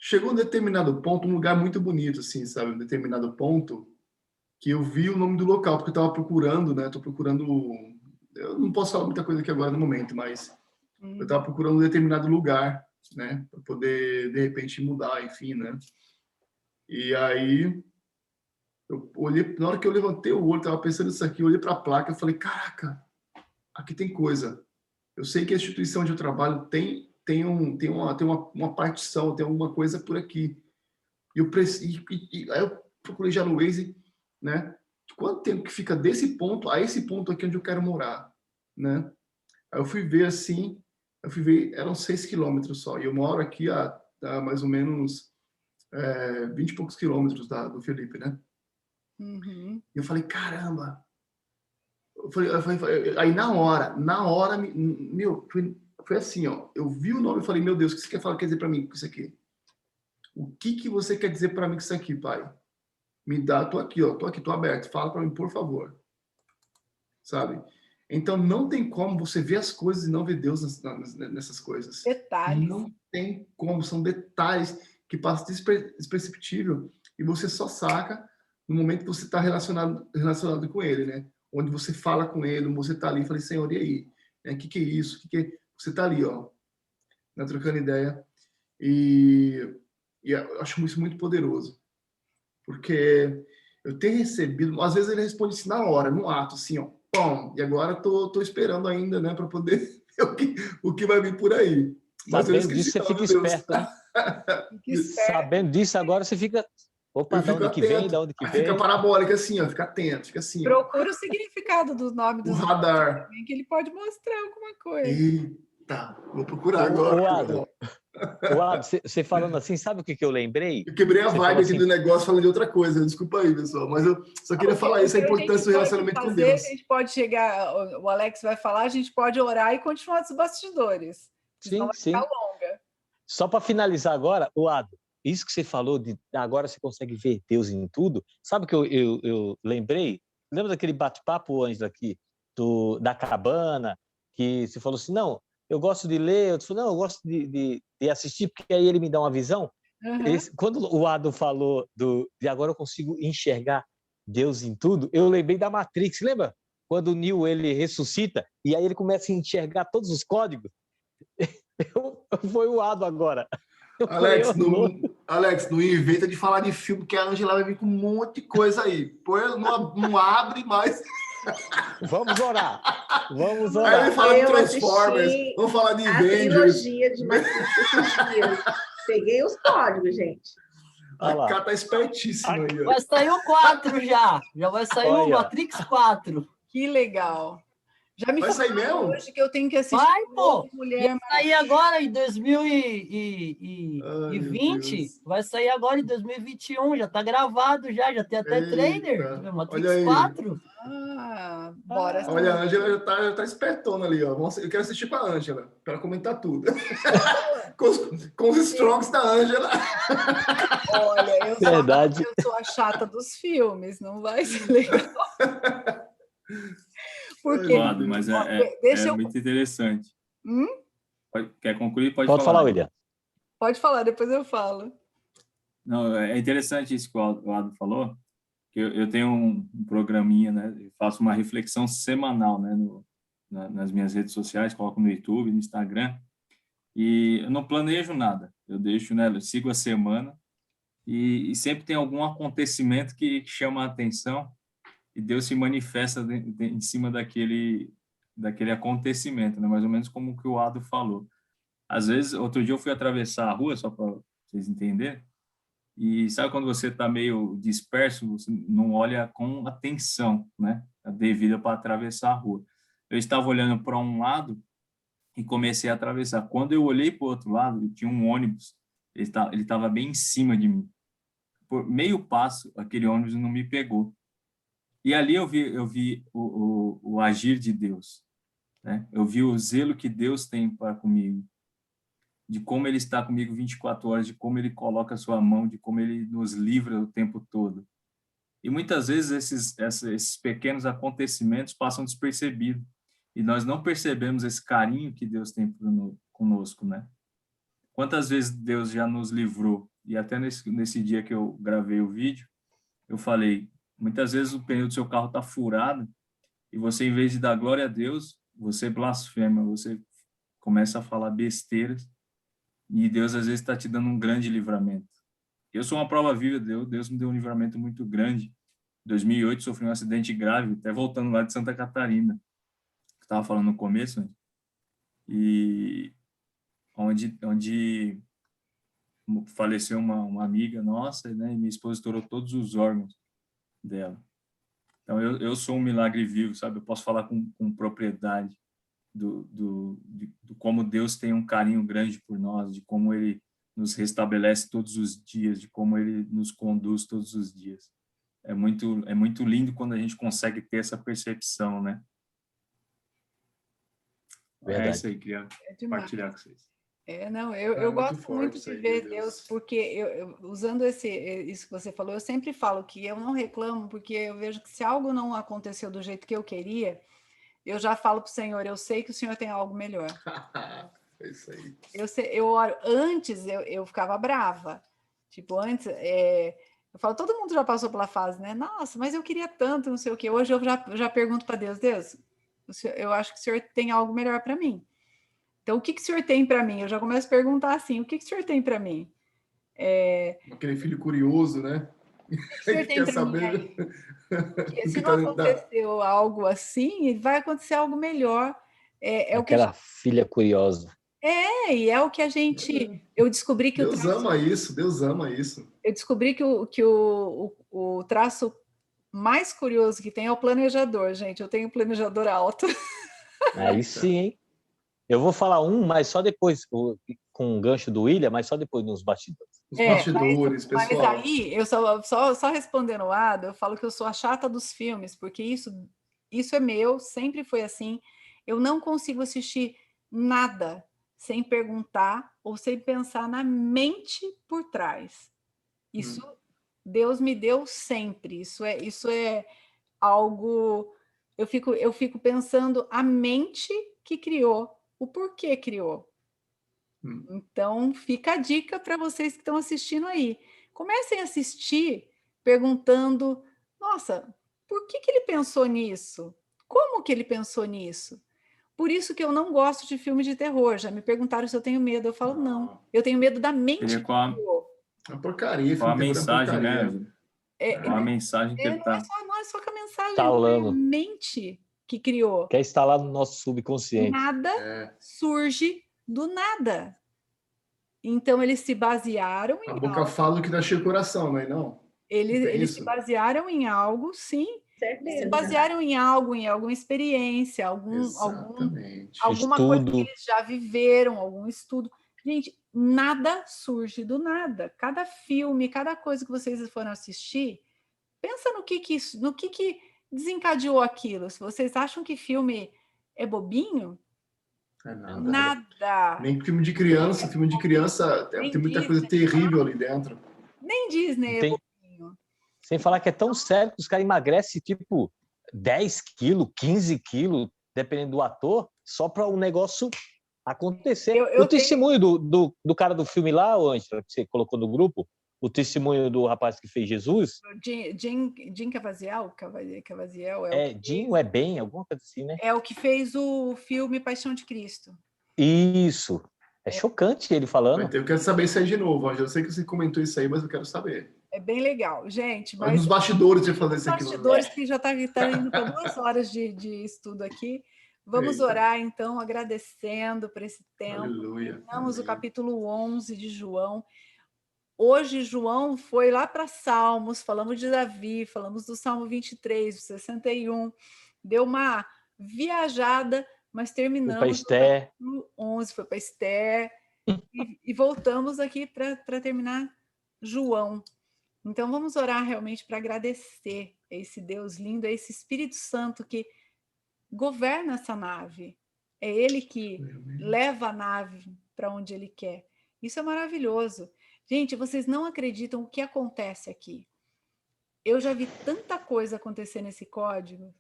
Chegou um determinado ponto, um lugar muito bonito, assim, sabe? Um determinado ponto que eu vi o nome do local, porque eu estava procurando, né? Estou procurando... Eu não posso falar muita coisa aqui agora no momento, mas eu estava procurando um determinado lugar, né? Para poder, de repente, mudar, enfim, né? E aí, eu olhei, na hora que eu levantei o olho, estava pensando nisso aqui, eu olhei para a placa e falei, caraca, aqui tem coisa. Eu sei que a instituição onde eu trabalho tem uma partição, tem alguma coisa por aqui. Aí eu procurei já no Waze, né? Quanto tempo que fica desse ponto a esse ponto aqui onde eu quero morar, né? Aí eu fui ver assim, eram 6 quilômetros só. E eu moro aqui a mais ou menos 20 e poucos quilômetros do Felipe, né? Uhum. E eu falei, caramba! Aí na hora, meu, foi assim, ó. Eu vi o nome e falei, meu Deus, o que você quer dizer para mim com isso aqui? O que você quer dizer para mim com isso aqui, pai? Me dá, tô aqui, tô aberto. Fala para mim, por favor. Sabe? Então não tem como você ver as coisas e não ver Deus nessas coisas. Detalhes. Não tem como, são detalhes que passam desperceptível e você só saca no momento que você está relacionado com Ele, né? Onde você fala com Ele, onde você está ali, e fala, Senhor, e aí? O que é isso? Você está ali, ó, né, trocando ideia. E eu acho isso muito poderoso, porque eu tenho recebido, às vezes ele responde assim na hora, no ato, assim, ó, pom, e agora tô esperando ainda, né, para poder ver o que vai vir por aí. Mas sabendo disso, você fica esperto, né? Sabendo disso, agora você fica... Opa, de onde que vem, de onde que aí veio? fica parabólica assim, ó, fica atento, fica assim, Procura o significado do nome o dos radar. que ele pode mostrar alguma coisa. Eita, vou procurar agora. O Ado, você falando assim, sabe o que eu lembrei? Eu quebrei a Você vibe falou aqui assim, do negócio falando de outra coisa. Desculpa aí, pessoal. Mas eu só queria falar isso, a importância do relacionamento com Deus. A gente pode chegar, o Alex vai falar, a gente pode orar e continuar dos bastidores. Sim, vai sim. ficar longa. Só para finalizar agora, o Ado, isso que você falou de agora você consegue ver Deus em tudo. Sabe o que eu lembrei? Lembra daquele bate-papo, Ângela, aqui, da cabana, que você falou assim, não, eu gosto de ler, eu falei, não, eu gosto de assistir, porque aí ele me dá uma visão. Uhum. Quando o Ado falou de agora eu consigo enxergar Deus em tudo, eu lembrei da Matrix, lembra? Quando o Neo ele ressuscita e aí ele começa a enxergar todos os códigos. Foi o Ado agora. Alex, não inventa de falar de filme, que a Angela vai vir com um monte de coisa aí. Pô, não abre mais. Vamos orar. Vamos Aí orar. ele fala de Transformers, vamos falar de a Avengers. trilogia de Matrix esses dias. Peguei os códigos, gente. A Cá tá espertíssima aí. Ó. Vai sair o 4 já. Já vai sair o Matrix 4. Que legal. Já me vai sair mesmo? Hoje que eu tenho que assistir. Vai, pô. Mulher, vai sair agora em 2020. Vai sair agora em 2021. Já tá gravado, já tem até trailer. Matrix 4. Bora. Olha, a Ângela já tá espertona ali, ó. Eu quero assistir com a Ângela, para comentar tudo. com os strongs da Ângela. Olha, eu sou a chata dos filmes, não vai ser legal. Porque, mas é muito interessante. Quer concluir? Pode falar, William. Pode falar, depois eu falo. Não, é interessante isso que o Ado falou, que eu tenho um programinha, né? Eu faço uma reflexão semanal, né? Nas minhas redes sociais, coloco no YouTube, no Instagram, e eu não planejo nada. Eu deixo, né? Eu sigo a semana e sempre tem algum acontecimento que chama a atenção e Deus se manifesta em cima daquele acontecimento, né? Mais ou menos como o que o Ado falou. Às vezes, outro dia eu fui atravessar a rua, só para vocês entenderem, e sabe quando você está meio disperso, você não olha com atenção, né? A devida para atravessar a rua. Eu estava olhando para um lado e comecei a atravessar. Quando eu olhei para o outro lado, tinha um ônibus, ele estava bem em cima de mim. Por meio passo, aquele ônibus não me pegou. E ali eu vi o agir de Deus, né? Eu vi o zelo que Deus tem para comigo, de como Ele está comigo 24 horas, de como Ele coloca a sua mão, de como Ele nos livra o tempo todo. E muitas vezes esses pequenos acontecimentos passam despercebidos. E nós não percebemos esse carinho que Deus tem conosco, né? Quantas vezes Deus já nos livrou? E até nesse dia que eu gravei o vídeo, eu falei, muitas vezes o pneu do seu carro está furado e você, em vez de dar glória a Deus, você blasfema, você começa a falar besteiras e Deus às vezes está te dando um grande livramento. Eu sou uma prova viva, Deus me deu um livramento muito grande. Em 2008 sofri um acidente grave, até voltando lá de Santa Catarina, que estava falando no começo, né? E onde faleceu uma amiga nossa, né? E minha esposa estourou todos os órgãos dela. Então eu sou um milagre vivo, sabe? Eu posso falar com propriedade de como Deus tem um carinho grande por nós, de como Ele nos restabelece todos os dias, de como Ele nos conduz todos os dias. É muito lindo quando a gente consegue ter essa percepção, né? Verdade. É isso aí, queria compartilhar com vocês. Não, eu gosto muito de ver Deus. Deus, porque usando isso que você falou, eu sempre falo que eu não reclamo, porque eu vejo que se algo não aconteceu do jeito que eu queria, eu já falo para o Senhor, eu sei que o Senhor tem algo melhor. É isso aí. Eu oro. Antes eu ficava brava. Tipo, antes, eu falo, todo mundo já passou pela fase, né? Nossa, mas eu queria tanto, não sei o quê. Hoje eu já pergunto para Deus, eu acho que o Senhor tem algo melhor para mim. Então, o que o Senhor tem para mim? Eu já começo a perguntar assim, o que o Senhor tem para mim? Aquele filho curioso, né? O que o Senhor tem para mim? Porque se não tá aconteceu algo assim, vai acontecer algo melhor. Aquela filha curiosa. E é o que a gente... Eu descobri que Deus ama isso, Deus ama isso. Eu descobri que o traço mais curioso que tem é o planejador, gente. Eu tenho um planejador alto. Aí sim, hein? Eu vou falar mas só depois, com o gancho do William, mas só depois nos bastidores. Os bastidores, mas pessoal. aí, eu só respondendo o Ada, eu falo que eu sou a chata dos filmes, porque isso é meu, sempre foi assim. Eu não consigo assistir nada sem perguntar ou sem pensar na mente por trás. Isso Deus me deu sempre. Isso é algo... Eu fico pensando a mente que criou, o porquê criou. Então, fica a dica para vocês que estão assistindo aí. Comecem a assistir perguntando, nossa, por que ele pensou nisso? Como que ele pensou nisso? Por isso que eu não gosto de filme de terror. Já me perguntaram se eu tenho medo. Eu falo, não. Eu tenho medo da mente que criou. É uma porcaria. Qual a mensagem, né? Qual a Não, mensagem que ele tá... não é só que a mensagem, Tá é a falando. mente que criou. Quer instalar no nosso subconsciente. Nada surge do nada. Então, eles se basearam em A boca fala o que nasce o coração, não é não? Eles se basearam em algo, sim. Certeza. Se basearam em algo, em alguma experiência, alguma coisa que eles já viveram, algum estudo. Gente, nada surge do nada. Cada filme, cada coisa que vocês foram assistir, pensa no que desencadeou aquilo. Se vocês acham que filme é bobinho, é nada. Nem filme de criança. Filme de criança tem muita coisa terrível ali dentro. Nem Disney é bobinho. Sem falar que é tão sério que os caras emagrecem tipo 10 quilos, 15 quilos, dependendo do ator, só para o negócio acontecer. O testemunho do cara do filme lá, Ângela, que você colocou no grupo, o testemunho do rapaz que fez Jesus. Jim Caviezel? Jim é bem, alguma coisa assim, né? É o que fez o filme Paixão de Cristo. Isso. É chocante ele falando. Eu quero saber isso aí de novo, Ângela. Eu sei que você comentou isso aí, mas eu quero saber. É bem legal, gente. Mas nos bastidores de fazer isso aqui. Nos bastidores que já está indo para 2 horas de estudo aqui. Vamos orar, então, agradecendo por esse tempo. Aleluia. Terminamos o capítulo 11 de João. Hoje, João foi lá para Salmos, falamos de Davi, falamos do Salmo 23, do 61. Deu uma viajada, mas terminamos o capítulo 11, foi para Esther. E voltamos aqui para terminar João. Então, vamos orar realmente para agradecer a esse Deus lindo, a esse Espírito Santo que governa essa nave. É Ele que leva a nave para onde Ele quer. Isso é maravilhoso. Gente, vocês não acreditam o que acontece aqui. eu já vi tanta coisa acontecer nesse código,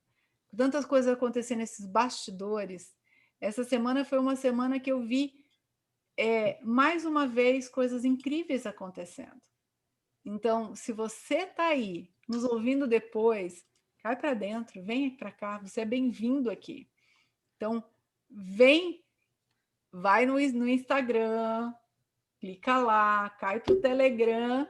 tantas coisas acontecer nesses bastidores. Essa semana foi uma semana que eu vi, mais uma vez, coisas incríveis acontecendo. Então, se você está aí, nos ouvindo depois, cai para dentro, vem para cá, você é bem-vindo aqui. Então, vem, vai no Instagram, clica lá, cai para o Telegram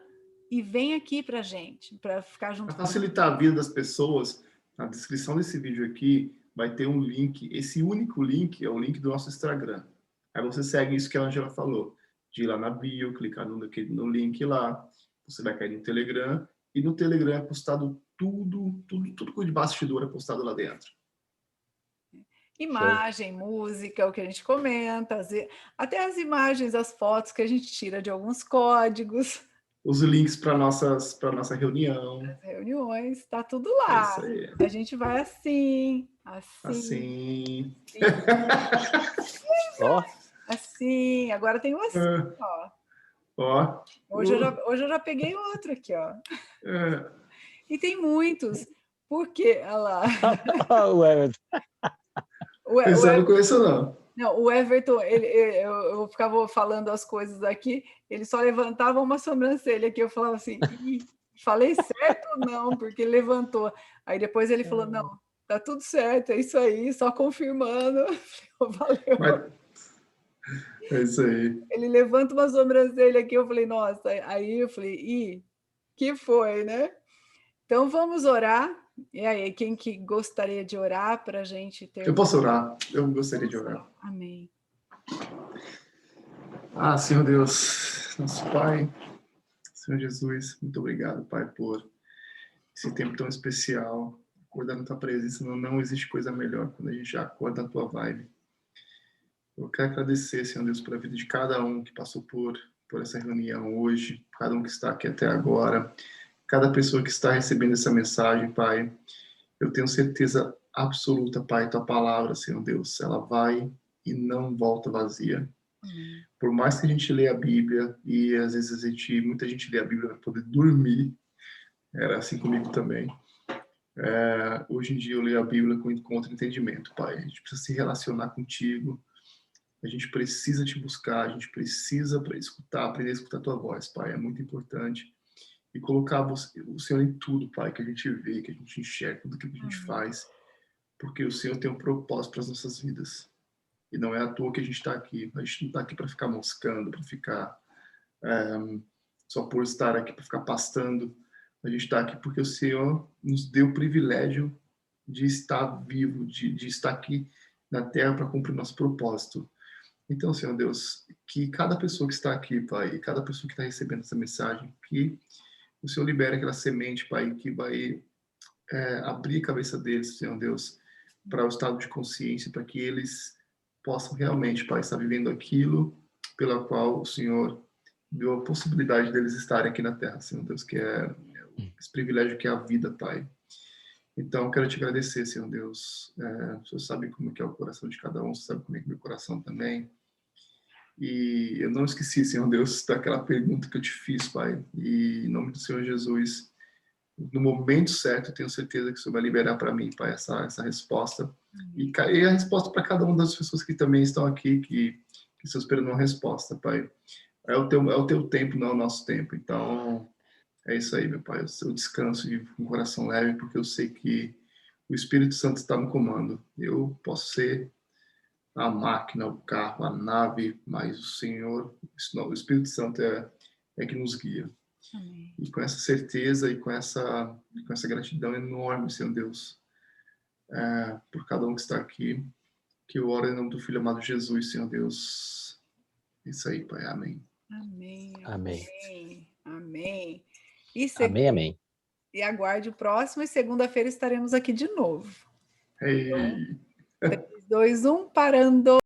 e vem aqui para a gente, para ficar junto. Para facilitar a vida das pessoas, na descrição desse vídeo aqui vai ter um link. Esse único link é o link do nosso Instagram. Aí você segue isso que a Angela falou, de ir lá na bio, clicar no link lá, você vai cair no Telegram, e no Telegram é postado tudo de bastidor é postado lá dentro. Imagem, música, o que a gente comenta, até as imagens, as fotos que a gente tira de alguns códigos. Os links para nossa reunião. As reuniões, tá tudo lá. É isso aí. A gente vai assim. Ó. Assim, agora tem um assim, ó. Hoje eu já peguei outro aqui, ó. E tem muitos. Por quê? Olha lá. O Everton. Esse eu não conheço, não. Não, o Everton, eu ficava falando as coisas aqui, ele só levantava uma sobrancelha aqui, eu falava assim, falei certo ou não? Porque ele levantou. Aí depois ele falou, não, tá tudo certo, é isso aí, só confirmando. Valeu. É isso aí. Ele levanta uma sobrancelha aqui, eu falei, nossa, aí eu falei, que foi, né? Então vamos orar. E aí, quem que gostaria de orar para a gente ter... Eu posso orar? Eu gostaria de orar. Amém. Senhor Deus, nosso Pai, Senhor Jesus, muito obrigado, Pai, por esse tempo tão especial. Acordar na Tua presença, não existe coisa melhor quando a gente já acorda na Tua vibe. Eu quero agradecer, Senhor Deus, pela vida de cada um que passou por essa reunião hoje, cada um que está aqui até agora, cada pessoa que está recebendo essa mensagem, Pai. Eu tenho certeza absoluta, Pai, Tua palavra, Senhor Deus, ela vai e não volta vazia. Por mais que a gente leia a Bíblia, e às vezes muita gente lê a Bíblia para poder dormir, era assim comigo também. Hoje em dia eu leio a Bíblia com outro entendimento, Pai. A gente precisa se relacionar contigo, a gente precisa te buscar, a gente precisa aprender a escutar Tua voz, Pai, é muito importante. E colocar o Senhor em tudo, Pai, que a gente vê, que a gente enxerga, tudo que a gente faz, porque o Senhor tem um propósito para as nossas vidas. E não é à toa que a gente está aqui. A gente não está aqui para ficar moscando, para ficar só por estar aqui, para ficar pastando. A gente está aqui porque o Senhor nos deu o privilégio de estar vivo, de estar aqui na Terra para cumprir nosso propósito. Então, Senhor Deus, que cada pessoa que está aqui, Pai, cada pessoa que está recebendo essa mensagem, que o Senhor libera aquela semente, Pai, que vai abrir a cabeça deles, Senhor Deus, para o estado de consciência, para que eles possam realmente, Pai, estar vivendo aquilo pela qual o Senhor deu a possibilidade deles estarem aqui na Terra, Senhor Deus, que é esse privilégio que é a vida, Pai. Então, quero te agradecer, Senhor Deus. O Senhor sabe como é o coração de cada um, o Senhor sabe como é meu coração também. E eu não esqueci, Senhor Deus, daquela pergunta que eu te fiz, Pai. E em nome do Senhor Jesus, no momento certo, eu tenho certeza que o Senhor vai liberar para mim, Pai, essa resposta. E a resposta para cada uma das pessoas que também estão aqui, que estão esperando uma resposta, Pai. É o teu tempo, não é o nosso tempo. Então, é isso aí, meu Pai. Eu descanso e com o coração leve, porque eu sei que o Espírito Santo está no comando. Eu posso ser a máquina, o carro, a nave, mas o Senhor, o Espírito Santo é que nos guia. Amém. E com essa certeza e com essa gratidão enorme, Senhor Deus, por cada um que está aqui, que eu oro em nome do Filho amado Jesus, Senhor Deus. Isso aí, Pai. Amém. Amém. Amém. Amém. Amém. E aguarde o próximo, e segunda-feira estaremos aqui de novo. Hey. 3, 2, 1, parando.